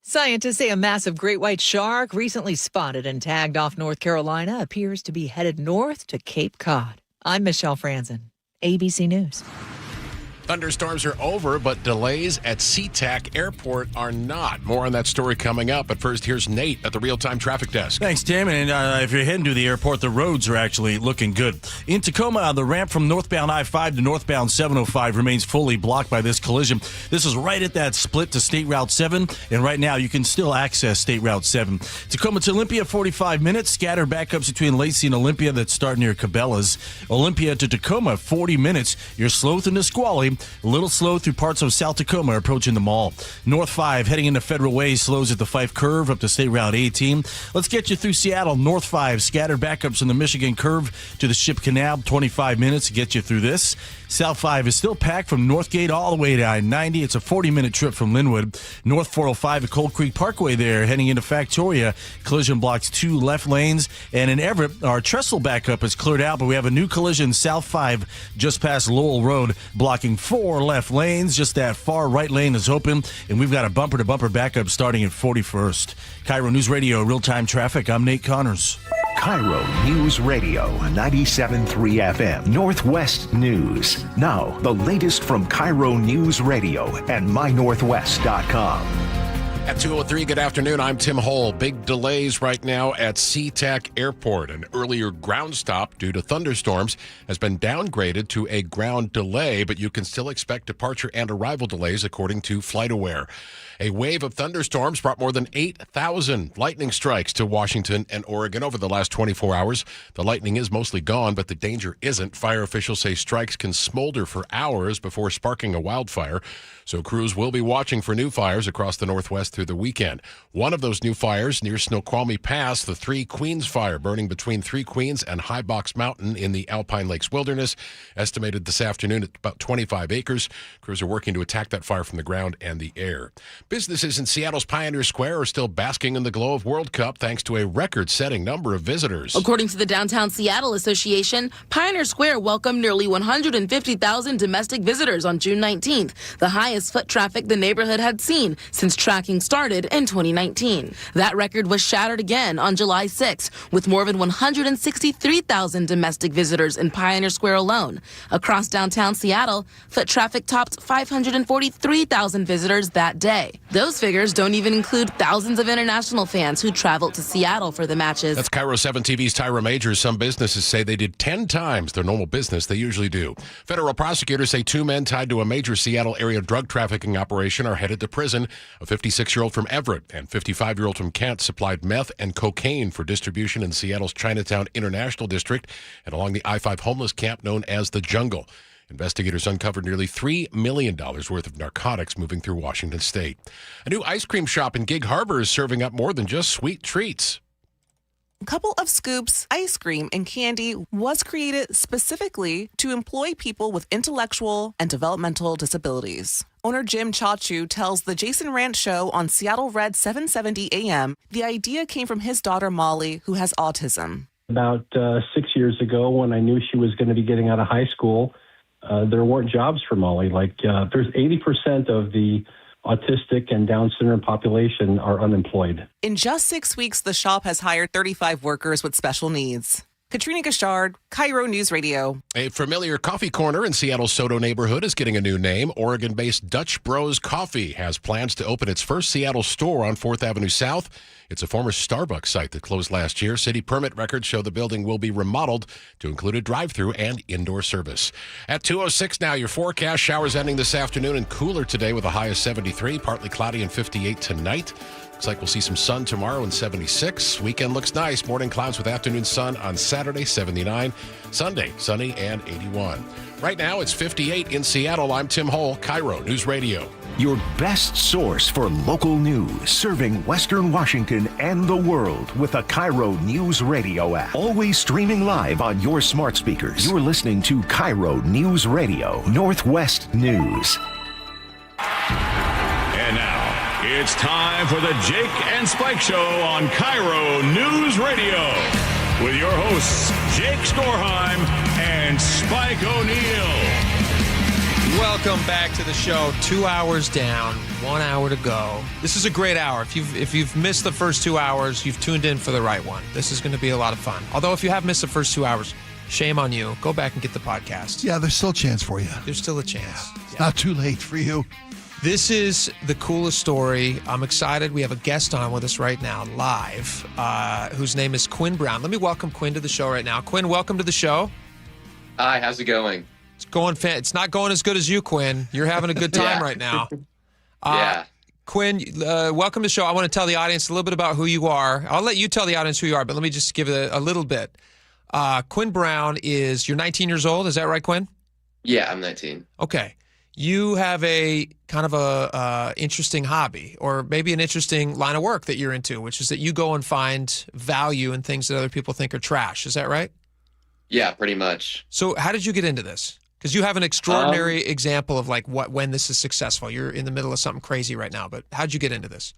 Scientists say a massive great white shark recently spotted and tagged off North Carolina appears to be headed north to Cape Cod. I'm Michelle Franzen, ABC News. Thunderstorms are over, but delays at SeaTac Airport are not. More on that story coming up. But first, here's Nate at the Real-Time Traffic Desk. Thanks, Tim. And if you're heading to the airport, the roads are actually looking good. In Tacoma, the ramp from northbound I-5 to northbound 705 remains fully blocked by this collision. This is right at that split to State Route 7, and right now you can still access State Route 7. Tacoma to Olympia, 45 minutes. Scattered backups between Lacey and Olympia that start near Cabela's. Olympia to Tacoma, 40 minutes. You're slow through Nisqually. A little slow through parts of South Tacoma approaching the mall. North 5 heading into Federal Way slows at the Fife Curve up to State Route 18. Let's get you through Seattle. North 5 scattered backups in the Michigan Curve to the Ship Canal. 25 minutes to get you through this. South 5 is still packed from Northgate all the way to I-90. It's a 40-minute trip from Linwood. North 405 at Cold Creek Parkway there heading into Factoria. Collision blocks 2 left lanes. And in Everett, our trestle backup is cleared out, but we have a new collision South 5 just past Lowell Road blocking 4 left lanes. Just that far right lane is open, and we've got a bumper-to-bumper backup starting at 41st. KIRO News Radio, real-time traffic. I'm Nate Connors. KIRO News Radio, 97.3 FM, Northwest News. Now, the latest from KIRO News Radio and mynorthwest.com. At 2:03, good afternoon. I'm Tim Hole. Big delays right now at SeaTac Airport. An earlier ground stop due to thunderstorms has been downgraded to a ground delay, but you can still expect departure and arrival delays according to FlightAware. A wave of thunderstorms brought more than 8,000 lightning strikes to Washington and Oregon over the last 24 hours. The lightning is mostly gone, but the danger isn't. Fire officials say strikes can smolder for hours before sparking a wildfire. So crews will be watching for new fires across the Northwest through the weekend. One of those new fires near Snoqualmie Pass, the Three Queens fire, burning between Three Queens and High Box Mountain in the Alpine Lakes Wilderness, estimated this afternoon at about 25 acres. Crews are working to attack that fire from the ground and the air. Businesses in Seattle's Pioneer Square are still basking in the glow of World Cup thanks to a record-setting number of visitors. According to the Downtown Seattle Association, Pioneer Square welcomed nearly 150,000 domestic visitors on June 19th, the highest foot traffic the neighborhood had seen since tracking started in 2019. That record was shattered again on July 6th, with more than 163,000 domestic visitors in Pioneer Square alone. Across downtown Seattle, foot traffic topped 543,000 visitors that day. Those figures don't even include thousands of international fans who traveled to Seattle for the matches. That's KIRO 7 TV's Tyra Majors. Some businesses say they did 10 times their normal business they usually do. Federal prosecutors say 2 men tied to a major Seattle area drug trafficking operation are headed to prison. A 56-year-old from Everett and 55-year-old from Kent supplied meth and cocaine for distribution in Seattle's Chinatown International District and along the I-5 homeless camp known as the Jungle. Investigators uncovered nearly $3 million worth of narcotics moving through Washington state. A new ice cream shop in Gig Harbor is serving up more than just sweet treats. Couple of Scoops ice cream and candy was created specifically to employ people with intellectual and developmental disabilities. Owner Jim Chachu tells the Jason Rant Show on Seattle Red 770 AM the idea came from his daughter Molly, who has autism. About 6 years ago, when I knew she was going to be getting out of high school, there weren't jobs for Molly. There's 80% of the autistic and Down syndrome population are unemployed. In just 6 weeks, the shop has hired 35 workers with special needs. Katrina Gashard, KIRO News Radio. A familiar coffee corner in Seattle's Soto neighborhood is getting a new name. Oregon-based Dutch Bros Coffee has plans to open its first Seattle store on 4th Avenue South. It's a former Starbucks site that closed last year. City permit records show the building will be remodeled to include a drive-through and indoor service. At 2:06 now, your forecast: showers ending this afternoon and cooler today with a high of 73, partly cloudy and 58 tonight. Looks like we'll see some sun tomorrow and 76. Weekend looks nice. Morning clouds with afternoon sun on Saturday, 79. Sunday, sunny and 81. Right now, it's 58 in Seattle. I'm Tim Hole, KIRO News Radio. Your best source for local news, serving Western Washington and the world with a KIRO News Radio app. Always streaming live on your smart speakers. You're listening to KIRO News Radio, Northwest News. And now, it's time for the Jake and Spike Show on KIRO News Radio with your hosts, Jake Skorheim and Spike O'Neill. Welcome back to the show. 2 hours down, 1 hour to go. This is a great hour. If you've missed the first 2 hours, you've tuned in for the right one. This is going to be a lot of fun. Although if you have missed the first 2 hours, shame on you. Go back and get the podcast. Yeah, there's still a chance for you. There's still a chance. It's not too late for you. This is the coolest story. I'm excited. We have a guest on with us right now, live, whose name is Quinn Brown. Let me welcome Quinn to the show right now. Quinn, welcome to the show. Hi, how's it going? It's not going as good as you, Quinn. You're having a good time right now. Yeah. Quinn, welcome to the show. I want to tell the audience a little bit about who you are. I'll let you tell the audience who you are, but let me just give it a little bit. Quinn Brown you're 19 years old. Is that right, Quinn? Yeah, I'm 19. Okay. You have a kind of a interesting hobby, or maybe an interesting line of work that you're into, which is that you go and find value in things that other people think are trash. Is that right? Yeah, pretty much. So how did you get into this? Because you have an extraordinary example of when this is successful. You're in the middle of something crazy right now, but how'd you get into this?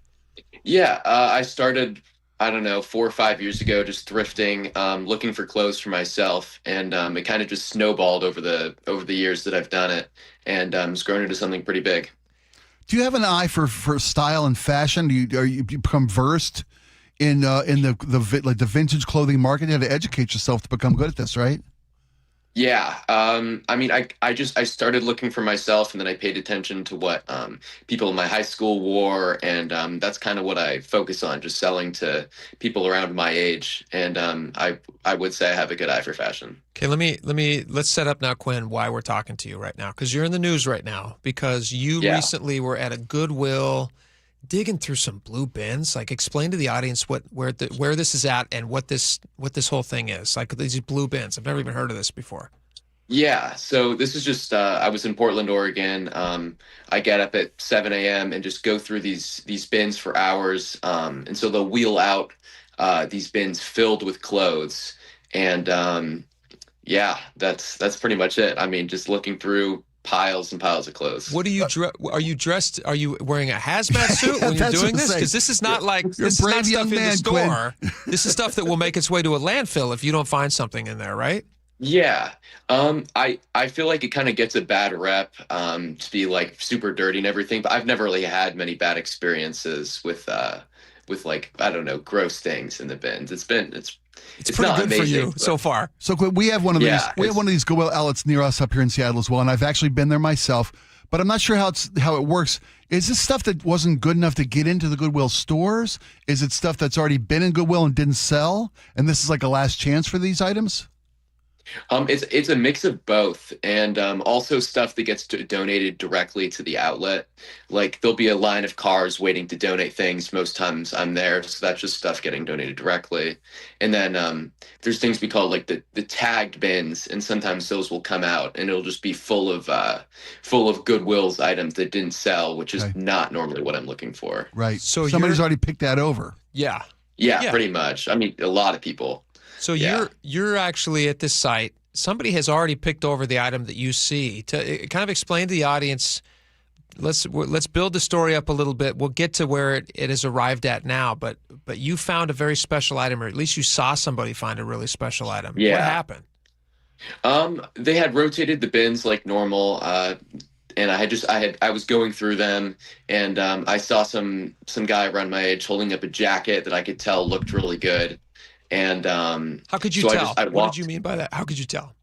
Yeah, I started I don't know, 4 or 5 years ago, just thrifting, looking for clothes for myself, and it kind of just snowballed over the years that I've done it, and it's grown into something pretty big. Do you have an eye for style and fashion? Are you become versed in the vintage clothing market? You had to educate yourself to become good at this, right? Yeah. I mean, I started looking for myself, and then I paid attention to what people in my high school wore, and that's kind of what I focus on, just selling to people around my age. And I would say I have a good eye for fashion. Okay, let's set up now, Quinn, why we're talking to you right now, because you're in the news right now because you recently were at a Goodwill digging through some blue bins. Like, explain to the audience where this is at and what this whole thing is. Like, these blue bins. I've never even heard of this before. Yeah, so this is just I was in Portland, Oregon. I get up at 7 a.m. and just go through these bins for hours. And so they'll wheel out these bins filled with clothes. And yeah, that's pretty much it. I mean, just looking through piles and piles of clothes. What are you dressed? Are you wearing a hazmat suit when you're doing this? Because this is not like this is not stuff in the store. This is stuff that will make its way to a landfill if you don't find something in there, right? Yeah. I feel like it kind of gets a bad rep to be like super dirty and everything, but I've never really had many bad experiences with like, I don't know, gross things in the bins. It's pretty good amazing, for you so far. So we have one of these. We have one of these Goodwill outlets near us up here in Seattle as well, and I've actually been there myself. But I'm not sure how it works. Is this stuff that wasn't good enough to get into the Goodwill stores? Is it stuff that's already been in Goodwill and didn't sell, and this is like a last chance for these items? It's a mix of both, and also stuff that gets donated directly to the outlet. Like, there'll be a line of cars waiting to donate things. Most times I'm there, so that's just stuff getting donated directly. And then there's things we call like the tagged bins, and sometimes those will come out, and it'll just be full of Goodwill's items that didn't sell, which is not normally what I'm looking for. Right. So somebody's already picked that over. Yeah, pretty much. I mean, a lot of people. So you're actually at this site. Somebody has already picked over the item that you see. To kind of explain to the audience, let's build the story up a little bit. We'll get to where it has arrived at now. But you found a very special item, or at least you saw somebody find a really special item. Yeah. What happened? They had rotated the bins like normal. And I was going through them, and I saw some guy around my age holding up a jacket that I could tell looked really good. And how could you tell? What did you mean by that? How could you tell?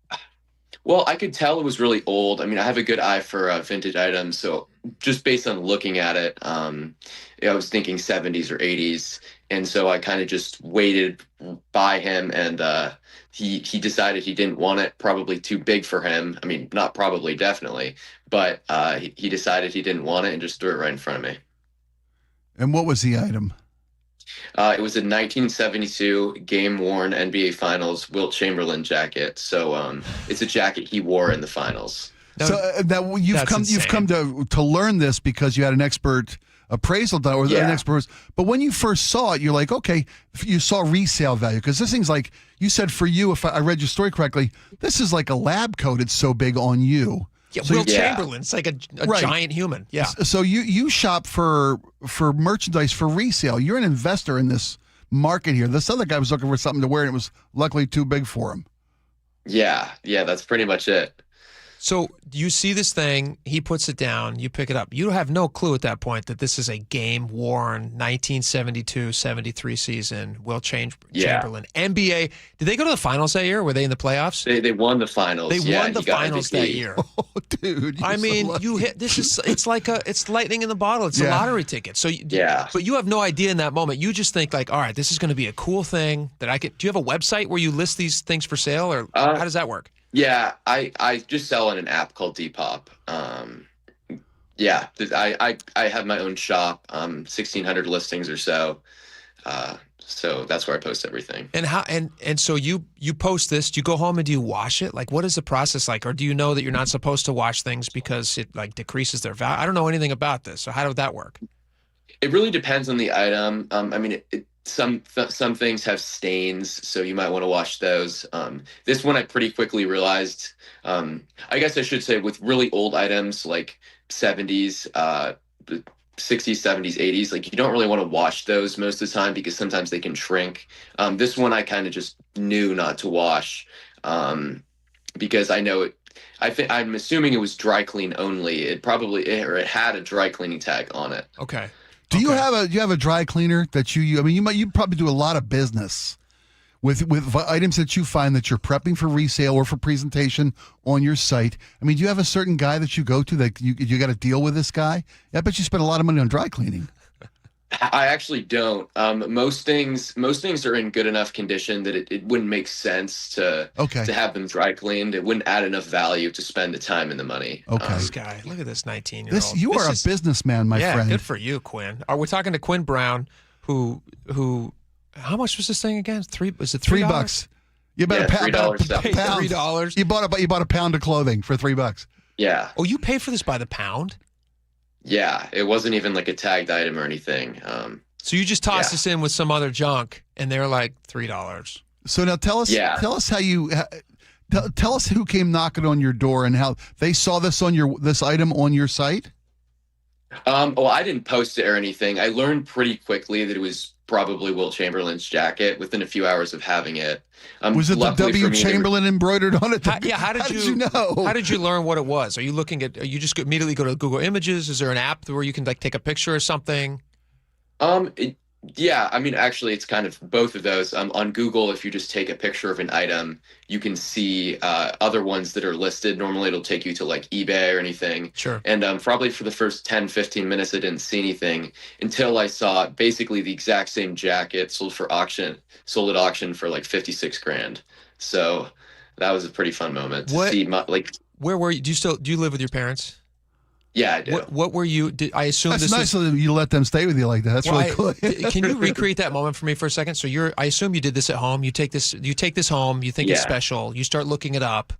Well, I could tell it was really old. I mean, I have a good eye for vintage items, so just based on looking at it, I was thinking 70s or 80s, and so I kind of just waited by him, and he decided he didn't want it. Probably too big for him. I mean, not probably, definitely, but he decided he didn't want it and just threw it right in front of me. And what was the item? It was a 1972 game-worn NBA Finals Wilt Chamberlain jacket. So it's a jacket he wore in the finals. So you've come to learn this because you had an expert appraisal done, or an expert. But when you first saw it, you're like, okay, you saw resale value, because this thing's like, you said for you, if I read your story correctly, this is like a lab coat. It's so big on you. Yeah, so Wilt Chamberlain's like a giant human. Yeah. So you shop for merchandise for resale. You're an investor in this market here. This other guy was looking for something to wear, and it was luckily too big for him. Yeah, that's pretty much it. So you see this thing, he puts it down, you pick it up. You have no clue at that point that this is a game-worn 1972-73 season Wilt Chamberlain NBA. Did they go to the finals that year? Were they in the playoffs? They won the finals. They won the finals that year. Oh, dude! I mean, you hit this is it's lightning in the bottle. It's a lottery ticket. So but you have no idea in that moment. You just think like, all right, this is going to be a cool thing that I could. Do you have a website where you list these things for sale, or how does that work? Yeah, I just sell in an app called Depop. I have my own shop, 1,600 listings or so. So that's where I post everything. And so you post this, do you go home and do you wash it? Like, what is the process like? Or do you know that you're not supposed to wash things because it like decreases their value? I don't know anything about this. So how would that work? It really depends on the item. I mean, some things have stains, so you might want to wash those. This one I pretty quickly realized, I guess I should say with really old items like 70s, 60s, 70s, 80s. Like you don't really want to wash those most of the time because sometimes they can shrink. This one I kind of just knew not to wash because I know it. I'm assuming it was dry clean only. It had a dry cleaning tag on it. Okay. Do you have a dry cleaner that you use? I mean, you probably do a lot of business with items that you find that you're prepping for resale or for presentation on your site. I mean, do you have a certain guy that you go to that you got to deal with this guy? I bet you spend a lot of money on dry cleaning. I actually don't. Most things are in good enough condition that it wouldn't make sense to have them dry cleaned. It wouldn't add enough value to spend the time and the money. Okay. This guy, look at this 19-year-old. You are a businessman, my friend. Yeah, good for you, Quinn. We're talking to Quinn Brown, who how much was this thing again? Was it $3? You bet $3. $3. You bought a pound of clothing for $3. Yeah. Oh, you pay for this by the pound? Yeah, it wasn't even like a tagged item or anything. So you just toss this in with some other junk, and they're like $3. So now tell us how you tell us who came knocking on your door and how they saw this item on your site. Well, I didn't post it or anything. I learned pretty quickly that it was probably Wilt Chamberlain's jacket within a few hours of having it. Was it the W Chamberlain embroidered on it? How did you know? How did you learn what it was? Are you just immediately go to Google Images? Is there an app where you can like take a picture or something? Yeah, I mean, actually, it's kind of both of those. On Google, if you just take a picture of an item, you can see other ones that are listed. Normally, it'll take you to like eBay or anything. Sure. And probably for the first 10, 15 minutes, I didn't see anything until I saw basically the exact same jacket sold at auction for like 56 grand. So that was a pretty fun moment to see. Where were you? Do you live with your parents? Yeah, I do. What were you? I assume that's this nice that you let them stay with you like that. That's really cool. Can you recreate that moment for me for a second? So I assume you did this at home. You take this home. You think it's special. You start looking it up.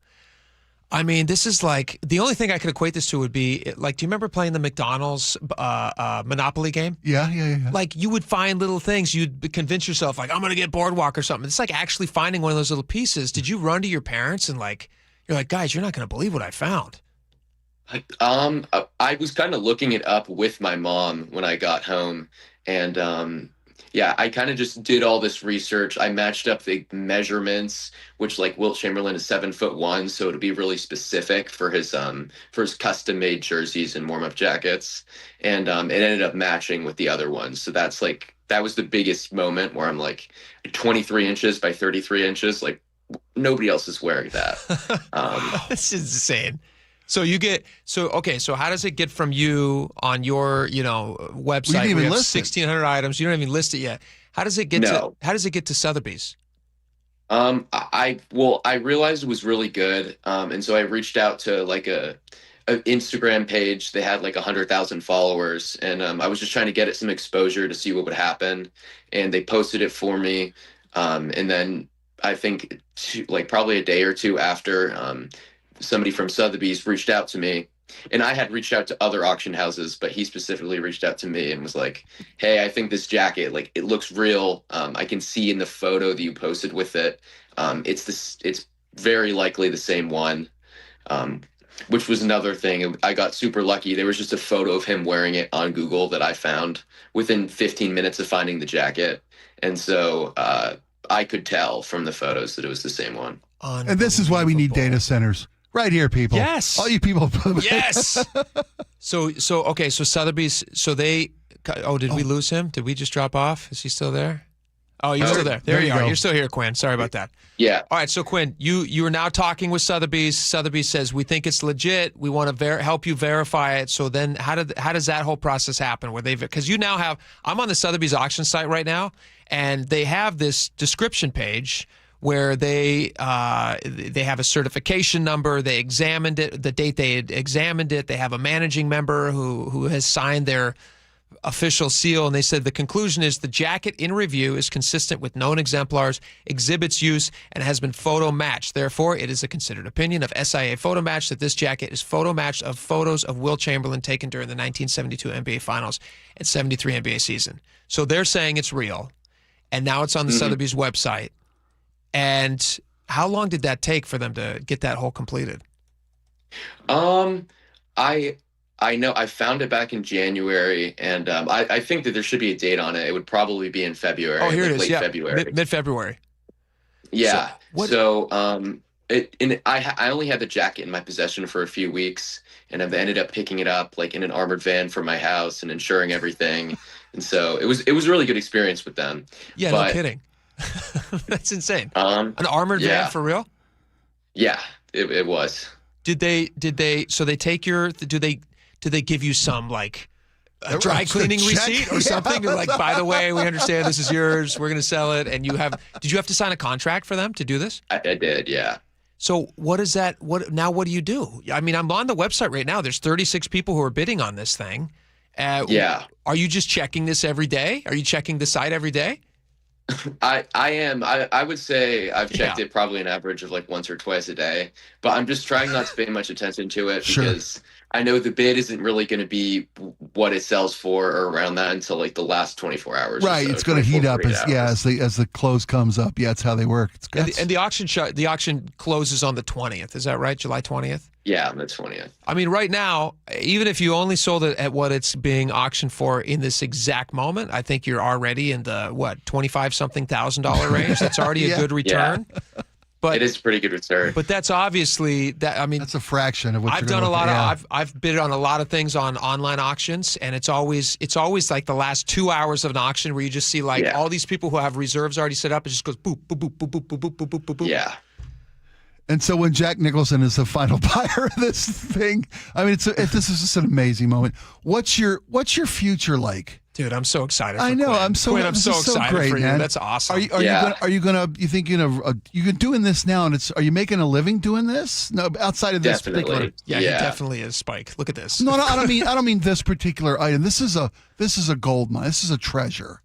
I mean, this is like the only thing I could equate this to would be like, do you remember playing the McDonald's Monopoly game? Yeah. Like you would find little things. You'd convince yourself like, I'm going to get Boardwalk or something. It's like actually finding one of those little pieces. Did you run to your parents and you're like, guys, you're not going to believe what I found? I was kind of looking it up with my mom when I got home, and I kind of just did all this research. I matched up the measurements, which like Wilt Chamberlain is 7'1", so it'll be really specific for his custom made jerseys and warm up jackets, and it ended up matching with the other ones. So that was the biggest moment where I'm like 23 inches by 33 inches, like nobody else is wearing that. This is insane. So so how does it get from you on your, website? We didn't even list 1,600 items. You don't even list it yet. How does it get to Sotheby's? I realized it was really good. And so I reached out to like an Instagram page. They had like 100,000 followers, and I was just trying to get it some exposure to see what would happen. And they posted it for me. And then I think probably a day or two after, somebody from Sotheby's reached out to me, and I had reached out to other auction houses, but he specifically reached out to me and was like, hey, I think this jacket, it looks real. I can see in the photo that you posted with it. It's very likely the same one, which was another thing. I got super lucky. There was just a photo of him wearing it on Google that I found within 15 minutes of finding the jacket. And so I could tell from the photos that it was the same one. And this is why we need data centers. Right here, people. Yes. All you people. Yes. So Sotheby's, did we lose him? Did we just drop off? Is he still there? Oh, you're still there. There you are. You're still here, Quinn. Sorry about that. Yeah. All right. So Quinn, you are now talking with Sotheby's. Sotheby's says, we think it's legit. We want to help you verify it. So then how does that whole process happen? Because you now have, I'm on the Sotheby's auction site right now, and they have this description page where they have a certification number. They examined it, the date they had examined it. They have a managing member who has signed their official seal, and they said the conclusion is the jacket in review is consistent with known exemplars, exhibits use, and has been photo matched. Therefore, it is a considered opinion of SIA Photo Match that this jacket is photo matched of photos of Wilt Chamberlain taken during the 1972 NBA Finals and 73 NBA season. So they're saying it's real, and now it's on the Sotheby's website. And how long did that take for them to get that whole completed? I I know I found it back in January, and I think that there should be a date on it. It would probably be in February. Oh, here it is. Late Yeah, February. mid-February. Yeah. I only had the jacket in my possession for a few weeks, and I've ended up picking it up like in an armored van from my house and insuring everything. And so it was a really good experience with them. Yeah, no kidding. That's insane. An armored van for real? Yeah, it was. Did they? So they take your? Do they give you some like a dry cleaning receipt or something? They're like, by the way, we understand this is yours. We're going to sell it, and you have. Did you have to sign a contract for them to do this? I did, yeah. So what is that? What do you do? I mean, I'm on the website right now. There's 36 people who are bidding on this thing. Yeah. Are you just checking this every day? Are you checking the site every day? I am. I would say I've checked it probably an average of like once or twice a day, but I'm just trying not to pay much attention to it because I know the bid isn't really going to be what it sells for or around that until like the last 24 hours. Right. So, it's going to heat up as the close comes up. Yeah, it's how they work. It's good. And the auction closes on the 20th. Is that right? July 20th? Yeah, on the 20th. I mean, right now, even if you only sold it at what it's being auctioned for in this exact moment, I think you're already in the, $25,000 range. That's already a good return. Yeah. But it is a pretty good return. But that's obviously that. I mean, that's a fraction of what I've done a lot of. I've bid on a lot of things on online auctions, and it's always like the last 2 hours of an auction where you just see like all these people who have reserves already set up. It just goes boop boop boop boop boop boop boop boop boop boop. Yeah. And so when Jack Nicholson is the final buyer of this thing, I mean, this is just an amazing moment. What's your future like? Dude, I'm so excited. I know. Quinn. I'm so. Quinn, I'm so excited great, for you. Man. That's awesome. Are you gonna? You thinking of? You're doing this now, and are you making a living doing this? No, outside of this particular. Yeah, he definitely is. Spike, look at this. No, I don't mean this particular item. This is a gold mine. This is a treasure.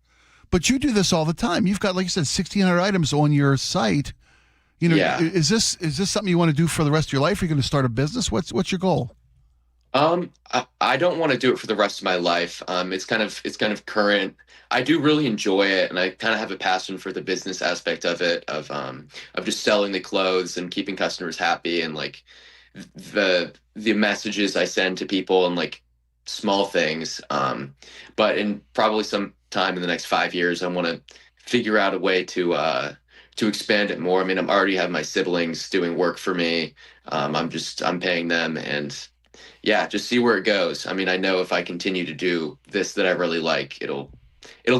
But you do this all the time. You've got, like you said, 1,600 items on your site. You know, is this something you want to do for the rest of your life? Are you going to start a business? What's your goal? I don't want to do it for the rest of my life. It's kind of current. I do really enjoy it, and I kind of have a passion for the business aspect of it, of just selling the clothes and keeping customers happy, and like the messages I send to people and like small things. But in probably some time in the next 5 years, I want to figure out a way to expand it more. I mean, I'm already have my siblings doing work for me. I'm paying them, and just see where it goes. I mean, I know if I continue to do this that I really like, it'll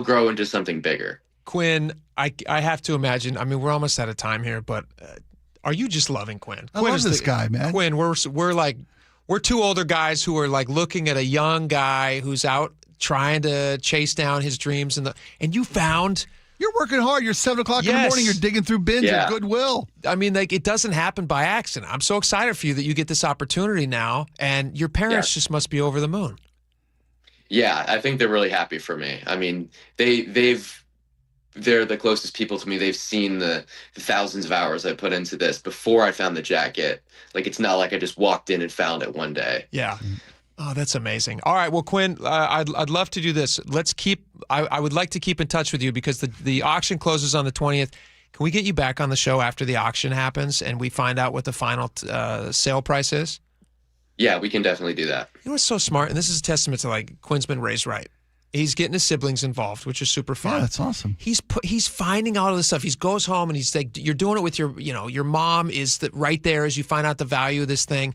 grow into something bigger. Quinn, I have to imagine. I mean, we're almost out of time here, but are you just loving Quinn? I love this guy, man. Quinn, we're two older guys who are like looking at a young guy who's out trying to chase down his dreams, and you found. You're working hard. You're 7 o'clock in the morning. You're digging through bins at Goodwill. I mean, like, it doesn't happen by accident. I'm so excited for you that you get this opportunity now, and your parents just must be over the moon. Yeah, I think they're really happy for me. I mean, they're the closest people to me. They've seen the thousands of hours I put into this before I found the jacket. Like, it's not like I just walked in and found it one day. Yeah. Oh, that's amazing. All right. Well, Quinn, I'd love to do this. I would like to keep in touch with you because the auction closes on the 20th. Can we get you back on the show after the auction happens and we find out what the final sale price is? Yeah, we can definitely do that. You know what's so smart? And this is a testament to like Quinn's been raised right. He's getting his siblings involved, which is super fun. Yeah, that's awesome. He's finding all of this stuff. He goes home and he's like, you're doing it with your mom is right there as you find out the value of this thing.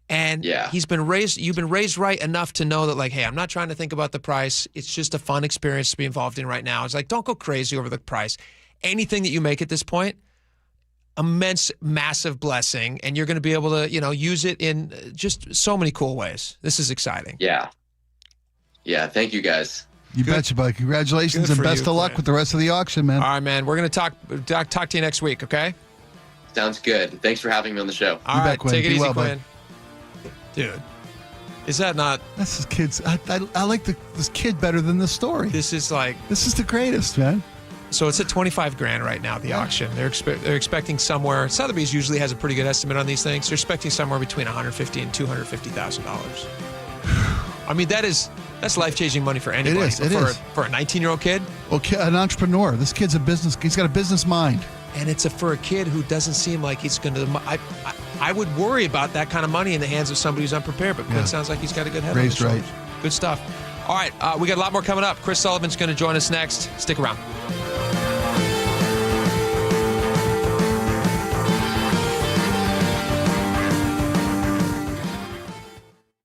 And you've been raised right enough to know that, like, hey, I'm not trying to think about the price. It's just a fun experience to be involved in right now. It's like, don't go crazy over the price. Anything that you make at this point, immense, massive blessing. And you're going to be able to, use it in just so many cool ways. This is exciting. Yeah. Yeah. Thank you, guys. You betcha, buddy. Congratulations and best of luck with the rest of the auction, man. All right, man. We're going to talk to you next week, okay? Sounds good. Thanks for having me on the show. All right. Take it easy, Quinn. Dude, is that not? That's his kids. I like this kid better than the story. This is the greatest, man. So it's at $25,000 right now. The auction. They're expecting somewhere. Sotheby's usually has a pretty good estimate on these things. They're expecting somewhere between $150,000 and $250,000. I mean, that's life-changing money for anybody. It is. For a 19-year-old kid. Well, an entrepreneur. This kid's a business. He's got a business mind. And it's for a kid who doesn't seem like he's going to. I would worry about that kind of money in the hands of somebody who's unprepared, but Quinn sounds like he's got a good head on his shoulders. Right. Good stuff. All right, we got a lot more coming up. Chris Sullivan's going to join us next. Stick around.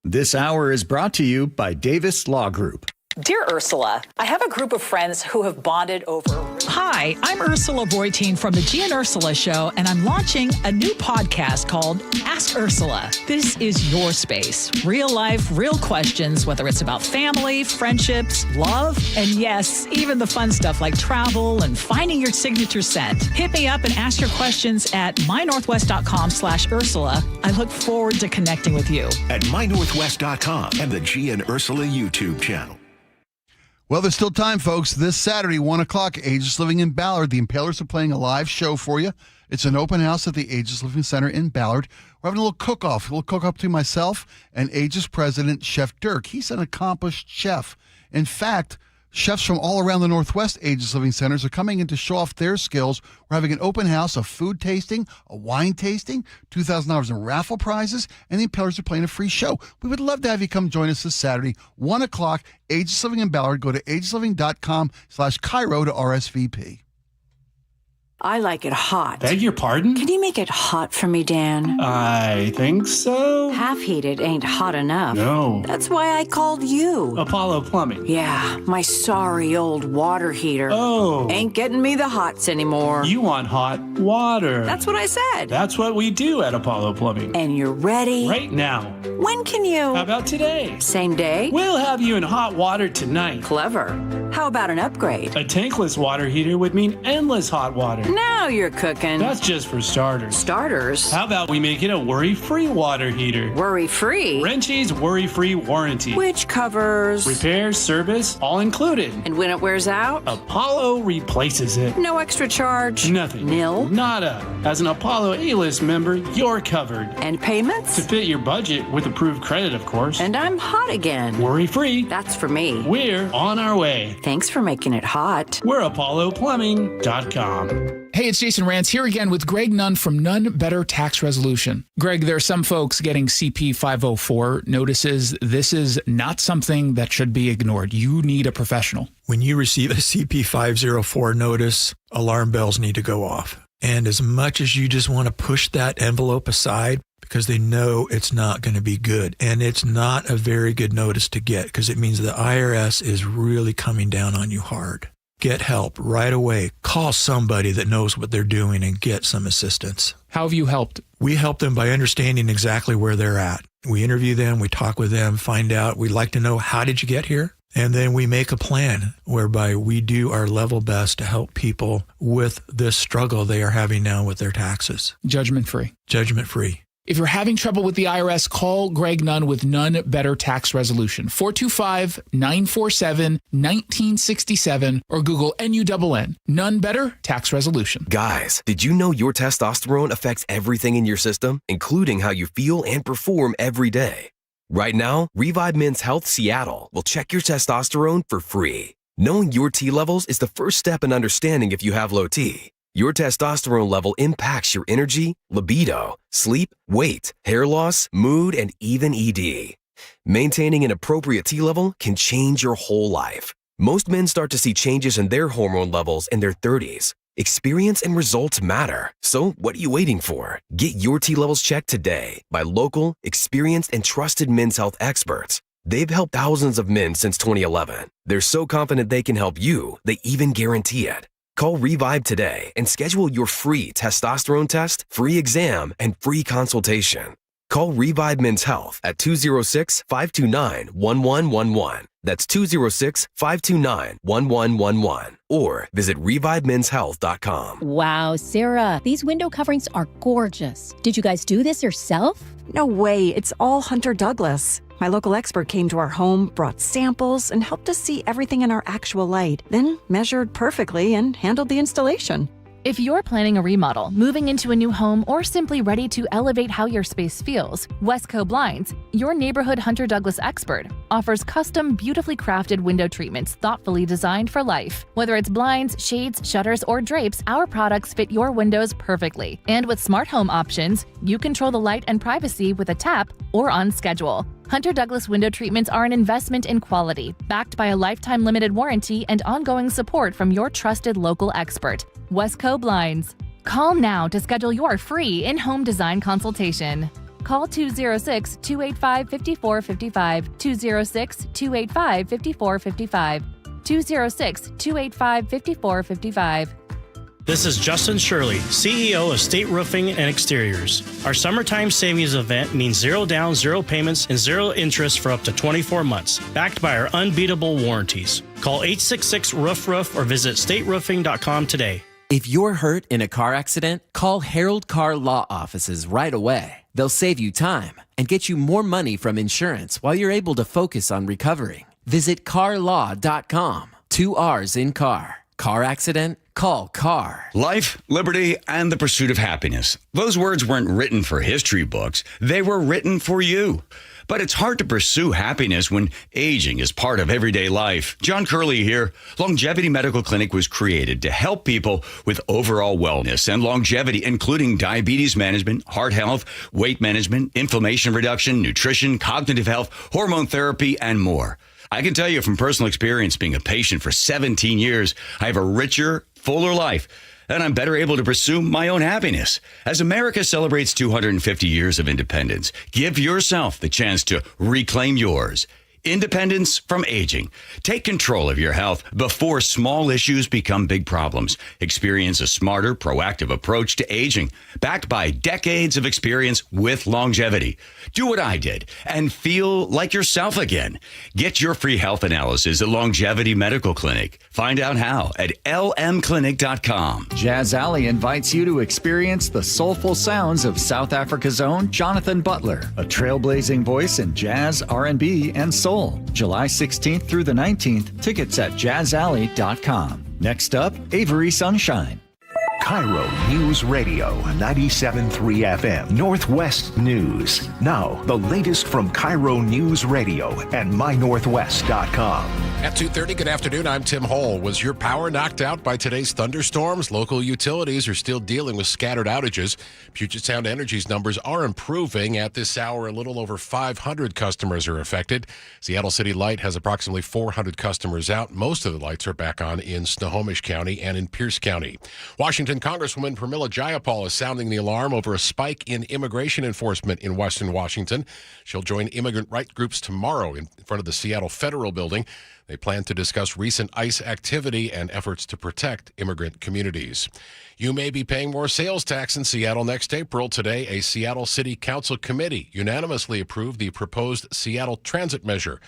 This hour is brought to you by Davis Law Group. Dear Ursula, I have a group of friends who have bonded over... Hi, I'm Ursula Voitin from the G and Ursula Show, and I'm launching a new podcast called Ask Ursula. This is your space. Real life, real questions, whether it's about family, friendships, love, and yes, even the fun stuff like travel and finding your signature scent. Hit me up and ask your questions at mynorthwest.com/Ursula. I look forward to connecting with you. At mynorthwest.com and the G and Ursula YouTube channel. Well, there's still time, folks. This Saturday, 1 o'clock, Ageless Living in Ballard. The Impalers are playing a live show for you. It's an open house at the Ageless Living Center in Ballard. We're having a little cook-off. We'll cook up to myself and Ageless president, Chef Dirk. He's an accomplished chef. In fact, chefs from all around the Northwest Ageless Living Centers are coming in to show off their skills. We're having an open house, a food tasting, a wine tasting, $2,000 in raffle prizes, and the Impalers are playing a free show. We would love to have you come join us this Saturday, 1 o'clock, Ageless Living in Ballard. Go to agelessliving.com/KIRO to RSVP. I like it hot. Beg your pardon? Can you make it hot for me, Dan? I think so. Half-heated ain't hot enough. No. That's why I called you. Apollo Plumbing. Yeah, my sorry old water heater. Oh. Ain't getting me the hots anymore. You want hot water. That's what I said. That's what we do at Apollo Plumbing. And you're ready? Right now. When can you? How about today? Same day? We'll have you in hot water tonight. Clever. How about an upgrade? A tankless water heater would mean endless hot water. Now you're cooking. That's just for starters. Starters? How about we make it a worry-free water heater? Worry-free? Wrenchie's worry-free warranty. Which covers? Repairs, service, all included. And when it wears out? Apollo replaces it. No extra charge? Nothing. Nil? Nada. As an Apollo A-list member, you're covered. And payments? To fit your budget with approved credit, of course. And I'm hot again. Worry-free. That's for me. We're on our way. Thanks for making it hot. We're ApolloPlumbing.com. Hey, it's Jason Rantz here again with Greg Nunn from Nunn Better Tax Resolution. Greg, there are some folks getting CP 504 notices. This is not something that should be ignored. You need a professional. When you receive a CP 504 notice, alarm bells need to go off. And as much as you just want to push that envelope aside, because they know it's not going to be good. And it's not a very good notice to get because it means the IRS is really coming down on you hard. Get help right away. Call somebody that knows what they're doing and get some assistance. How have you helped? We help them by understanding exactly where they're at. We interview them, we talk with them, find out. We'd like to know, how did you get here? And then we make a plan whereby we do our level best to help people with this struggle they are having now with their taxes. Judgment-free. Judgment-free. If you're having trouble with the IRS, call Greg Nunn with Nunn Better Tax Resolution, 425-947-1967, or Google NUNN, Nunn Better Tax Resolution. Guys, did you know your testosterone affects everything in your system, including how you feel and perform every day? Right now, Revive Men's Health Seattle will check your testosterone for free. Knowing your T levels is the first step in understanding if you have low T. Your testosterone level impacts your energy, libido, sleep, weight, hair loss, mood, and even ED. Maintaining an appropriate T level can change your whole life. Most men start to see changes in their hormone levels in their 30s. Experience and results matter. So what are you waiting for? Get your T levels checked today by local, experienced, and trusted men's health experts. They've helped thousands of men since 2011. They're so confident they can help you, they even guarantee it. Call Revive today and schedule your free testosterone test, free exam, and free consultation. Call Revive Men's Health at 206-529-1111. That's 206-529-1111. Or visit ReviveMen'sHealth.com. Wow, Sarah, these window coverings are gorgeous. Did you guys do this yourself? No way, it's all Hunter Douglas. My local expert came to our home, brought samples, and helped us see everything in our actual light, then measured perfectly and handled the installation. If you're planning a remodel, moving into a new home, or simply ready to elevate how your space feels, Westco Blinds, your neighborhood Hunter Douglas expert, offers custom, beautifully crafted window treatments thoughtfully designed for life. Whether it's blinds, shades, shutters, or drapes, our products fit your windows perfectly. And with smart home options, you control the light and privacy with a tap or on schedule. Hunter Douglas window treatments are an investment in quality, backed by a lifetime limited warranty and ongoing support from your trusted local expert, Westco Blinds. Call now to schedule your free in-home design consultation. Call 206-285-5455, 206-285-5455, 206-285-5455. This is Justin Shirley, CEO of State Roofing and Exteriors. Our summertime savings event means zero down, zero payments, and zero interest for up to 24 months, backed by our unbeatable warranties. Call 866-ROOF-ROOF or visit stateroofing.com today. If you're hurt in a car accident, call Harold Carr Law Offices right away. They'll save you time and get you more money from insurance while you're able to focus on recovering. Visit carlaw.com. 2 R's in car. Car accident? Call CAR. Life, liberty, and the pursuit of happiness. Those words weren't written for history books. They were written for you. But it's hard to pursue happiness when aging is part of everyday life. John Curley here. Longevity Medical Clinic was created to help people with overall wellness and longevity, including diabetes management, heart health, weight management, inflammation reduction, nutrition, cognitive health, hormone therapy, and more. I can tell you from personal experience, being a patient for 17 years, I have a richer, fuller life, and I'm better able to pursue my own happiness. As America celebrates 250 years of independence, give yourself the chance to reclaim yours. Independence from aging. Take control of your health before small issues become big problems. Experience a smarter, proactive approach to aging, backed by decades of experience with longevity. Do what I did and feel like yourself again. Get your free health analysis at Longevity Medical Clinic. Find out how at lmclinic.com. Jazz Alley invites you to experience the soulful sounds of South Africa's own Jonathan Butler, a trailblazing voice in jazz, R&B, and soul. July 16th through the 19th. Tickets at jazzalley.com. Next up, Avery Sunshine. KIRO News Radio 97.3 FM Northwest News. Now, the latest from KIRO News Radio and mynorthwest.com. At 2:30, good afternoon. I'm Tim Hole. Was your power knocked out by today's thunderstorms? Local utilities are still dealing with scattered outages. Puget Sound Energy's numbers are improving. At this hour, a little over 500 customers are affected. Seattle City Light has approximately 400 customers out. Most of the lights are back on in Snohomish County and in Pierce County. Washington Congresswoman Pramila Jayapal is sounding the alarm over a spike in immigration enforcement in Western Washington. She'll join immigrant rights groups tomorrow in front of the Seattle Federal Building. They plan to discuss recent ICE activity and efforts to protect immigrant communities. You may be paying more sales tax in Seattle next April. Today, a Seattle City Council committee unanimously approved the proposed Seattle transit measure.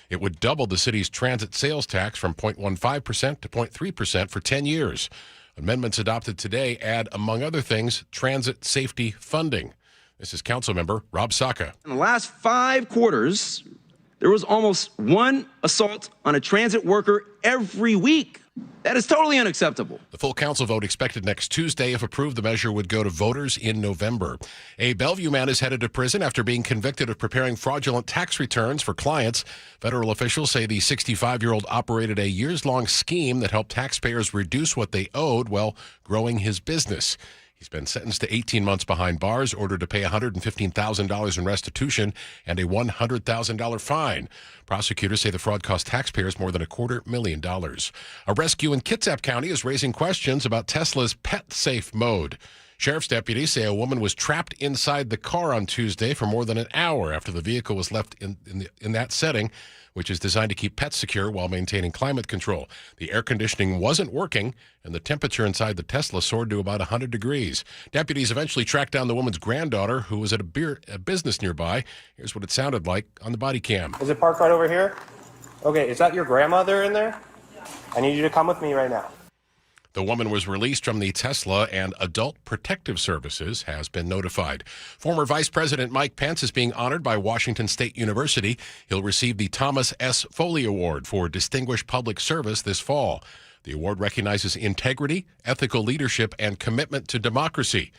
It would double the city's transit sales tax from 0.15% to 0.3% for 10 years. Amendments adopted today add, among other things, transit safety funding. This is Councilmember Rob Saka. In the last 5 quarters, there was almost one assault on a transit worker every week. That is totally unacceptable. The full council vote expected next Tuesday. If approved, the measure would go to voters in November. A Bellevue man is headed to prison after being convicted of preparing fraudulent tax returns for clients. Federal officials say the 65-year-old operated a years-long scheme that helped taxpayers reduce what they owed while growing his business. He's been sentenced to 18 months behind bars, ordered to pay $115,000 in restitution and a $100,000 fine. Prosecutors say the fraud cost taxpayers more than $250,000. A rescue in Kitsap County is raising questions about Tesla's pet safe mode. Sheriff's deputies say a woman was trapped inside the car on Tuesday for more than an hour after the vehicle was left in that setting, which is designed to keep pets secure while maintaining climate control. The air conditioning wasn't working, and the temperature inside the Tesla soared to about 100 degrees. Deputies eventually tracked down the woman's granddaughter, who was at a business nearby. Here's what it sounded like on the body cam. Is it parked right over here? Okay, is that your grandmother in there? I need you to come with me right now. The woman was released from the Tesla, and Adult Protective Services has been notified. Former Vice President Mike Pence is being honored by Washington State University. He'll receive the Thomas S. Foley Award for Distinguished Public Service this fall. The award recognizes integrity, ethical leadership, and commitment to democracy.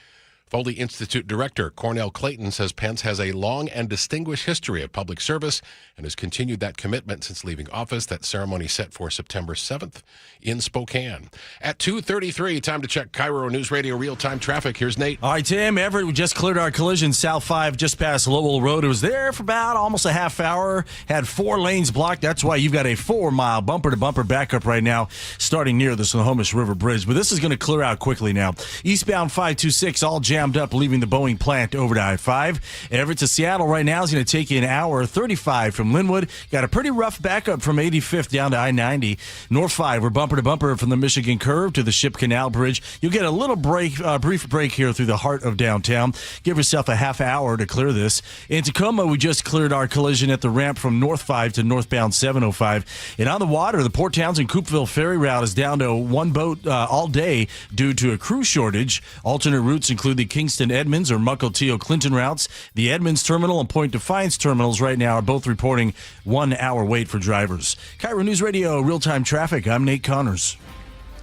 Foley Institute Director Cornell Clayton says Pence has a long and distinguished history of public service and has continued that commitment since leaving office. That ceremony set for September 7th in Spokane. At 2:33, time to check KIRO News Radio real-time traffic. Here's Nate. All right, Tim, Everett, we just cleared our collision South 5 just past Lowell Road. It was there for about almost a half hour, had 4 lanes blocked. That's why you've got a 4-mile bumper-to-bumper backup right now starting near the Snohomish River Bridge. But this is going to clear out quickly now. Eastbound 526 all jammed up, leaving the Boeing plant over to I-5. Everett to Seattle right now is going to take you an hour 35 from Linwood. Got a pretty rough backup from 85th down to I-90. North 5, we're bumper-to-bumper from the Michigan Curve to the Ship Canal Bridge. You'll get a little brief break here through the heart of downtown. Give yourself a half hour to clear this. In Tacoma, we just cleared our collision at the ramp from North 5 to northbound 705. And on the water, the Port Townsend Coopville ferry route is down to one boat all day due to a crew shortage. Alternate routes include the Kingston Edmonds or Mukilteo Clinton routes. The Edmonds Terminal and Point Defiance terminals right now are both reporting 1 hour wait for drivers. KIRO News Radio real-time traffic. I'm Nate Connors.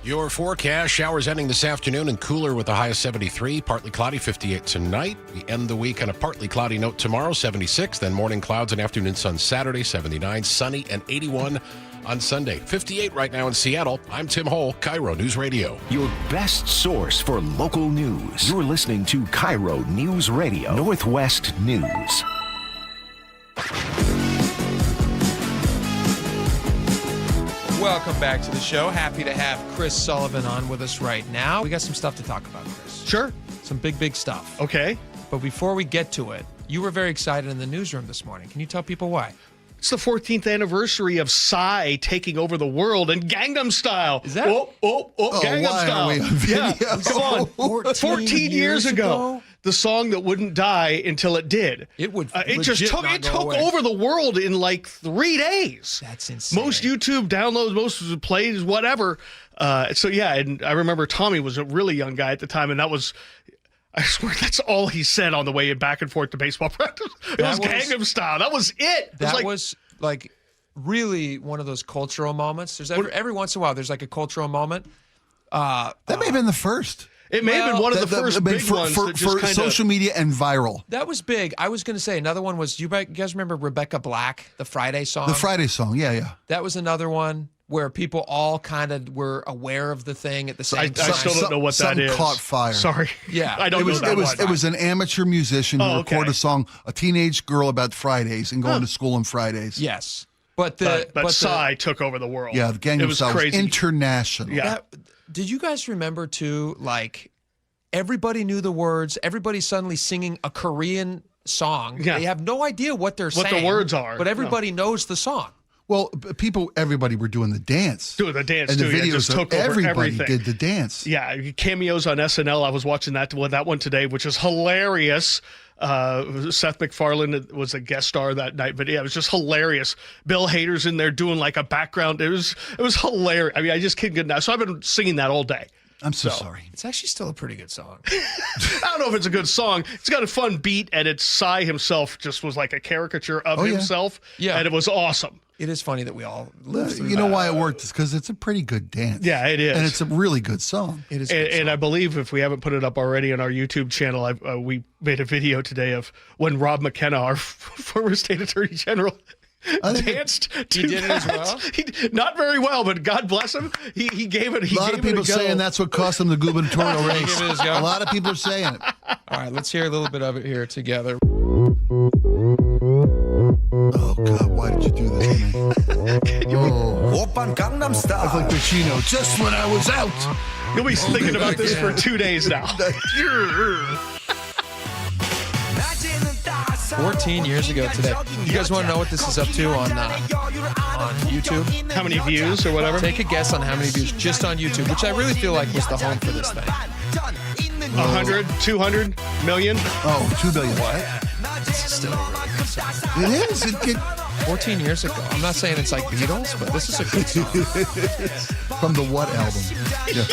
Your forecast, showers ending this afternoon and cooler with a high of 73, partly cloudy, 58 tonight. We end the week on a partly cloudy note tomorrow, 76, then morning clouds and afternoon sun Saturday, 79, sunny and 81 on Sunday. 58 right now in Seattle. I'm Tim Hole, KIRO News Radio. Your best source for local news. You're listening to KIRO News Radio, Northwest News. Welcome back to the show. Happy to have Chris Sullivan on with us right now. We got some stuff to talk about, Chris. Sure. Some big stuff. Okay. But before we get to it, you were very excited in the newsroom this morning. Can you tell people why? It's the 14th anniversary of Psy taking over the world in Gangnam Style. Is that? Gangnam Style. Yeah, come on. 14 years ago. The song that wouldn't die until it did. It would. It took over the world in like 3 days. That's insane. Most YouTube downloads, most plays, whatever. So yeah, and I remember Tommy was a really young guy at the time, and that was. I swear that's all he said on the way back and forth to baseball practice. It was Gangnam Style. That was it. That was like really one of those cultural moments. There's every once in a while there's like a cultural moment. That may have been the first. It may have been one of the first big ones for social media and viral. That was big. I was going to say another one was, you guys remember Rebecca Black, the Friday song? The Friday song, yeah. That was another one where people all kind of were aware of the thing at the same time. I still don't know what that is. Caught fire. Sorry. Yeah. I don't know that one. It was an amateur musician who recorded a song, a teenage girl about Fridays and going to school on Fridays. Yes. But Psy took over the world. Yeah, the Gangnam Style was international. Yeah. Did you guys remember too, like, everybody knew the words, everybody's suddenly singing a Korean song. Yeah. They have no idea what they're saying. What the words are. But everybody knows the song. Well, everybody were doing the dance. Doing the dance, and too. The videos just took over everybody everything. Did the dance. Yeah, cameos on SNL. I was watching that one today, which is hilarious. Seth MacFarlane was a guest star that night, but yeah, it was just hilarious. Bill Hader's in there doing like a background. It was hilarious. I mean, I just can't get now. So I've been singing that all day. I'm so sorry. It's actually still a pretty good song. I don't know if it's a good song. It's got a fun beat, and it's Psy himself just was like a caricature of himself. Yeah. And it was awesome. It is funny that we all live through You know why it worked? It's because it's a pretty good dance. Yeah, it is. And it's a really good song. It is. And I believe if we haven't put it up already on our YouTube channel, we made a video today of when Rob McKenna, our former state attorney general, danced to he did that. It as well? He not very well, but God bless him. He gave it. A lot of people saying that's what cost him the gubernatorial race. A lot of people are saying it. All right, let's hear a little bit of it here together. Oh God, why did you do this to me? Gangnam Style. I was like Pacino, just when I was out. You'll be thinking about this for 2 days now. 14 years ago today. You guys want to know what this is up to on YouTube? How many views or whatever? Take a guess on how many views just on YouTube, which I really feel like was the home for this thing. 100, 200 million? Oh, 2 billion. What? This is still a really good song. It is. It 14 years ago. I'm not saying it's like Beatles, but this is a good song. From the what album? Yeah,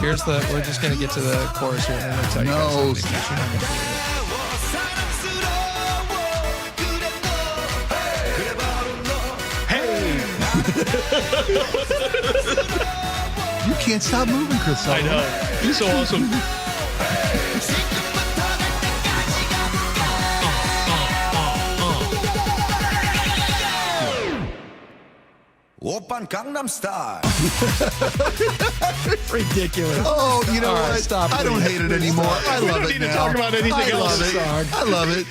we're just going to get to the chorus here. And I'm tell you guys something. You can't stop moving, Chris. I know. You're so awesome. 오빤 강남스타일. Ridiculous. Oh, you know All right, what? stop, I don't please. hate it anymore. I We love don't it need to now. talk about anything I else. love it. I love it.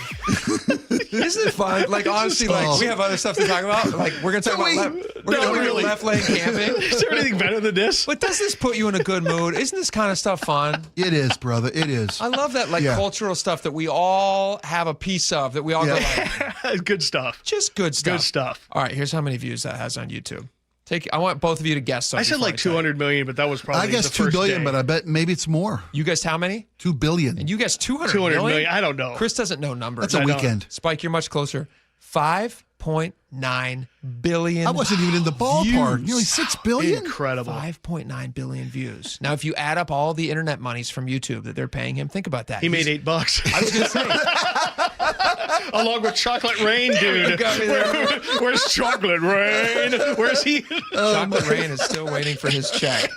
Isn't it fun? Like, honestly, like, we have other stuff to talk about. Like, we're going to talk about left lane camping. Is there anything better than this? But does this put you in a good mood? Isn't this kind of stuff fun? It is, brother. It is. I love that, like, cultural stuff that we all have a piece of, that we all go like, good stuff. Just good stuff. Good stuff. All right, here's how many views that has on YouTube. I want both of you to guess something. I said like 200 million, but that was probably I guess the 2 first billion, day. but I bet maybe it's more. You guessed how many? 2 billion. And you guessed 200 200 million? million. I don't know. Chris doesn't know numbers. That's a weekend. Spike, you're much closer. 5.9 billion. I wasn't even in the ballpark. views. Nearly 6 billion. Incredible. 5.9 billion views. Now, if you add up all the internet monies from YouTube that they're paying him, think about that. He made $8. I was going to say. Along with Chocolate Rain, dude. You got me there. Where's Chocolate Rain? Where's he? Chocolate Rain is still waiting for his check.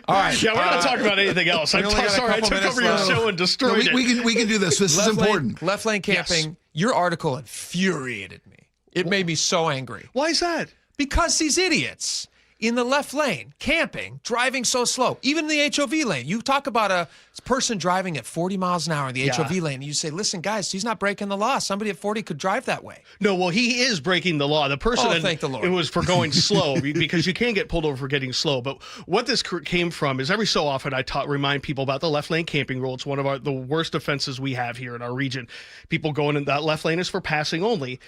All right. Yeah, we're not talking about anything else. I'm we only got a sorry I couple took minutes over your left. show and destroyed we it. can do this. This is important. Left lane camping. Yes. Your article infuriated me. It made me so angry. Why is that? Because these idiots in the left lane, camping, driving so slow, even in the HOV lane. You talk about a person driving at 40 miles an hour in the HOV lane, and you say, listen, guys, he's not breaking the law. Somebody at 40 could drive that way. No, well, he is breaking the law. The person, thank the Lord. It was for going slow because you can get pulled over for getting slow. But what this came from is every so often I remind people about the left lane camping rule. It's one of the worst offenses we have here in our region. People going in that left lane is for passing only.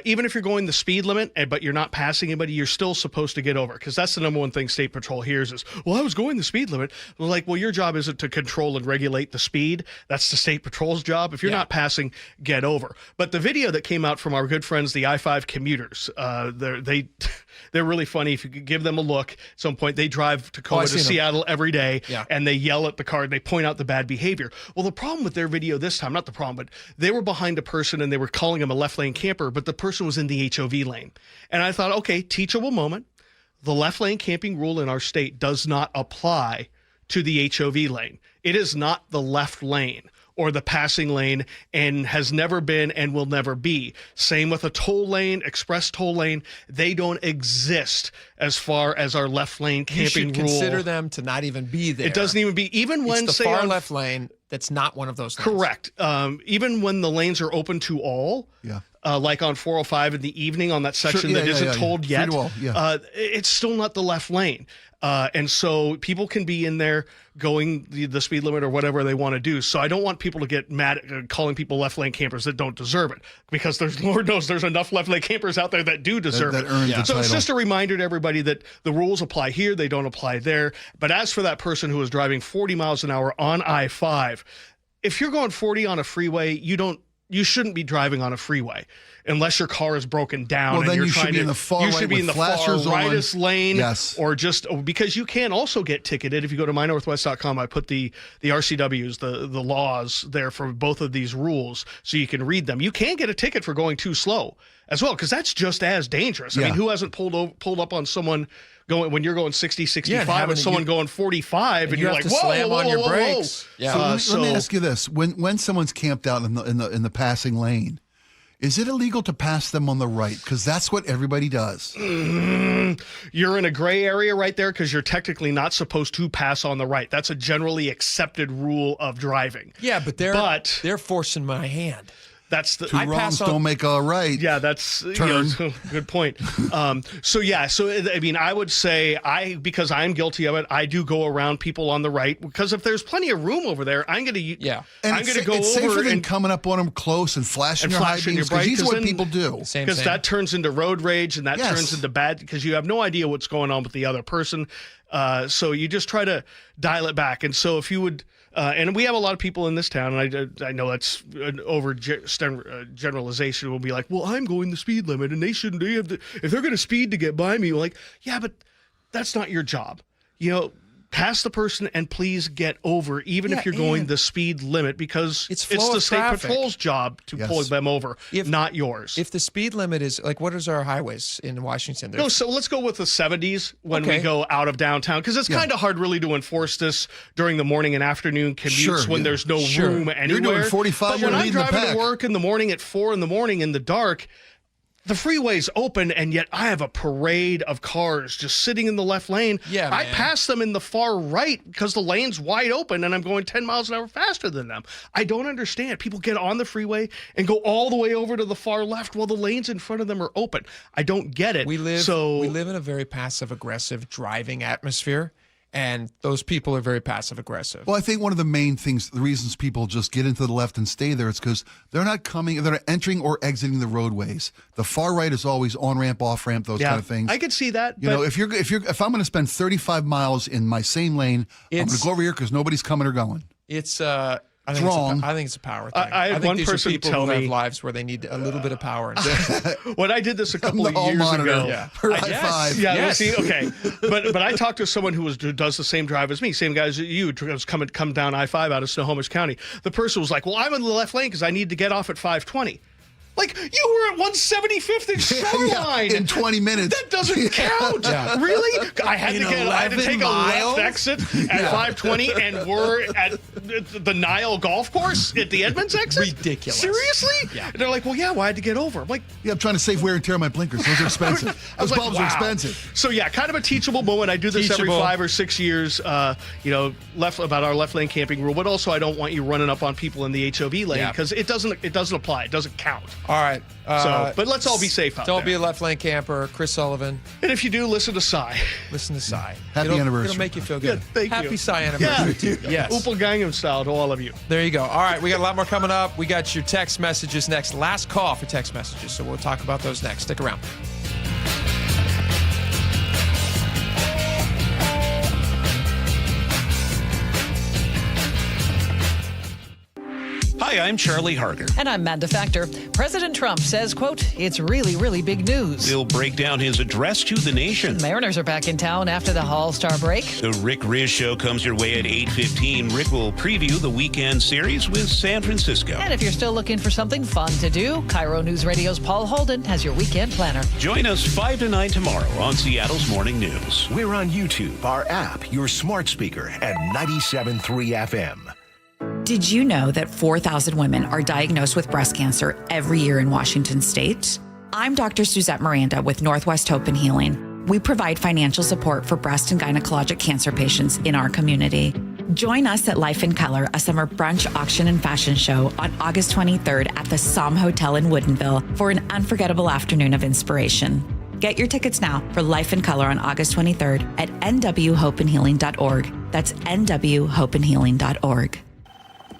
Even if you're going the speed limit, but you're not passing anybody, you're still supposed to get over, because that's the number one thing State Patrol hears is, well, I was going the speed limit. Well, like, well, your job isn't to control and regulate the speed. That's the State Patrol's job. If you're not passing, get over. But the video that came out from our good friends, the I-5 commuters, they're really funny. If you could give them a look at some point, they drive Tacoma to Seattle every day, and they yell at the car and they point out the bad behavior. Well, the problem with their video this time, not the problem, but they were behind a person and they were calling him a left lane camper, but the person was in the HOV lane. And I thought, okay, teachable moment. The left lane camping rule in our state does not apply to the HOV lane. It is not the left lane or the passing lane, and has never been and will never be. Same with a toll lane, express toll lane. They don't exist as far as our left lane camping You should rule. consider them to not even be there. It doesn't even be, even when, it's the say, far left lane that's not one of those lanes. Correct. Even when the lanes are open to all, like on 405 in the evening on that section that isn't tolled yet, it's still not the left lane. And so people can be in there going the speed limit or whatever they want to do. So I don't want people to get mad at calling people left lane campers that don't deserve it, because there's, Lord knows, there's enough left lane campers out there that do deserve it. earns the So it's title. just a reminder to everybody that the rules apply here, they don't apply there. But as for that person who was driving 40 miles an hour on I-5, if you're going 40 on a freeway, you shouldn't be driving on a freeway unless your car is broken down. Well, and then you're you should trying be to, in the far you right should be with in the far flashers on. rightest lane, Yes. or just because you can also get ticketed. If you go to mynorthwest.com, I put the RCWs, the laws there for both of these rules, so you can read them. You can get a ticket for going too slow as well, because that's just as dangerous. I mean, who hasn't pulled up on someone going when you're going 60, 65, and someone going 45, and you're like, to whoa, slam whoa, on whoa, your whoa, brakes. whoa. Yeah. So let me ask you this: when someone's camped out in the passing lane, is it illegal to pass them on the right? Because that's what everybody does. You're in a gray area right there, because you're technically not supposed to pass on the right. That's a generally accepted rule of driving. Yeah, but they're forcing my hand. That's the Two wrongs don't make a right. Yeah, that's Turn. Good point. So I mean, I would say because I'm guilty of it, I do go around people on the right, because if there's plenty of room over there, I'm going to And I'm going to go it's over safer than and coming up on them close and flashing your high beams, because these are what people do. Because that turns into road rage, and that Yes. turns into bad, because you have no idea what's going on with the other person. So you just try to dial it back. And so if you would, and we have a lot of people in this town, and I know that's an generalization. Will be like, well, I'm going the speed limit, and they shouldn't. If they're going to speed to get by me, like, yeah, but that's not your job. Pass the person and please get over, even if you're going the speed limit, because it's the State Patrol's job to pull them over, not yours. If the speed limit is, like, what is our highways in Washington? No, so let's go with the 70s when we go out of downtown, because it's kind of hard really to enforce this during the morning and afternoon commutes when there's no room anywhere. You're doing 45, but when you're I'm leading the driving pack. to work in the morning at 4 in the morning in the dark, the freeway's open, and yet I have a parade of cars just sitting in the left lane. Yeah, I man. pass them in the far right because the lane's wide open and I'm going 10 miles an hour faster than them. I don't understand. People get on the freeway and go all the way over to the far left while the lanes in front of them are open. I don't get it. We live in a very passive-aggressive driving atmosphere, and those people are very passive-aggressive. Well, I think one of the main things, the reasons people just get into the left and stay there, is because they're not entering or exiting the roadways. The far right is always on-ramp, off-ramp, those kind of things. I could see that. You know, if I'm going to spend 35 miles in my same lane, I'm going to go over here because nobody's coming or going. It's I think wrong. I think it's a power thing. I had think one these person are people tell who have me lives where they need a little bit of power. When I did this a couple of hall years monitor. ago, Yeah. High five. Yeah, Yes. see, okay, but I talked to someone who does the same drive as me, same guy as you, was come down I-5 out of Snohomish County. The person was like, "Well, I'm in the left lane because I need to get off at 520." Like, you were at 175th and Shoreline in 20 minutes. That doesn't count. Really? I had to take a left exit at 520, and we're at the Nile Golf Course at the Edmonds exit? Ridiculous. Seriously? Yeah. And they're like, well, yeah, well, I had to get over. I'm like, yeah, I'm trying to save wear and tear on my blinkers. Those are expensive. Those bulbs are expensive. So, yeah, kind of a teachable moment. I do this every 5 or 6 years, about our left lane camping rule, but also I don't want you running up on people in the HOV lane because it doesn't apply. It doesn't count. All right. But let's all be safe out there. Don't be a left lane camper. Chris Sullivan. And if you do, listen to Psy. Listen to Psy. Happy anniversary. It'll make you feel good. Yeah, thank Happy you. Psy anniversary to you. Yes. Oopal Gangnam style to all of you. There you go. All right, we got a lot more coming up. We got your text messages next. Last call for text messages, so we'll talk about those next. Stick around. Hi, I'm Charlie Harder. And I'm Amanda Factor. President Trump says, quote, it's really, really big news. We'll break down his address to the nation. The Mariners are back in town after the All-Star break. The Rick Riz Show comes your way at 8:15. Rick will preview the weekend series with San Francisco. And if you're still looking for something fun to do, KIRO Newsradio's Paul Holden has your weekend planner. Join us 5 to 9 tomorrow on Seattle's Morning News. We're on YouTube, our app, your smart speaker, and 97.3 FM. Did you know that 4,000 women are diagnosed with breast cancer every year in Washington state? I'm Dr. Suzette Miranda with Northwest Hope and Healing. We provide financial support for breast and gynecologic cancer patients in our community. Join us at Life in Color, a summer brunch, auction, and fashion show on August 23rd at the Somme Hotel in Woodinville for an unforgettable afternoon of inspiration. Get your tickets now for Life in Color on August 23rd at nwhopeandhealing.org. That's nwhopeandhealing.org.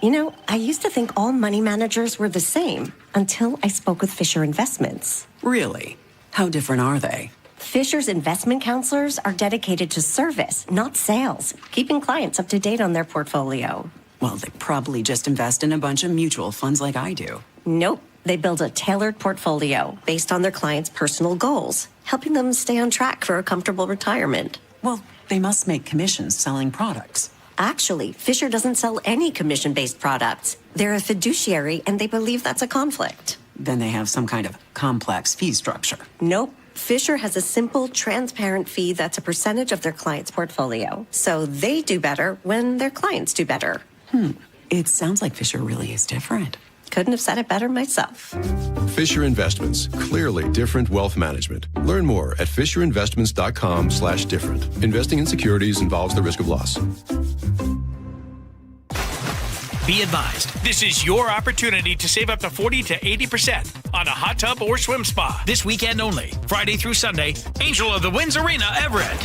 You know, I used to think all money managers were the same until I spoke with Fisher Investments. Really? How different are they? Fisher's investment counselors are dedicated to service, not sales, keeping clients up to date on their portfolio. Well, they probably just invest in a bunch of mutual funds like I do. Nope. They build a tailored portfolio based on their clients' personal goals, helping them stay on track for a comfortable retirement. Well, they must make commissions selling products. Actually, Fisher doesn't sell any commission-based products. They're a fiduciary, and they believe that's a conflict. Then they have some kind of complex fee structure. Nope. Fisher has a simple, transparent fee that's a percentage of their client's portfolio. So they do better when their clients do better. It sounds like Fisher really is different. Couldn't have said it better myself. Fisher Investments. Clearly different wealth management. Learn more at fisherinvestments.com/different. Investing in securities involves the risk of loss. Be advised, this is your opportunity to save up to 40 to 80% on a hot tub or swim spa. This weekend only, Friday through Sunday, Angel of the Winds Arena, Everett.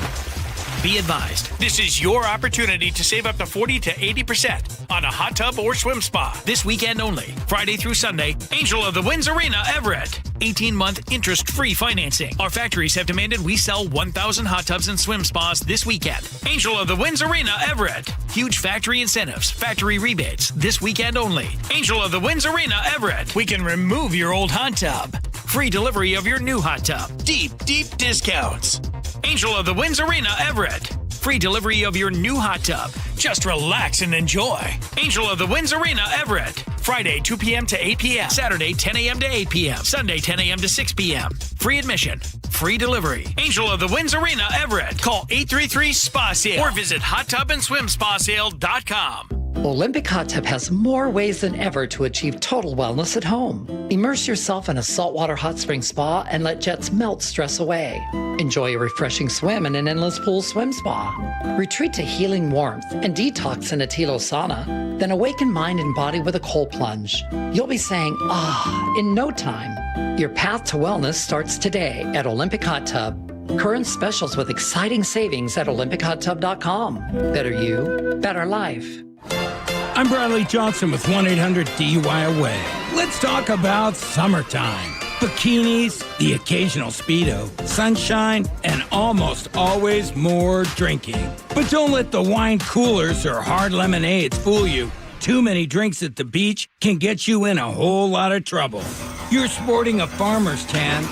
Be advised, this is your opportunity to save up to 40 to 80% on a hot tub or swim spa. This weekend only, Friday through Sunday, Angel of the Winds Arena, Everett. 18-month interest-free financing. Our factories have demanded we sell 1,000 hot tubs and swim spas this weekend. Angel of the Winds Arena, Everett. Huge factory incentives, factory rebates, this weekend only. Angel of the Winds Arena, Everett. We can remove your old hot tub. Free delivery of your new hot tub. Deep, deep discounts. Angel of the Winds Arena, Everett. Free delivery of your new hot tub. Just relax and enjoy. Angel of the Winds Arena, Everett. Friday, 2 p.m. to 8 p.m. Saturday, 10 a.m. to 8 p.m. Sunday, 10 a.m. to 6 p.m. Free admission. Free delivery. Angel of the Winds Arena, Everett. Call 833-SPA-SALE or visit hottubandswimspasale.com. Olympic Hot Tub has more ways than ever to achieve total wellness at home. Immerse yourself in a saltwater hot spring spa and let jets melt stress away. Enjoy a refreshing swim in an endless pool swim spa. Retreat to healing warmth and detox in a Tilo sauna. Then awaken mind and body with a cold plunge. You'll be saying, in no time. Your path to wellness starts today at Olympic Hot Tub. Current specials with exciting savings at olympichottub.com. Better you, better life. I'm Bradley Johnson with 1-800-DUI-AWAY. Let's talk about summertime. Bikinis, the occasional Speedo, sunshine, and almost always more drinking. But don't let the wine coolers or hard lemonades fool you. Too many drinks at the beach can get you in a whole lot of trouble. You're sporting a farmer's tan,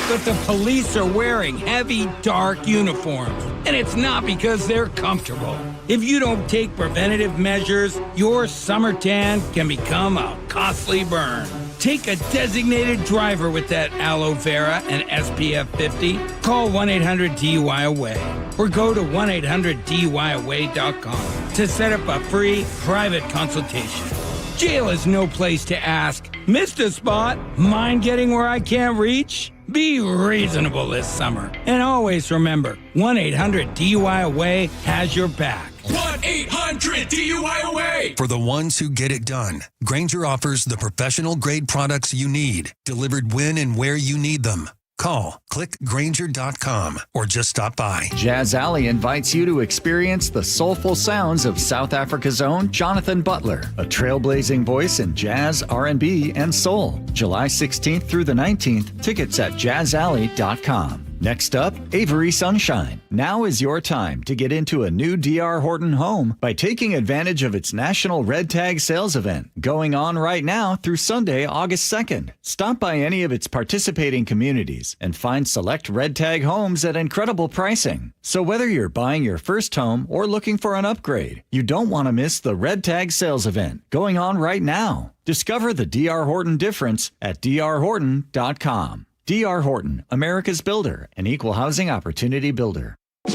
but the police are wearing heavy, dark uniforms. And it's not because they're comfortable. If you don't take preventative measures, your summer tan can become a costly burn. Take a designated driver with that aloe vera and SPF 50. Call 1-800-DUI-AWAY or go to 1-800-DUI-AWAY.com to set up a free private consultation. Jail is no place to ask, missed a spot? Mind getting where I can't reach? Be reasonable this summer. And always remember, 1-800-DUI-AWAY has your back. 1-800-DUI-AWAY. For the ones who get it done, Grainger offers the professional-grade products you need, delivered when and where you need them. Call, click Grainger.com, or just stop by. Jazz Alley invites you to experience the soulful sounds of South Africa's own Jonathan Butler, a trailblazing voice in jazz, R&B, and soul. July 16th through the 19th, tickets at jazzalley.com. Next up, Avery Sunshine. Now is your time to get into a new D.R. Horton home by taking advantage of its National Red Tag Sales Event, going on right now through Sunday, August 2nd. Stop by any of its participating communities and find select Red Tag homes at incredible pricing. So whether you're buying your first home or looking for an upgrade, you don't want to miss the Red Tag Sales Event, going on right now. Discover the D.R. Horton difference at drhorton.com. D.R. Horton, America's builder, an equal housing opportunity builder. All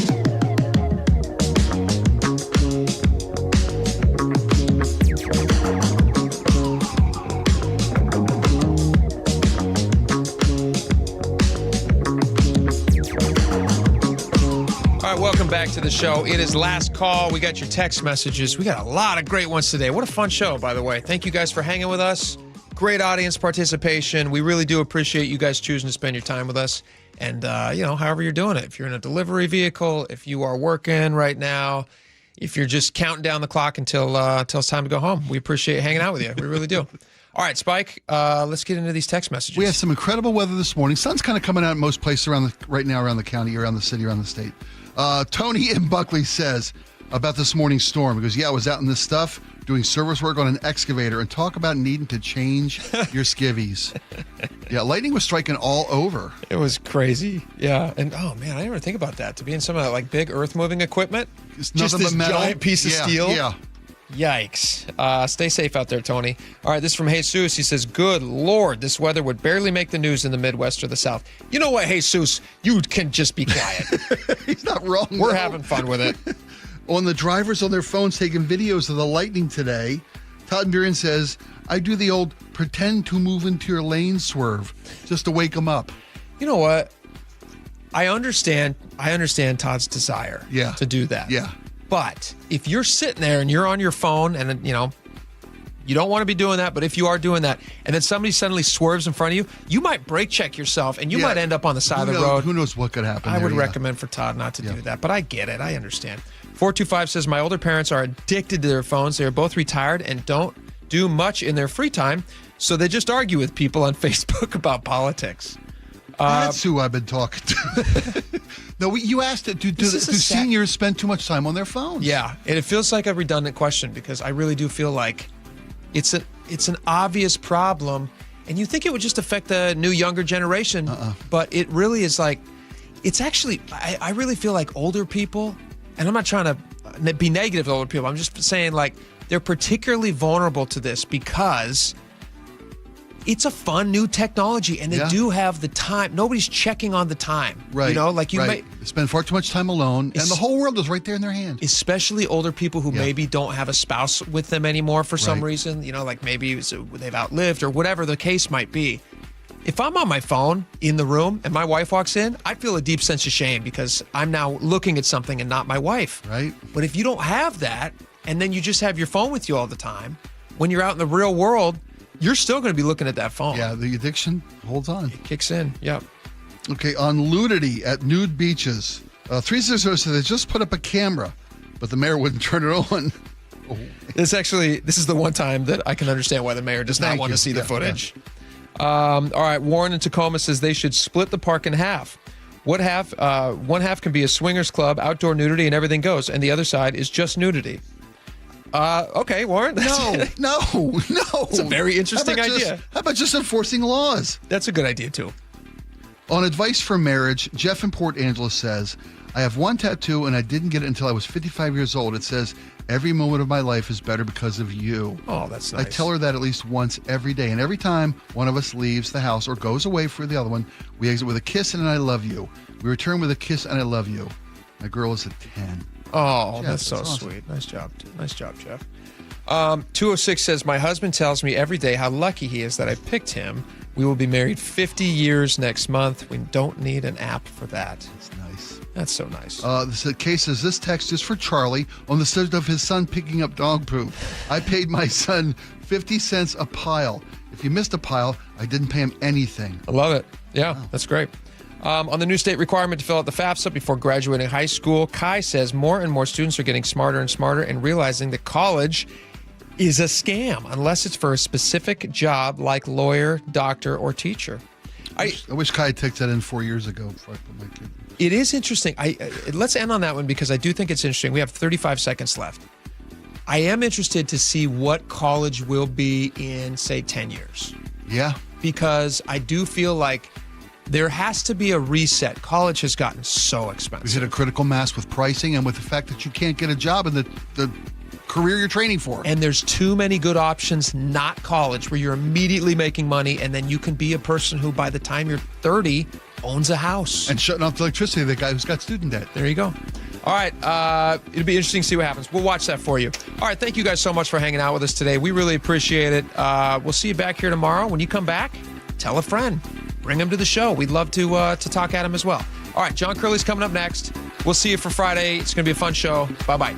right, welcome back to the show. It is last call. We got your text messages. We got a lot of great ones today. What a fun show, by the way. Thank you guys for hanging with us. Great audience participation. We really do appreciate you guys choosing to spend your time with us. And, however you're doing it. If you're in a delivery vehicle, if you are working right now, if you're just counting down the clock until it's time to go home, we appreciate hanging out with you. We really do. All right, Spike, let's get into these text messages. We have some incredible weather this morning. Sun's kind of coming out in most places right now around the county, around the city, around the state. Tony in Buckley says about this morning's storm. He goes, I was out in this stuff doing service work on an excavator, and talk about needing to change your skivvies. Yeah, lightning was striking all over. It was crazy. Yeah, and oh man, I didn't even think about that. To be in some of that like big earth moving equipment, it's just this metal. Giant piece of steel. Yeah. Yikes. Stay safe out there, Tony. All right, this is from Jesus. He says, good Lord, this weather would barely make the news in the Midwest or the South. You know what, Jesus? You can just be quiet. He's not wrong. We're having fun with it. On the drivers on their phones taking videos of the lightning today, Todd Duran says, I do the old pretend to move into your lane swerve just to wake them up. You know what? I understand Todd's desire to do that. Yeah. But if you're sitting there and you're on your phone and, you don't want to be doing that, but if you are doing that and then somebody suddenly swerves in front of you, you might brake check yourself and you might end up on the side of the road. Who knows what could happen? I would recommend for Todd not to do that, but I get it. I understand. 425 says, my older parents are addicted to their phones. They are both retired and don't do much in their free time, so they just argue with people on Facebook about politics. That's who I've been talking to. No, you asked it. Do seniors spend too much time on their phones? Yeah, and it feels like a redundant question because I really do feel like it's an obvious problem, and you think it would just affect the new younger generation, but it really is like, it's actually, I really feel like older people, and I'm not trying to be negative to older people, I'm just saying like they're particularly vulnerable to this because it's a fun new technology, and they do have the time. Nobody's checking on the time. Right. You know, like you right. They spend far too much time alone, and the whole world is right there in their hand. Especially older people who maybe don't have a spouse with them anymore for some reason. You know, like maybe they've outlived or whatever the case might be. If I'm on my phone in the room and my wife walks in, I feel a deep sense of shame because I'm now looking at something and not my wife. Right. But if you don't have that, and then you just have your phone with you all the time, when you're out in the real world, you're still going to be looking at that phone. Yeah, the addiction holds on. It kicks in, yep. Okay, on nudity at nude beaches, 360 said they just put up a camera, but the mayor wouldn't turn it on. This is the one time that I can understand why the mayor does not want to see the footage. All right, Warren in Tacoma says they should split the park in half. One half can be a swingers club, outdoor nudity, and everything goes, and the other side is just nudity. Okay, Warren. No. It's a very interesting idea. How about just enforcing laws? That's a good idea, too. On advice for marriage, Jeff in Port Angeles says, I have one tattoo and I didn't get it until I was 55 years old. It says, every moment of my life is better because of you. Oh, that's nice. I tell her that at least once every day. And every time one of us leaves the house or goes away for the other one, we exit with a kiss and an I love you. We return with a kiss and I love you. My girl is a 10. Oh, Jeff, that's so awesome. sweet. Nice job, Jeff. 206 says, my husband tells me every day how lucky he is that I picked him. We will be married 50 years next month. We don't need an app for that. That's nice. That's so nice. The case says, this text is for Charlie on the subject of his son picking up dog poop. I paid my son 50 cents a pile. If you missed a pile, I didn't pay him anything. I love it. Yeah, That's great. On the new state requirement to fill out the FAFSA before graduating high school, Kai says more and more students are getting smarter and smarter and realizing that college is a scam unless it's for a specific job like lawyer, doctor, or teacher. I wish Kai had taken that in 4 years ago before I put my kid. It is interesting. Let's end on that one because I do think it's interesting. We have 35 seconds left. I am interested to see what college will be in, say, 10 years. Yeah. Because I do feel like there has to be a reset. College has gotten so expensive. We hit a critical mass with pricing and with the fact that you can't get a job in the career you're training for. And there's too many good options, not college, where you're immediately making money and then you can be a person who by the time you're 30 owns a house. And shutting off the electricity, the guy who's got student debt. There you go. All right. It'll be interesting to see what happens. We'll watch that for you. All right. Thank you guys so much for hanging out with us today. We really appreciate it. We'll see you back here tomorrow. When you come back, tell a friend. Bring him to the show. We'd love to talk at him as well. All right. John Curley's coming up next. We'll see you for Friday. It's going to be a fun show. Bye-bye.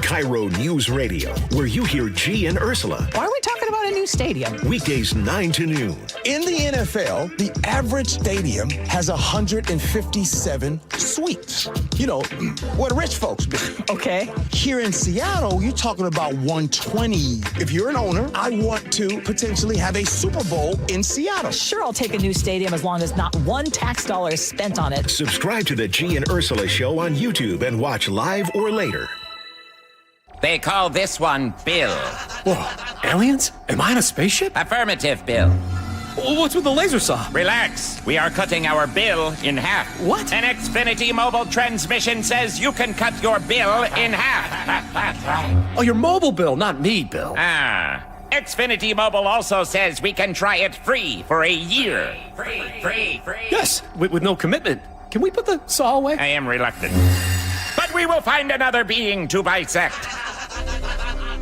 KIRO News Radio, where you hear G and Ursula. Why are we talking about a new stadium? Weekdays 9 to noon. In the NFL, the average stadium has 157 suites. You know, where the rich folks be. Okay. Here in Seattle, you're talking about 120. If you're an owner, I want to potentially have a Super Bowl in Seattle. Sure, I'll take a new stadium as long as not one tax dollar is spent on it. Subscribe to the G and Ursula Show on YouTube and watch live or later. They call this one Bill. Whoa, aliens? Am I in a spaceship? Affirmative, Bill. What's with the laser saw? Relax. We are cutting our bill in half. What? An Xfinity mobile transmission says you can cut your bill in half. Oh, your mobile bill, not me, Bill. Xfinity Mobile also says we can try it free for a year. Free. Yes, with no commitment. Can we put the saw away? I am reluctant. But we will find another being to bisect.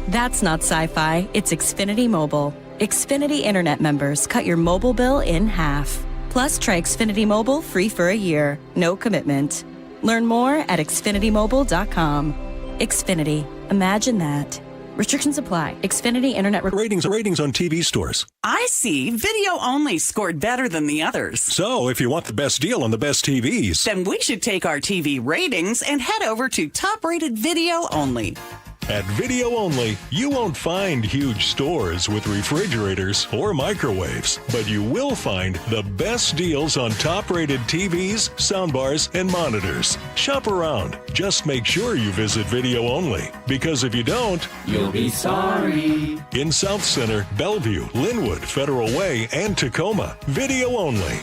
That's not sci-fi. It's Xfinity Mobile. Xfinity Internet members cut your mobile bill in half. Plus, try Xfinity Mobile free for a year. No commitment. Learn more at xfinitymobile.com. Xfinity. Imagine that. Restrictions apply. Xfinity Internet ratings on TV stores. I see. Video only scored better than the others. So, if you want the best deal on the best TVs, then we should take our TV ratings and head over to top-rated video only. At Video Only, you won't find huge stores with refrigerators or microwaves, but you will find the best deals on top-rated TVs, soundbars, and monitors. Shop around. Just make sure you visit Video Only, because if you don't, You'll be sorry. In South Center, Bellevue, Linwood, Federal Way, and Tacoma, Video Only.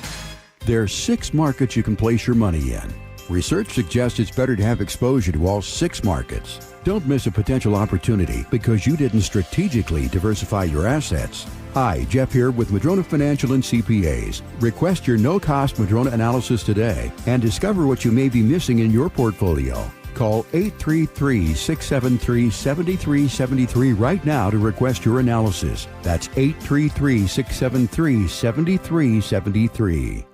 There are 6 markets you can place your money in. Research suggests it's better to have exposure to all 6 markets. Don't miss a potential opportunity because you didn't strategically diversify your assets. Hi, Jeff here with Madrona Financial and CPAs. Request your no-cost Madrona analysis today and discover what you may be missing in your portfolio. Call 833-673-7373 right now to request your analysis. That's 833-673-7373.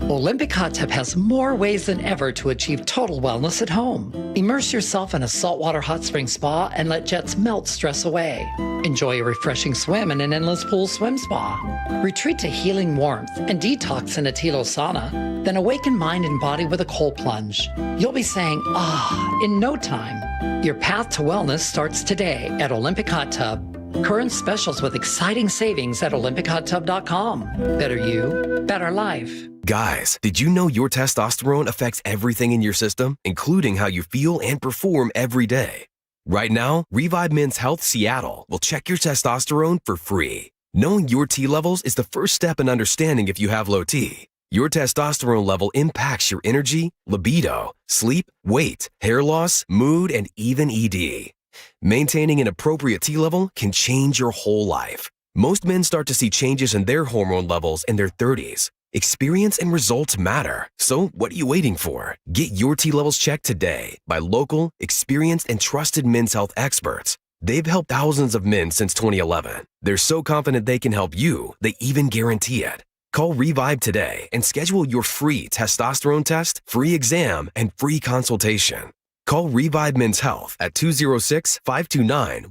Olympic Hot Tub has more ways than ever to achieve total wellness at home. Immerse yourself in a saltwater hot spring spa and let jets melt stress away. Enjoy a refreshing swim in an endless pool swim spa. Retreat to healing warmth and detox in a Tilo sauna. Then awaken mind and body with a cold plunge. You'll be saying, ah, in no time. Your path to wellness starts today at Olympic Hot Tub. Current specials with exciting savings at OlympicHotTub.com. Better you, better life. Guys, did you know your testosterone affects everything in your system, including how you feel and perform every day? Right now, Revive Men's Health Seattle will check your testosterone for free. Knowing your T levels is the first step in understanding if you have low T. Your testosterone level impacts your energy, libido, sleep, weight, hair loss, mood, and even ED. Maintaining an appropriate T level can change your whole life. Most men start to see changes in their hormone levels in their 30s. Experience and results matter. So what are you waiting for? Get your T levels checked today by local, experienced, and trusted men's health experts. They've helped thousands of men since 2011. They're so confident they can help you, they even guarantee it. Call Revive today and schedule your free testosterone test, free exam, and free consultation. Call Revive Men's Health at 206-529